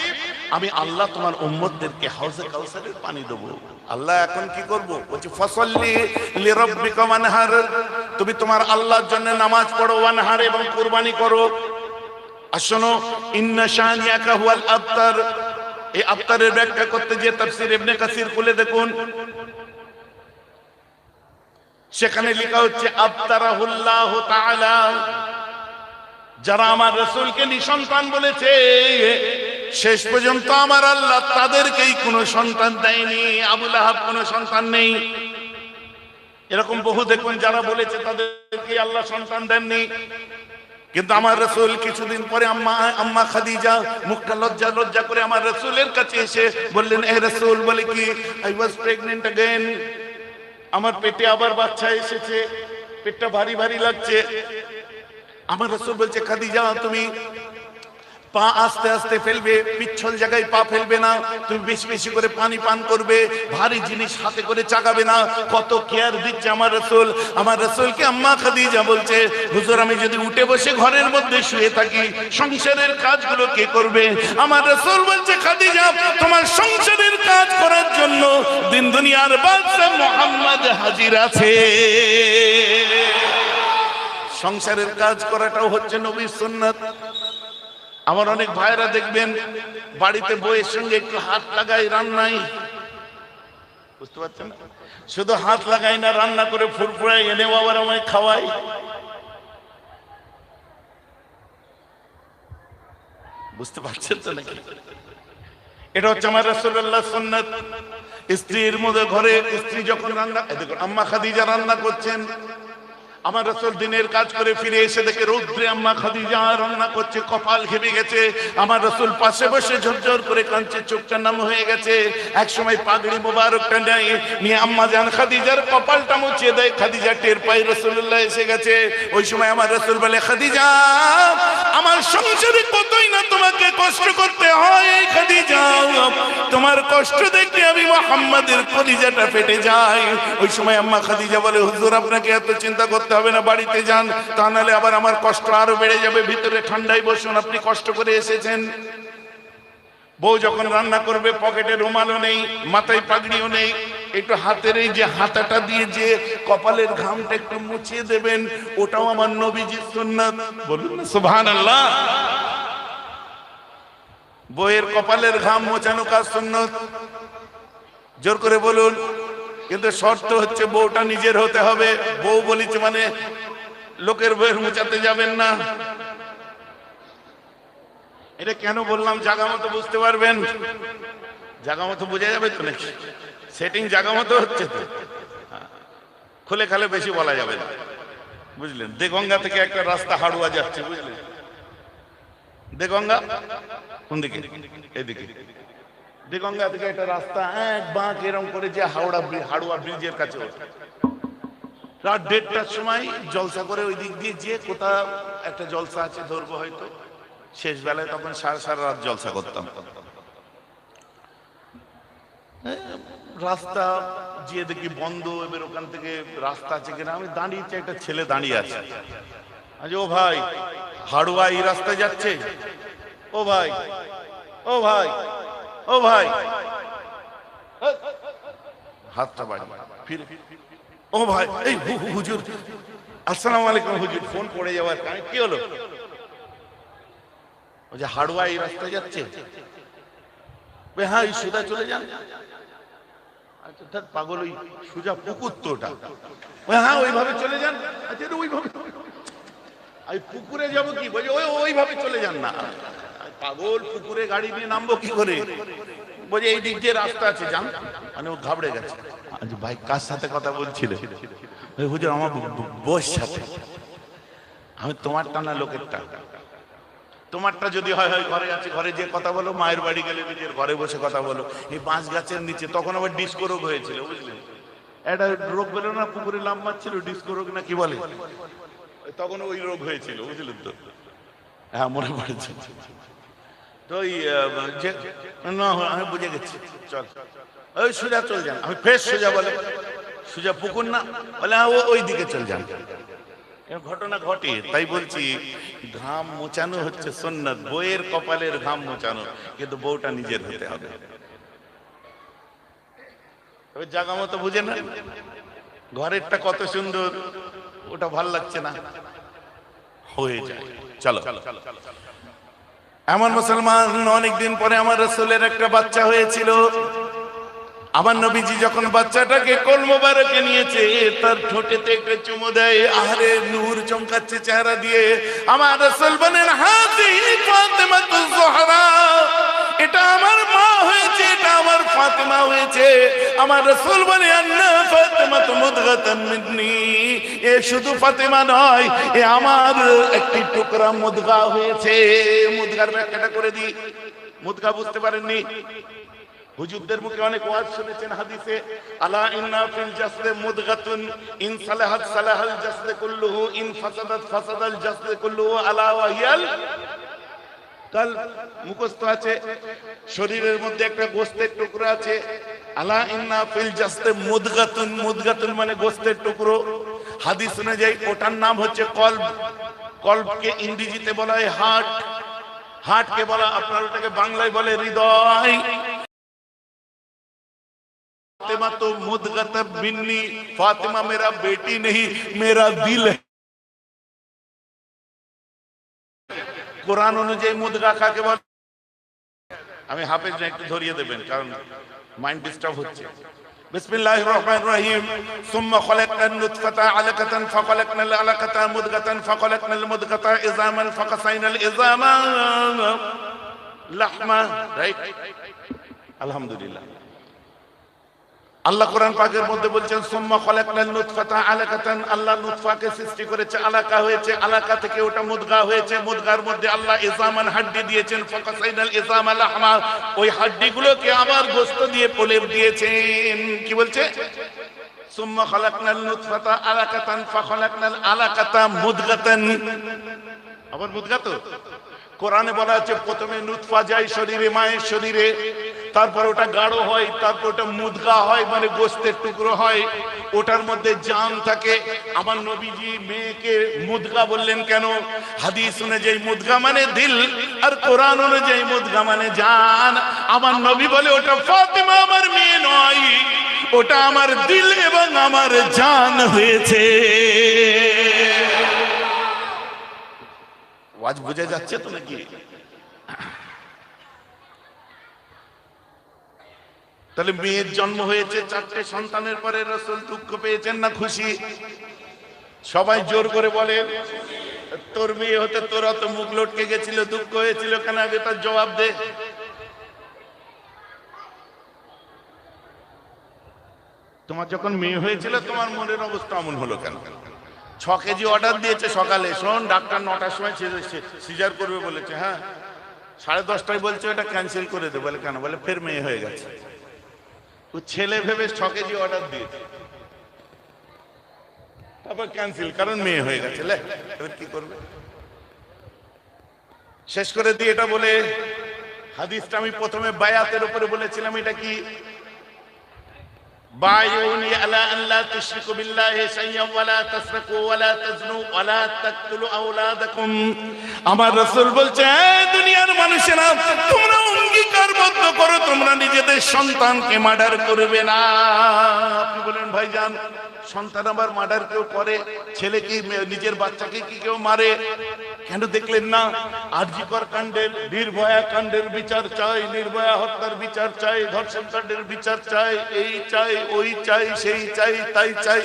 আমি আল্লাহ তোমার উম্মতদেরকে হাউজে কাউসারের পানি দেব। আল্লাহ এখন কি করব? বলছে, ফাসাল্লি লিরাব্বিকা ওয়ানহার, তুমি তোমার আল্লাহর জন্য নামাজ পড়ো, ওয়ানহার, এবং কুরবানি করো। আর শোনো, ইন্না শানিয়াকা হুয়াল আবতার, এই আবতারের ব্যাখ্যা করতে যে তাফসীর ইবনে কাসির খুলে দেখুন, সেখানে লেখা হচ্ছে, আবতারাহুল্লাহু তাআলা, যারা আমার রাসূলকে নিঃসন্তান বলেছে, শেষ পর্যন্ত আমার আল্লাহ তাদেরকেই কোনো সন্তান দেয়নি। আবু লাহাব কোনো সন্তান নেই, এরকম বহু দেখুন যারা বলেছে তাদেরকে আল্লাহ সন্তান দেননি। কিন্তু আমার রাসূল কিছুদিন পরে আম্মা খাদিজা মুখটা লজ্জা করে আমার রাসূলের কাছে এসে বললেন, হে রাসূল, বলে কি, আই ওয়াজ প্রেগন্যান্ট अगेन, আমার পেটে আবার বাচ্চা এসেছে, পেটটা ভারী ভারী লাগছে। আমার রাসূল বলছে, খাদিজা, তুমি পা আস্তে আস্তে ফেলবে, পিছল জায়গায় পা ফেলবে না, তুমি বেশি বেশি করে পানি পান করবে, ভারী জিনিস হাতে করে চাগাবে না। কত কেয়ার দিচ্ছে আমার রাসূল। আমার রাসূলকে আম্মা খাদিজা বলছে, হুজুর, আমি যদি উঠে বসে ঘরের মধ্যে শুয়ে থাকি, সংসারের কাজগুলো কে করবে? আমার রাসূল বলছে, খাদিজা, তোমার সংসারের কাজ করার জন্য দিন দুনিয়ার বাদশা মুহাম্মদ হাজির আছে। সংসারের কাজ করাটাও হচ্ছে নবীর সুন্নাত। আমার অনেক ভাইরা দেখবেন বাড়িতে বউয়ের সঙ্গে একটু হাত লাগাই রান্নায়, বুঝতে পারছেন না? শুধু হাত লাগাই না, রান্না করে ফুরফুরাই এনেও আবার আমায় খাওয়াই। বুঝতে পারছেন তো নাকি? এটা হচ্ছে আমার রাসূলুল্লাহর সুন্নাত। স্ত্রীর মধ্যে ঘরে স্ত্রী যখন রান্না, দেখুন আম্মা খাদিজা রান্না করছেন, আমার রাসূল দিনের কাজ করে ফিরে এসে দেখে রৌদ্রে আম্মা খাদিজা রান্না করছে, কপাল ঘেমে গেছে। আমার রাসূল পাশে বসে ঝরঝর করে কাঁদছে, চোখটা নাম হয়ে গেছে। এক সময় পাগড়ি মোবারকটা নিয়ে আম্মা জান খাদিজার কপালটা মুছিয়ে দেয়। খাদিজা টের পায় রাসূলুল্লাহ এসে গেছে। ওই সময় আমার রাসূল বলে, খাদিজা, আমার সংসারে কতই না তোমাকে কষ্ট করতে হয়, খাদিজা, তোমার কষ্ট দেখতে আমি মুহাম্মাদের কলিজাটা ফেটে যায়। ওই সময় আম্মা খাদিজা বলে, হুজুর, আপনাকে এত চিন্তা করতে হবে না, বাড়িতে যান, তা নাহলে আবার আমার কষ্ট আরো বেড়ে যাবে, ভিতরে ঠান্ডায় বসুন, আপনি কষ্ট করে এসেছেন। বউ যখন রান্না করবে, পকেটে রুমালও নেই, মাথায় পাগড়িও নেই, একটু হাতের এই যে হাতাটা দিয়ে যে কপালের ঘামটা একটু মুছিয়ে দেবেন, ওটাও আমার নবীজির সুন্নাত। বলুন না সুবহানাল্লাহ। বউয়ের কপালের ঘাম মোছানো কাজ সুন্নাত, জোর করে বলুন। কিন্তু শর্ত হচ্ছে বউটা নিজের হতে হবে। বউ বলেছে মানে লোকের বউয়ের মোছাতে যাবেন না। এটা কেন বললাম জায়গা মতো বুঝতে পারবেন, জায়গা মতো বোঝা যাবে তো নাকি? সেটিং জায়গা মতো হচ্ছে তো, খুলে খালে বেশি বলা যাবে না, বুঝলেন? দেগঙ্গা থেকে একটা রাস্তা হাড়ুয়া যাচ্ছে, বুঝলেন? দেগঙ্গা কোন দিকে? এদিকে। দেগঙ্গা থেকে একটা রাস্তা এক বাঁক এরম করে যে হাড়ুয়া ব্রিজের কাছে ওঠে। রাত 1:30টার সময় জলসা করে ওই দিক দিয়ে যে কোথাও একটা জলসা আছে ধরবো হয়তো, শেষ বেলায় তখন সারা রাত জলসা করতাম। রাস্তা যে দেখি বন্ধ, এবার ওখান থেকে রাস্তা আছে কিনা আমি দাঁড়িয়েছি, একটা ছেলে দাঁড়িয়ে আছে। আজ ও ভাই, হাড়ুয়া এই রাস্তায় যাচ্ছে? ও ভাই, ও ভাই, ও ভাই, হাতটা বাড়ি ফিরে, ও ভাই, এই হুজুর আসসালামু আলাইকুম। হুজুর ফোন পড়ে যাওয়ার কারণে কি হলো? ও যে হাড়ুয়া এই রাস্তায় যাচ্ছে? হ্যাঁ, এই সোজা চলে যান। আচ্ছা পাগল, ওই সোজা পুকুর তো ওটা? হ্যাঁ ওইভাবে চলে যান। আচ্ছা ওইভাবে আমি পুকুরে যাবো কি? বলছে ওইভাবে চলে যান না। পাগল, পুকুরে গাড়ি নিয়ে নামবো কি করে? বলছে এই দিক দিয়ে রাস্তা আছে, যান। মানে ও ঘাবড়ে গেছে। আচ্ছা ভাই কার সাথে কথা বলছিলে? হুজুর আমার বউর সাথে। আমি তোমারটা না লোকেরটা? তোমারটা যদি হয় হয় ঘরে আছে, ঘরে যে কথা বলো। মায়ের বাড়ি গেলে নিজের ঘরে বসে কথা বলো। এই বাঁশ গাছের নিচে তখন আবার ডিস্কো রোগ হয়েছিল, বুঝলেন? একটা রোগ বেরো না, পুকুরে লাভ মারছিল, ডিস্কো রোগ না কি বলে, তখন ওই রোগ হয়েছিল, বুঝলেন তো? হ্যাঁ মনে পড়েছে। তো আমি বুঝে গেছি, চল ওই সোজা চল যান। আমি ফ্রেশ সোজা বলে, সোজা পুকুর না? বলে হ্যাঁ ওই দিকে চল যান। ঘটনা ঘটে, তাই বলছি ঘাম মোছানো হচ্ছে সুন্নাত, বউয়ের কপালের ঘাম মোছানো, কিন্তু বউটা নিজের হতে হবে। তবে জায়গা মতো বুঝে না, ঘরেরটা কত সুন্দর, ওটা ভাল লাগছে না, হয়ে যায়। চলো, এমন মুসলমান অনেকদিন পরে আমার রাসূলের একটা বাচ্চা হয়েছিল। আমার নবীজি যখন বাচ্চাটাকে কোল মোবারকে নিয়েছে, তার ঠোঁটেতে একটা চুমু দেয়, আহারে নূর চমকাচ্ছে চেহারা দিয়ে। আমার রাসূল বলেন হাযিহি ফাতিমাতুজ জোহরা, এটা আমার মা হয়েছে, এটা আমার ফাতিমা হয়েছে। আমার রাসূল বলে আন্না ফাতিমাতু মুদগাতাম মিন্নি, এ শুধু ফাতিমা নয়, এ আমার একটি টুকরা মুদগা হয়েছে। মুদগার ব্যাখ্যাটা করে দিই, মুদগা বুঝতে পারেননি? হুজুরদের মুখে অনেক ওয়াজ শুনেছেন হাদিসে, আলা ইন্না ফিল জাসদে মুদগাতুন ইন সালাহাত সালাহাল জাসদে কুল্লুহু ইন ফাসাদাত ফাসাদাল জাসদে কুল্লুহু আলা ওয়া হিয়াল কাল। মুখস্থ আছে, শরীরের মধ্যে একটা গোশতের টুকরো আছে। আলা ইন্না ফিল জাসদে মুদগাতুন, মুদগাতুন মানে গোশতের টুকরো। হাদিস অনুযায়ী ওটার নাম হচ্ছে কলব। কলবকে ইংরেজিতে বলা হয় হার্ট, হার্টকে বলা আপনার ওটাকে বাংলায় বলে হৃদয়। फातिमा तो मुदगत मिन्नी, फातिमा मेरा बेटी नहीं मेरा दिल है। কোরআন অনুযায়ী মুদগা কাকে বলে? আমি হাফেজ না, একটু ধরিয়ে দেবেন কারণ মাইন্ড ডিস্টার্ব হচ্ছে। বিসমিল্লাহির রহমানির রহিম। সুম্মা খলাকনান নুতফাতা আলাকাতান ফাখলাকনাল আলাকাতা মুদগাতান ফাখলাকনাল মুদগাতা ইযামান ফাকাসাইনাল ইযামা লাহমা। রাইট, আলহামদুলিল্লাহ। আল্লাহ কোরআন পাকের মধ্যে বলছেন সুম্মা খলাকনাল নুতফাতা আলাকাতান, আল্লাহ নুতফাকে সৃষ্টি করেছে, আলাকা হয়েছে, আলাকা থেকে ওটা মুদগা হয়েছে, মুদগার মধ্যে আল্লাহ ইজামান হাড্ডি দিয়েছেন, ফাকাসাইনাল ইজামা লাহমা, ওই হাড্ডিগুলোকে আবার গোশত দিয়ে প্রলেপ দিয়েছেন। কি বলছে? সুম্মা খলাকনাল নুতফাতা আলাকাতান ফাখলাকনাল আলাকাতা মুদগাতান, আবার মুদগা। তো কোরআনে বলা আছে প্রথমে নুতফা যায় শরীরে, মায়ের শরীরে, তারপর ওটা গাঢ় হয়, তারপর ওটা মুদগা হয়, মানে গোশতের টুকরো হয়, ওটার মধ্যে জান থাকে। আমার নবীজি মেয়েকে মুদগা বললেন কেন? হাদিস অনুযায়ী মুদগা মানে দিল, আর কোরআন অনুযায়ী মুদগা মানে জান। আমার নবী বলে ওটা ফাতিমা আমার মেয়ে নয়, ওটা আমার দিল এবং আমার জান হয়েছে। ওয়াজ বুঝে যাচ্ছে তো নাকি? তাহলে মেয়ের জন্ম হয়েছে, 4টে সন্তানের পরে রাসূল দুঃখ পেয়েছেন না খুশি? সবাই জোর করে বলেন। তোর মেয়ে হতে তোর অত মুখ লটকে গেছিল, দুঃখ হয়েছিল কেন? আগে তার জবাব দে। তোমার যখন মেয়ে হয়েছিল তোমার মনের অবস্থা এমন হলো কেন? 6 কেজি অর্ডার দিয়েছে সকালে, শোন ডাক্তার 9টার সময় সিজার করবে বলেছে, হ্যাঁ 10:30টায় বলছে ওটা ক্যান্সেল করে দে। বলে কেন? বলে ফের মেয়ে হয়ে গেছে। ও ছেলে ভেবে 6 কেজি অর্ডার দিয়েছে, তারপর ক্যান্সেল, কারণ মেয়ে হয়ে গেছে। এবার কি করবে? শেষ করে দিয়ে এটা বলে, হাদিসটা আমি প্রথমে বায়াতের উপরে বলেছিলাম, এটা কি? বায়ুনি আলা আন লা তুশরিকু বিল্লাহি শাইয়্যান ওয়া লা তাসরিকু ওয়া লা তাজনু ওয়া লা তাকতুলু আওলাদাকুম। আমার রাসূল বলছে, দুনিয়ার মানুষেরা তোমরা অঙ্গীকারবদ্ধ করো তোমরা নিজেদের সন্তানকে মার্ডার করবে না। আপনি বলেন ভাইজান, সন্তান আবার মার্ডার কেউ করে? ছেলে কি নিজের বাচ্চাকে কি কেউ মারে? কেন দেখলেন না আরজিকর কাণ্ডের, নির্ভয়া কাণ্ডের বিচার চাই, নির্ভয়া হত্যার বিচার চাই, ধর্ষণ কাণ্ডের বিচার চাই, এই চাই ওই চাই সেই চাই তাই চাই।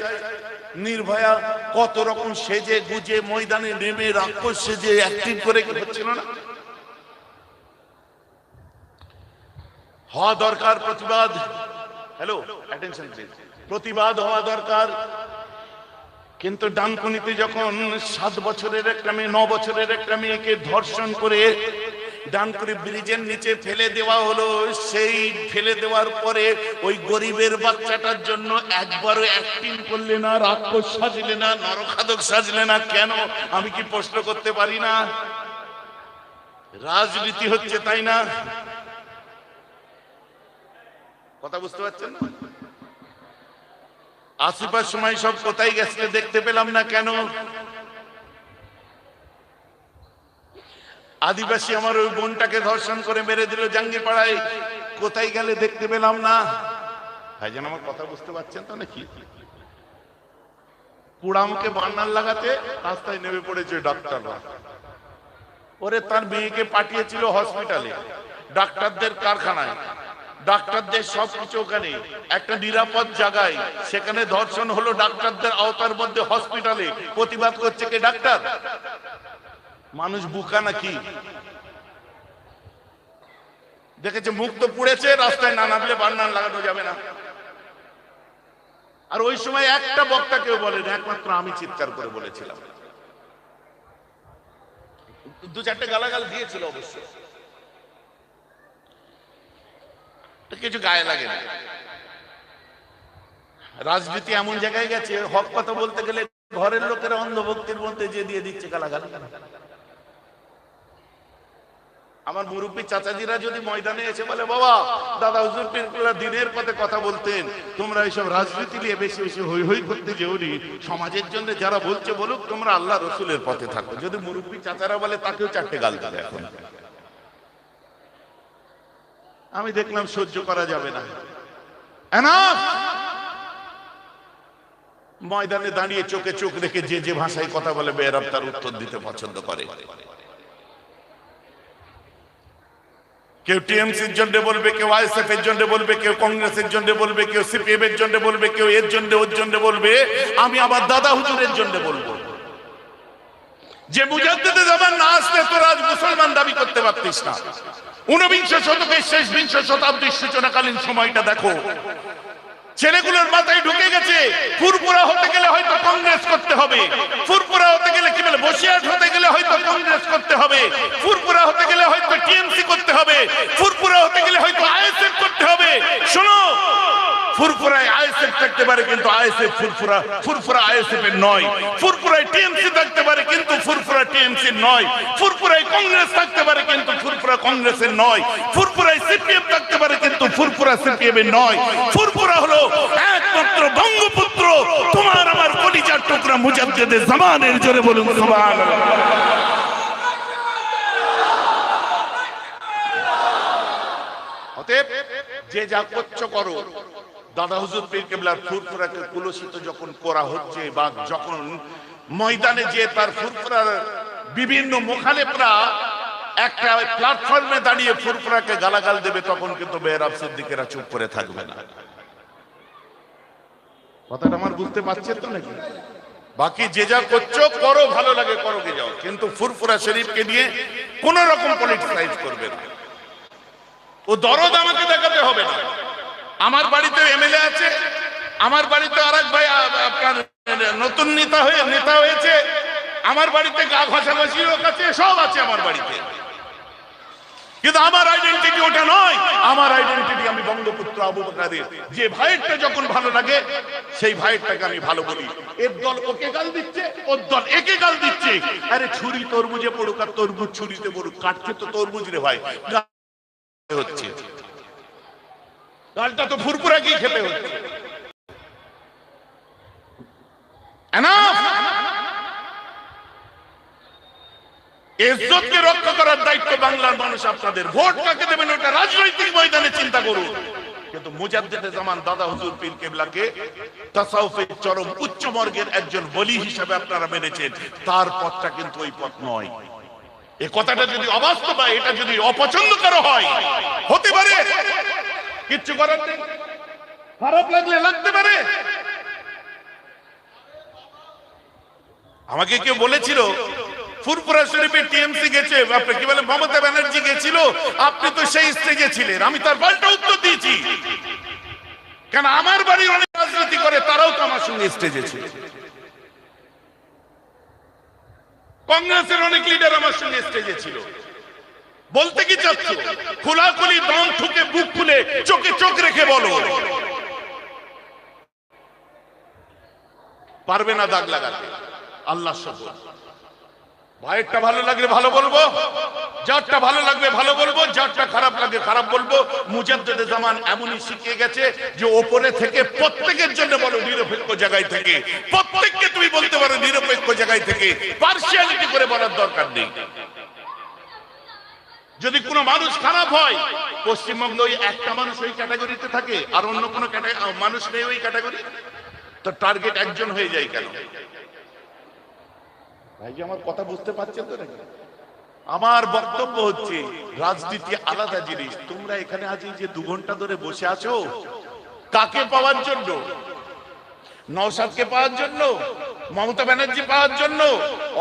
নির্ভয়া কত রকম সেজে গুজে ময়দানে নেমে রাক্ষস সেজে অ্যাক্টিং করে হচ্ছিল না? হওয়া দরকার প্রতিবাদ। Hello, attention please. প্রতিবাদ হওয়া দরকার। কিন্তু ডানকুনিতে যখন 7 বছরের একটা মেয়ে, 9 বছরের একটা মেয়েকে ধর্ষণ করে ডানকুনি ব্রিজের নিচে ফেলে দেওয়া হলো, সেই ফেলে দেওয়ার পরে ওই গরিবের বাচ্চাটার জন্য একবারও অ্যাক্টিং করলে না, রাক্ষস সাজলে না, নরখাদক সাজলে না। কেন? আমি কি প্রশ্ন করতে পারি না? রাজনীতি হচ্ছে, তাই না? কথা বুঝতে পারছেন না? আসিফার সময় সব কোথায় গেছিলে দেখতে পেলাম না কেন? আদিবাসী আমার ওই বোনটাকে ধর্ষণ করে মেরে দিল জাঙ্গিপাড়ায়, কোথায় গেলে দেখতে পেলাম না? ভাইজান আমার কথা বুঝতে পারছেন তো নাকি? কুড়ামুখে বান্নার লাগাতে রাস্তায় নেমে পড়েছে ডাক্তাররা। ওরে তার মেয়েকে পাঠিয়েছিল হসপিটালে, ডাক্তারদের কারখানায়, ডাক্তারদের সবকিছু ওখানে, একটা নিরাপদ জায়গায়, সেখানে ধর্ষণ হলো ডাক্তারদের আওতার মধ্যে হসপিটালে। প্রতিবাদ করছে কে? ডাক্তার। মানুষ বুকা নাকি? দেখেছে মুখ তো পুড়েছে, রাস্তায় না নামলে বান্নান লাগানো যাবে না। আর ওই সময় একটা বক্তা কেউ বলেন, একমাত্র আমি চিৎকার করে বলেছিলাম। 2-4টে গালাগাল দিয়েছিল অবশ্য, কিছু গায়ে লাগে না। রাজনীতি এমন জায়গায় গেছে, হক কথা বলতে গেলে ঘরের লোকেরা অন্ধভক্তির মধ্যে যে দিয়ে দিচ্ছে গালাগাল। আমার মুরব্বী চাচাজিরা যদি ময়দানে এসে বলে, বাবা দাদা হুজুর পীরগুলা দিনের পথে কথা বলতেন, তোমরা এইসব রাজনীতি নিয়ে বেশি বেশি হই হই করতে যেওনি, সমাজের জন্য যারা বলছে বলুক, তোমরা আল্লাহ রসুলের পথে থাকো। যদি মুরব্বী চাচারা বলে, তাকেও 4টে গাল দেবে। এখন আমি দেখলাম সহ্য করা যাবে না, ময়দানে দাঁড়িয়ে চোখে চোখ রেখে যে যে ভাষায় কথা বলে বেয়ারব তার উত্তর দিতে পছন্দ করে। কেউ টিএমসির জন্য বলবে, কেউ আইএসএফ এর জন্য বলবে, কেউ কংগ্রেসের জন্য বলবে, কেউ সিপিএম এর জন্য বলবে, কেউ এর জন্য ওর জন্য বলবে। আমি আমার দাদা হুজুরের জন্য বলবো, যে মুজাদ্দিদে জামান না আসলে তোরা আজ মুসলমান দাবি করতে পারতিস না। 19 শতকের শেষ 20 শতাব্দীর সূচনাকালীন সময়টা দেখো, ছেলেগুলোর মাথায় ঢুকে গেছে ফুরফুরা হতে গেলে হয়তো কংগ্রেস করতে হবে, ফুরফুরা হতে গেলে কি বলে বসিয়াট হতে গেলে হয়তো কংগ্রেস করতে হবে, ফুরফুরা হতে গেলে হয়তো টিএমসি করতে হবে, ফুরফুরা হতে গেলে হয়তো আইএসএফ করতে হবে। শোনো, ফুরফুরায় আইএসএফ থাকতে পারে কিন্তু আইএসএফ ফুরফুরা আইএসএফ এর নয়। ফুরফুরায় টিএমসি থাকতে পারে কিন্তু ফুরফুরা টিএমসি এর নয়। ফুরফুরায় কংগ্রেস থাকতে পারে কিন্তু ফুরফুরা কংগ্রেসের নয়। ফুরফুরায় সিপিএম থাকতে পারে কিন্তু ফুরফুরা সিপিএম এর নয়। ফুরফুরা হলো একমাত্র বঙ্গপুত্র, তোমার আমার কলিজার টুকরা মুজাদ্দিদে জামানের। জোরে বলুন সুবহানাল্লাহ। অতএব যে যা করছো করো, দাদা হুজুর পীর কেবলার ফুরফুরাকে কুলসিত যখন করা হচ্ছে বা যখন ময়দানে যে তার ফুরফুরার বিভিন্ন মুখালেফরা একটা প্ল্যাটফর্মে দাঁড়িয়ে ফুরফুরাকে গালাগাল দেবে, তখন কিন্তু মেহরাব সিদ্দিকেরা চুপ করে থাকবে না। কথাটা আমার বুঝতে পারছেন তো নাকি? বাকি যে যা করছো করো, ভালো লাগে করো গে যাও, কিন্তু ফুরফুরা শরীফকে নিয়ে কোন রকম পলিটিসাইজ করবে না। ও দরদ আমাকে দেখাতে হবে না। আমার বাড়িতে এমএলএ আছে, আমার বাড়িতে আরেক ভাই আপনার নতুন নেতা হয়েছে, আমার বাড়িতে গা ঘষাঘষি লোক আছে, সব আছে আমার বাড়িতে, কিন্তু আমার আইডেন্টিটি ওটা নয়। আমার আইডেন্টিটি আমি বঙ্গপুত্র আবু বকরের। যে ভাইয়েরটা যখন ভালো লাগে সেই ভাইয়েরটাকে আমি ভালো বলি। এর দল ওকে গাল দিচ্ছে, ওর দল একে গাল দিচ্ছে। আরে ছুরি তরমুজে পড়ুক আর তরমুজ ছুরিতে পড়ুক, কাটছে তো তরমুজ রে ভাই, হচ্ছে গালটা তো ফুরফুরা কি খেতে হচ্ছে। ইজ্জতকে রক্ষা করার দায়িত্ব বাংলার মানুষ আপনাদের। ভোট কাকে দেবেন ওটা রাজনৈতিক ময়দানে চিন্তা করুন, কিন্তু মুজাদ্দিদে জামান দাদা হুজুর পীর কেবলাকে তাসাউফের চরম উচ্চ বর্গের একজন বলি হিসেবে আপনারা মেনেছেন, তার পথটা কিন্তু ওই পথ নয়। এই কথাটা যদি অবাস্তব হয়, এটা যদি অপছন্দকর হয়, হতে পারে, কিচ্ছু করার নেই, খারাপ লাগলে লাগতে পারে। আমাকে কেউ বলেছিল ফুরফুরা শরীফে টিএমসি গেছে, আপনি কি বলেন মমতা ব্যানার্জি গেছিল, আপনি তো সেই স্টেজে ছিলেন। আমি তার পাল্টা উত্তর দিয়েছি, কেন আমার বাড়ির অনেক রাজনীতি করে, তারাও তো আমার সঙ্গে স্টেজে ছিল। কংগ্রেসের অনেক লিডার আমার সঙ্গে স্টেজে ছিল। বলতে কি চাচ্ছ? খোলাখুলি দম ঠুকে বুক খুলে চোখে চোখ রেখে বলো। পারবে না দাগ লাগাতে, আল্লাহ শপথ। ভাইয়েরটা ভালো লাগলে ভালো বলবো, যারটা ভালো লাগবে ভালো বলবো, যারটা খারাপ লাগে খারাপ বলবো। মুজাদ্দিদে জামান এমনই শিখিয়ে গেছে যে ওপরে থেকে প্রত্যেকের জন্য বলো, নিরপেক্ষ জায়গায় থেকে প্রত্যেককে তুমি বলতে পারো, নিরপেক্ষ জায়গায় থেকে, পার্সিয়ালিটি করে বলার দরকার নেই। যদি কোনো মানুষ খারাপ হয়, পশ্চিমবঙ্গে ওই একটা মানুষ ওই ক্যাটাগরিতে থাকে আর অন্য কোনো মানুষ নেই ওই ক্যাটাগরি, তো টার্গেট একজন হয়ে যায় কেন? ভাই আমার কথা বুঝতে পারছেন তো নাকি? আমার বক্তব্য হচ্ছে রাজনীতি আলাদা জিনিস। তোমরা এখানে আজ এই যে 2 ঘন্টা ধরে বসে আছো, কাকে পাওয়ার জন্য? নওশাদকে পাওয়ার জন্য, মমতা ব্যানার্জি পাওয়ার জন্য,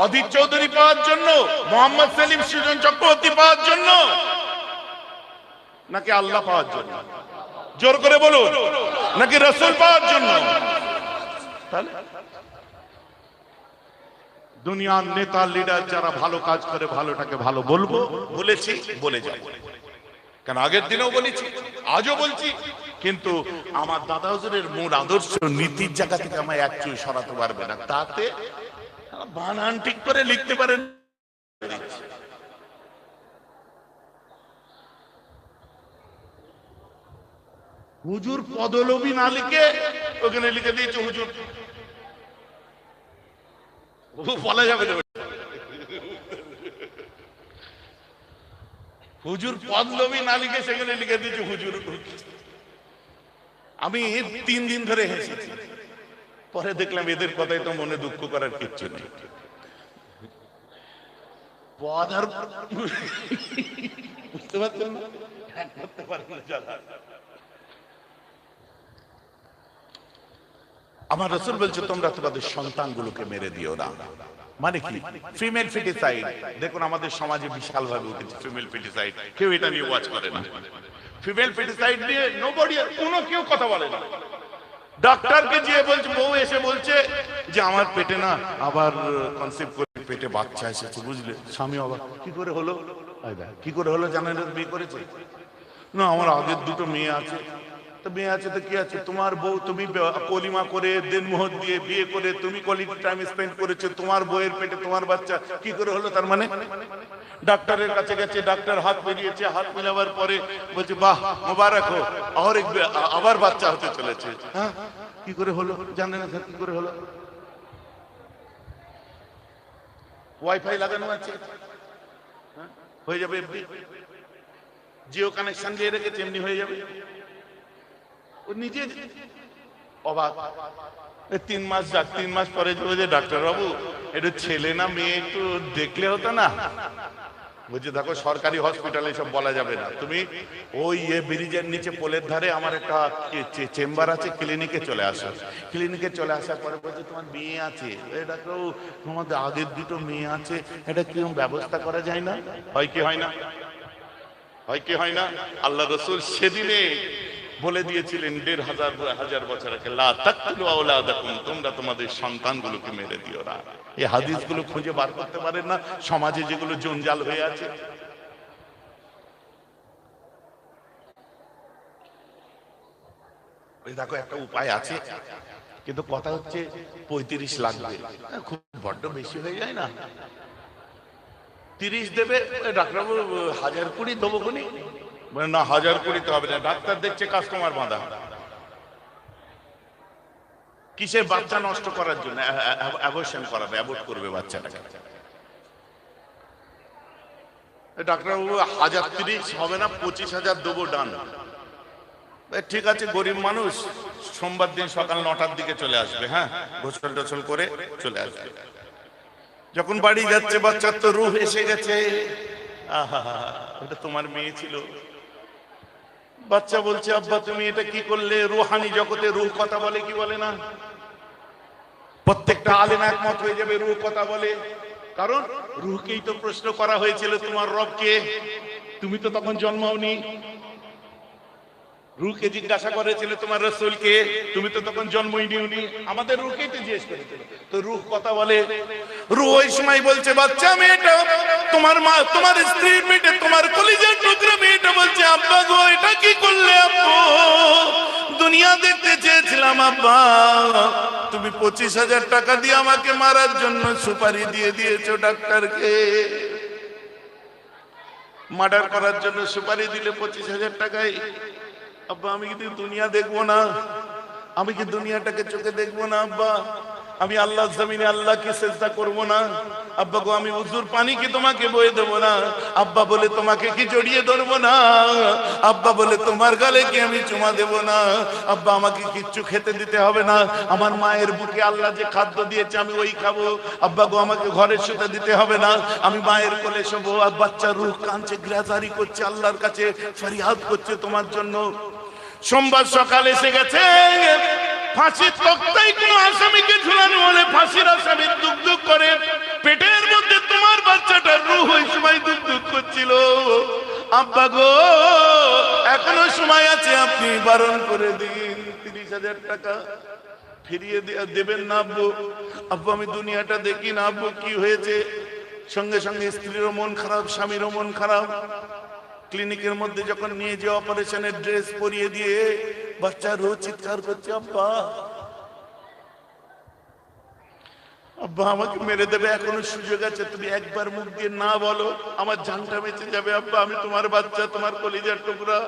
অধীর চৌধুরী পাওয়ার জন্য, মোহাম্মদ সেলিম সুজন চক্রবর্তী পাওয়ার জন্য, নাকি আল্লাহ পাওয়ার জন্য? জোর করে বলুন, নাকি রাসূল পাওয়ার জন্য? তাহলে দুনিয়ার নেতা লিডার যারা ভালো কাজ করে, ভালোটাকে ভালো বলবো, বলেছি, বলে যাবো। কারণ আগের দিনেও বলেছি, আজও বলছি, কিন্তু আমার দাদা হুজুরের মূল আদর্শ নীতির জায়গা থেকে আমায় একচুল সরাতে পারবে না। তাতে বানান ঠিক করে লিখতে পারেন। হুজুর পদলোভী না লিখে ওখানে লিখে দিয়েছে হুজুর, বলা যাবে না। হুজুর পদলোভী না লিখে সেখানে লিখে দিয়েছে হুজুর। আমি 3 দিন ধরে হেসেছি, পরে দেখলাম এদের কথাই তো মনে দুঃখ করার কিচ্ছু নেই। পদ আর বুঝতে পারছেন না, করতে পারেন না যারা। আমার রাসূল বলছে তোমরা তোমাদের সন্তানগুলোকে মেরে দিও না। মানে কি? ফিমেল ফিটিসাইড। দেখুন আমাদের সমাজে বিশাল ভাবে উঠেছে ফিমেল ফিটিসাইড। কেউ এটা নিয়ে ওয়াচ করে না। ফিমেল ফিটিসাইড নিয়ে নোবডি, কোনো কেউ কথা বলে না। ডাক্তারকে যে বলছে, বউ এসে বলছে যে আমার পেটে না আবার কনসিভ করে পেটে বাচ্চা এসেছে, বুঝলে? স্বামী অবাক, কি করে হলো? কি করে হলো জানেন? বিয়ে করেছে না, আমার আগের 2টো মেয়ে আছে। তো মেয়ে আছে তো কি আছে, তোমার বউ, তুমি কলিমা করে দিনমোহর দিয়ে বিয়ে করে তুমি কোয়ালিটি টাইম স্পেন্ড করেছো, তোমার বউয়ের পেটে তোমার বাচ্চা কি করে হলো? তার মানে ডাক্তারের কাছে গেছে, ডাক্তার হাত মিলিয়েছে, হাত মিলাবার পরে বলছে বাহ মোবারক হো, আবার বাচ্চা হতে চলেছে। হ্যাঁ, কি করে হলো জানেন না? কি করে হলো? ওয়াইফাই লাগানো আছে, হয়ে যাবে। জিও কানেকশন দিয়ে রেখেছে, এমনি হয়ে যাবে। ও নিজে অবাক। 3 মাস যাক, 3 মাস পরে বলছে ডাক্তার বাবু একটু ছেলে না মেয়ে একটু দেখলে হতো না। বলছে দেখো সরকারি হসপিটালে সব বলা যাবে না, তুমি ওই ব্রিজের নিচে পোলের ধারে আমার একটা চেম্বার আছে, ক্লিনিকে চলে আসো। ক্লিনিকে চলে আসার পরে বলছে তোমার মেয়ে আছে। ডাক্তার তোমাদের আগের দুটো মেয়ে আছে, এটা কিরকম ব্যবস্থা করা যায় না? হয় কি হয় না? হয় কি হয় না? আল্লাহ রসুল সেদিনে বলে দিয়েছিলেন 1500 বছর আগে, লা তাকতুলু আওলাদাকুম, তোমরা তোমাদের সন্তানগুলোকে মেরে দিও না। এই হাদিসগুলো খুঁজে বার করতে পারেন না সমাজে যেগুলো জঞ্জাল হয়ে আছে। ওই দেখো একটা উপায় আছে, কিন্তু কথা হচ্ছে 35 লাগবে, খুব বড্ড বেশি হয়ে যায় না? 30 দেবে ডাক্তারবাবু, 1020 দেবো কোনি? না 1020 তো হবে না, ডাক্তার দেখছে কাস্টমার বাঁধা। কিসের? বাচ্চা নষ্ট করার জন্য অ্যাবর্শন করাবে, অ্যাবর্ট করবে বাচ্চাটাকে। ডাক্তারবাবু 1030 হবে না, 25,000 দেবো, ডান। ঠিক আছে, গরিব মানুষ, সোমবার দিন সকাল 9টার দিকে চলে আসবে। হ্যাঁ, গোসল টোসল করে চলে আসবে। যখন বাড়ি যাচ্ছে বাচ্চার তো রূহ এসে গেছে। আহা, ওটা তোমার মেয়ে ছিল। বাচ্চা বলছে আব্বা তুমি এটা কি করলে? রুহানি জগতে রূহ কথা বলে কি বলে না? প্রত্যেকটা আলেম একমত হয়ে যাবে রূহ কথা বলে, কারণ রূহকেই তো প্রশ্ন করা হয়েছিল তোমার রবকে, তুমি তো তখন জন্মাওনি। রূহকে জিজ্ঞাসা করেছিল তোমার রাসূলকে, তুমি তো তখন জন্মই নিওনি। আমাদের রূহকেই তো জিজ্ঞেস করেছিল, তো রূহ কথা বলে। রূহ ওই সময় বলছে বাচ্চা মেয়েটা তোমার মা, তোমার স্ত্রী মেয়েটা, তোমার কলিজার টুকরা মেয়েটা বলছে আব্বা গো এটা কি করলে আব্বু? দুনিয়া দেখতে চেয়েছিলাম আব্বা, তুমি 25,000 টাকা দিয়ে আমাকে মারার জন্য সুপারি দিয়ে দিয়েছো ডাক্তারকে। মার্ডার করার জন্য সুপারি দিলে 25,000 টাকায়। আব্বা আমি কি দুনিয়া দেখবো না? আমি কি দুনিয়াটাকে চোখে দেখবো না আব্বা? আমি আল্লাহ জমিনে আল্লাহকে সেজদা করবো না? আব্বা গো আমি উজুর পানি কি তোমাকে বয়ে দেবো না? আব্বা বলে তোমাকে কি জড়িয়ে ধরবো না? আব্বা বলে তোমার গালে কি আমি চুমা দেবো না? আব্বা আমাকে কিচ্ছু খেতে দিতে হবে না, আমার মায়ের বুকে আল্লাহ যে খাদ্য দিয়েছে আমি ওই খাবো। আব্বা গো আমাকে ঘরে শুতে দিতে হবে না, আমি মায়ের কোলে শোবো। আর বাচ্চার রূহ কাঁদছে, গ্রাজারি করছে, আল্লাহর কাছে ফরিয়াদ করছে তোমার জন্য। সোমবার সকাল এসে গেছে, ফাঁসির তক্তায় কোন আসামিকে ঝুলানো হলে ফাঁসির আসামি দুক দুক করে, পেটের মধ্যে তোমার বাচ্চাটার রূহ ওই সময় দুক দুক করছিল। আব্বা গো এখনো সময় আছে, আপনি বারণ করে দিন, 30,000 টাকা ফিরিয়ে দেবেন না আব্বু? আব্বু আমি দুনিয়াটা দেখি না আব্বু, কি হয়েছে? সঙ্গে সঙ্গে স্ত্রীরও মন খারাপ, স্বামীরও মন খারাপ। ক্লিনিকের মধ্যে যখন নিয়ে যে অপারেশনের ড্রেস পরিয়ে দিয়ে বাচ্চার রোজ চিৎকার করছে আব্বা আব্বা আমাকে মেরে দেবে, এখনো সুযোগ আছে, তুমি একবার মুখ দিয়ে না বলো আমার জানটা বেঁচে যাবে। আব্বা আমি তোমার বাচ্চা, তোমার কলিজার টুকরা।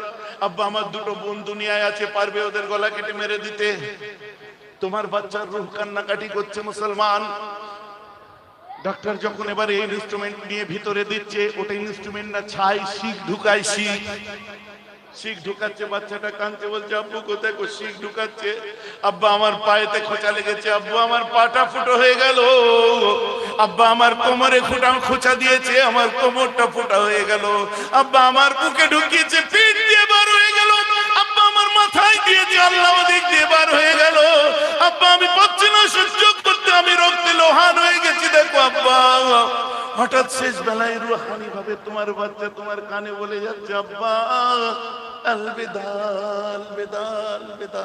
আব্বা আমার দুটো বোন দুনিয়ায় আছে, পারবে ওদের গলা কেটে মেরে দিতে? তোমার বাচ্চার রূহ কান্নাকাটি করছে মুসলমান। ডাক্তার যখন এবার এই ইনস্ট্রুমেন্ট নিয়ে ভিতরে দিচ্ছে, ওটা ইনস্ট্রুমেন্ট না, ছাই, শিক ঢুকায়, শিক ঢুকাচ্ছে, বাচ্চাটা কাঁদছে, বলছে আব্বু কোথায়? শিক ঢুকাচ্ছে। আব্বা আমার পায়েতে খোঁচা লেগেছে, আব্বু আমার পাটা ফুটো হয়ে গেল, আব্বা আমার কোমরে খোঁচা দিয়েছে, আমার কোমরটা ফুটা হয়ে গেল, আব্বা আমার বুকে ঢুকিয়েছে, পিঠ দিয়ে বার হয়ে গেল, আব্বা আমার মাথায় দিয়েছে, আল্লাহ দিক দিয়ে বার হয়ে গেল, আব্বা আমি পাচ্ছি না সহ্য করতে, আমি রক্তে লোহান হয়ে গেছি। দেখো আব্বা হঠাৎ শেষ বেলায় রুহানি ভাবে তোমার বাচ্চা তোমার কানে বলে যাচ্ছে আব্বা আলবিদা আলবিদা আলবিদা,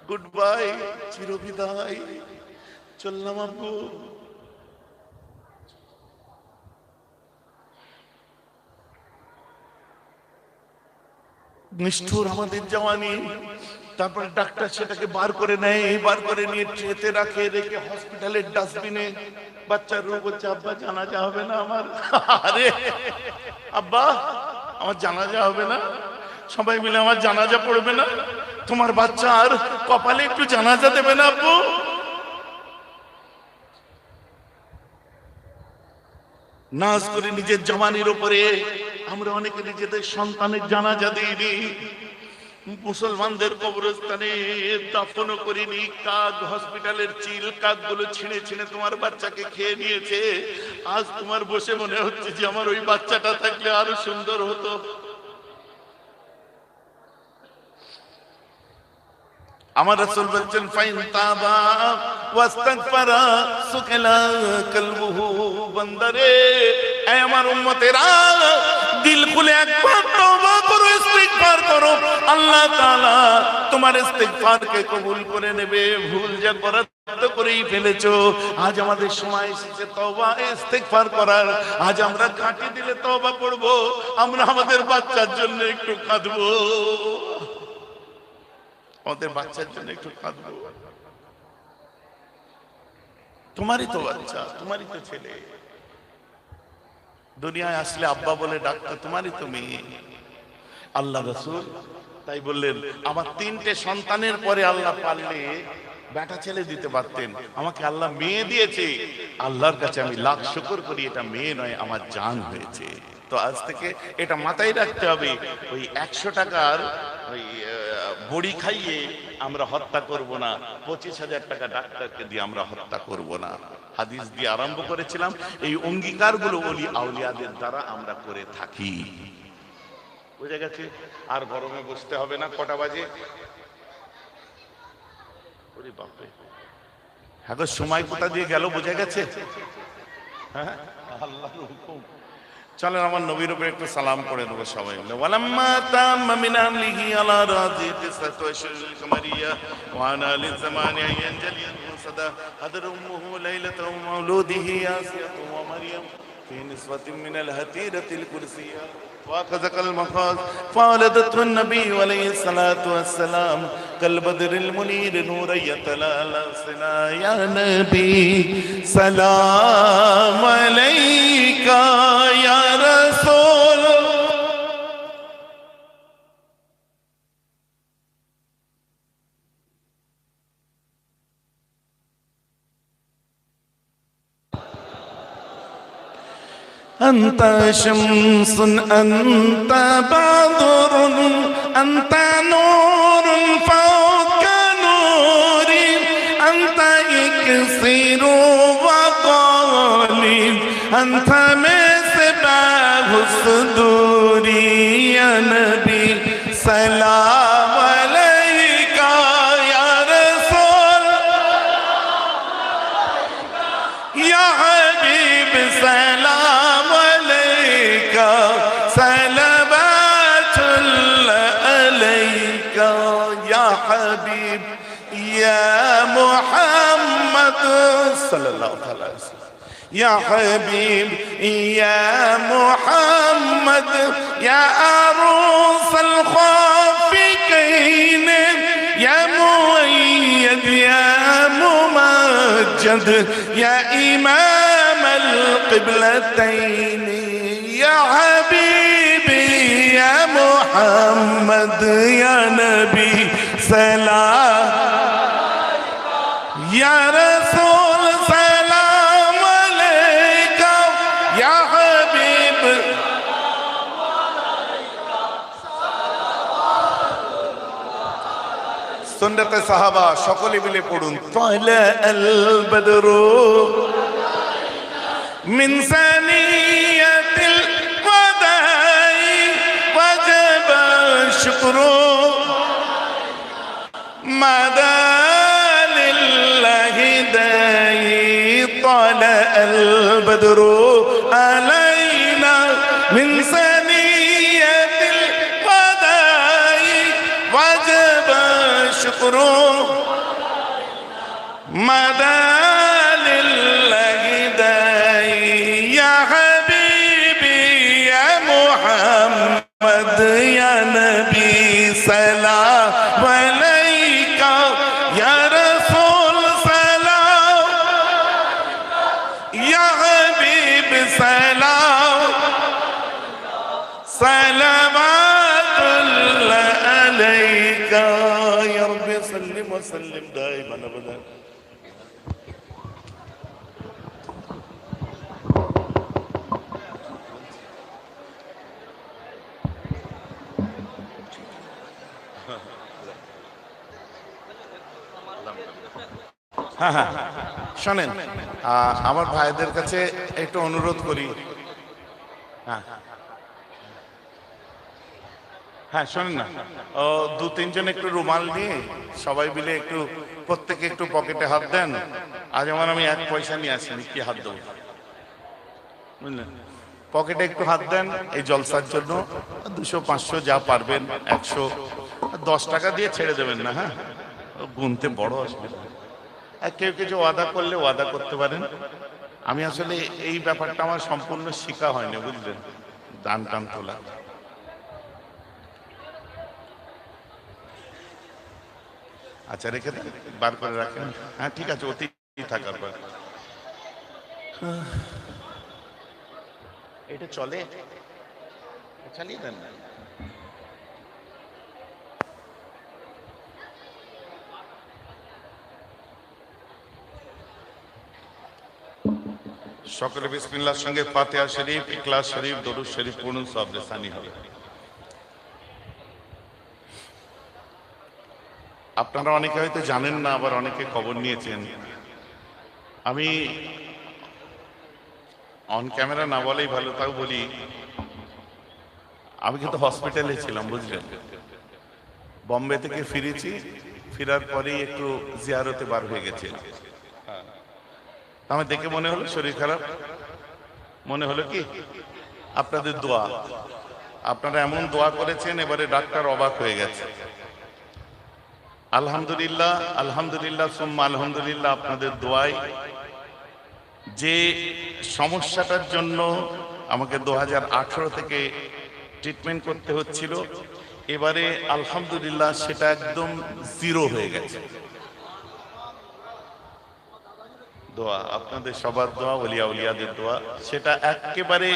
গুড বাই, চিরবিদায়, চললাম আব্বু। নিষ্ঠুর আমাদের জওয়ানি। তারপরে ডাক্তার সেটাকে বার করে নেয়, বার করে নিয়ে ট্রেতে রাখে, রেখে হসপিটালের ডাস্টবিনে। বাচ্চার রূহ বলছে আব্বা জানাজা হবে না আমার। আরে আব্বা আমার জানাজা হবে না? সবাই মিলে আমার জানাজা পড়বে না? তোমার বাচ্চার কপালে একটু জানাজা দেবে না আব্বু? নাজ করে নিজের জওয়ানির উপরে আমরা অনেকে নিজেদের সন্তানের জানাজা দিইনি। মুসলমানদের কবরস্থানে দাফনও করিনি, কাক হসপিটালের চিল কাকগুলো ছিঁড়ে ছিঁড়ে তোমার বাচ্চাকে খেয়ে নিয়েছে। আজ তোমার বসে মনে হচ্ছে যে আমার ওই বাচ্চাটা থাকলে আরো সুন্দর হতো। আমার রাসূল বলেছেন ফাইন তাবা ওয়াস্তাগফারা সুকিলা কলবুহু, বান্দারে এই আমার উম্মতেরা দিল খুলে একবার তওবা করো, ইস্তিগফার করো, আল্লাহ তাআলা তোমার ইস্তিগফারকে কবুল করে নেবে। ভুল যা করার তো করেই ফেলেছো, আজ আমাদের সময় এসেছে তওবা ইস্তিগফার করার। আজ আমরা কাটি দিলে তওবা করব, আমরা আমাদের বাচ্চার জন্য একটু কাঁদবো, আমাদের বাচ্চার জন্য একটু কাঁদবো। তোমারই তো বাচ্চা, তোমারই তো ছেলে, দুনিয়ায় আসলে আব্বা বলে ডাক্তার, তোমারই তো মেয়ে। আল্লাহ রাসূল তাই বললেন, আমার 3টে সন্তানের পরে আল্লাহ পারলে বেটা ছেলে দিতে পারতেন, আমাকে আল্লাহ মেয়ে দিয়েছে। আল্লাহর কাছে আমি লাখ শুকর করি, এটা মেয়ে নয়, আমার জান হয়েছে। তো আজ থেকে এটা মাথায় রাখতে হবে, ওই 100 টাকার ওই বড়ি খাইয়ে আমরা হত্যা করব না, 25,000 টাকা ডাক্তারকে দিয়ে আমরা হত্যা করব না। হাদিস দিয়ে আরম্ভ করেছিলাম, এই অঙ্গীকারগুলো ওলি আউলিয়াদের দ্বারা আমরা করে থাকি। বুঝে গেছে? আর গরমে বসতে হবে না। কটা বাজে? ওরে বাপরে, হ্যাঁ গো, সময় কোথা দিয়ে গেল বোঝা গেছে? হ্যাঁ, আল্লাহর হুকুম। চলেন আমার নবীর উপরে একটু সালাম করে দেবো সবাই মিলে। ওয়ালাম্মা তাম্মা মিন আমলিহি আলা রাজি তিসআতু আশহুরিল কামারিয়া ওয়া আনা আলি জামানি আইয়ানজালি মুসাদা হাদর উম্মুহু লাইলাতু মাউলুদিহি ইয়াসিয়াতু ওয়া মারইয়াম في نسوة من الهتيرة الكرسية وأخذك المخاض فولدته النبي عليه الصلاة والسلام كالبدر المنير نورا يتلالى صنا يا نبي سلام عليك يا رسول أنت شمس أنت بدر أنت نور فوق نوري أنت إكسير وقالب أنت مصباح صدوري يا نبي سلام عليك يا رسول يا حبيب سلام صلوات الله عليك يا حبيب يا محمد صلى الله عليه وسلم يا حبيب يا محمد يا عروس الخافقين يا مؤيد يا ممجد يا إمام القبلتين يا حبيبي يا محمد يا نبي سلام يا رسول سلام عليك يا حبيب سنة صحابة সকলে মিলে পড়ুন طلع البدر من ثنية الوداع وجب الشكر مدى لله داعي طلع البدر علينا من ثنية الوداع وجب الشكر مدى لله داعي يا حبيبي يا محمد يا نبي سلام عليك يا رسول سلام يا حبيب سلام صلوات الله عليك يا رب سلم وسلم دائما ابدا হ্যাঁ হ্যাঁ, শোনেন, আমার ভাইদের কাছে একটু অনুরোধ করি। হ্যাঁ হ্যাঁ, শোনেন না, ও দু তিনজন একটু রুমাল নিয়ে সবাই মিলে একটু প্রত্যেকে একটু পকেটে হাত দেন। আজ আমার আমি 1 পয়সা নিয়ে আসিনি, কি হাত দেবো, বুঝলেন? পকেটে একটু হাত দেন এই জলসার জন্য। 200 500 যা পারবেন, 100, 10 টাকা দিয়ে ছেড়ে দেবেন না। হ্যাঁ, গুনতে বড় অসুবিধা। আর কেউ কিছু ওয়াদা করলে ওয়াদা করতে পারেন। আমি আসলে এই ব্যাপারটা আমার সম্পূর্ণ শিখা হয়নি, বুঝলেন, দান টান তোলা। আচ্ছা, রেখে দেন, বার করে রাখেন। হ্যাঁ ঠিক আছে, অতি থাকার পর এটা চলে, চালিয়ে দেন না। সকলে বিসমিল্লাহর সঙ্গে ফাতিহা শরীফ, ইখলাস শরীফ, দরুদ শরীফ পড়ুন, সব লেসানি হবে। আপনারা অনেকে হয়তো জানেন না, আবার অনেকে খবর নিয়েছেন। আমি অন ক্যামেরা না বলেই ভালো, তাও বলি, আমি কিন্তু হসপিটালে ছিলাম, বুঝলেন। বম্বে থেকে ফিরেছি, ফেরার পরেই একটু জিয়ারতে বার হয়ে গেছে। আমার দেখে মনে হলো শরীর খারাপ, মনে হলো কি আপনাদের দোয়া, আপনারা এমন দোয়া করেছেন, এবারে ডাক্তার অবাক হয়ে গেছে। আলহামদুলিল্লাহ, আলহামদুলিল্লাহ সুম্মা আলহামদুলিল্লাহ, আপনাদের দোয়ায় যে সমস্যাটার জন্য আমাকে 2018 থেকে ট্রিটমেন্ট করতে হচ্ছিল, এবারে আলহামদুলিল্লাহ সেটা একদম জিরো হয়ে গেছে। দোয়া, আপনাদের সবার দোয়া, ওলিয়া উলিয়াদের দোয়া, সেটা একেবারে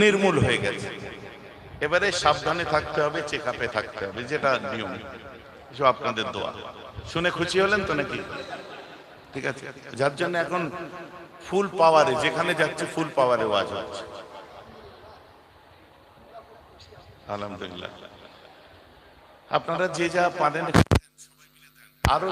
নির্মূল হয়ে গেছে। এবারে সাবধানে থাকতে হবে, চেক আপে থাকতে হবে, যেটা নিয়ম। আপনাদের দোয়া শুনে খুশি হলেন তো নাকি? ঠিক আছে, যার জন্য এখন ফুল পাওয়ারে যেখানে যাচ্ছে, ফুল পাওয়ারে ওয়াজ হচ্ছে, আলহামদুলিল্লাহ। আপনারা যে যা পারেন আরো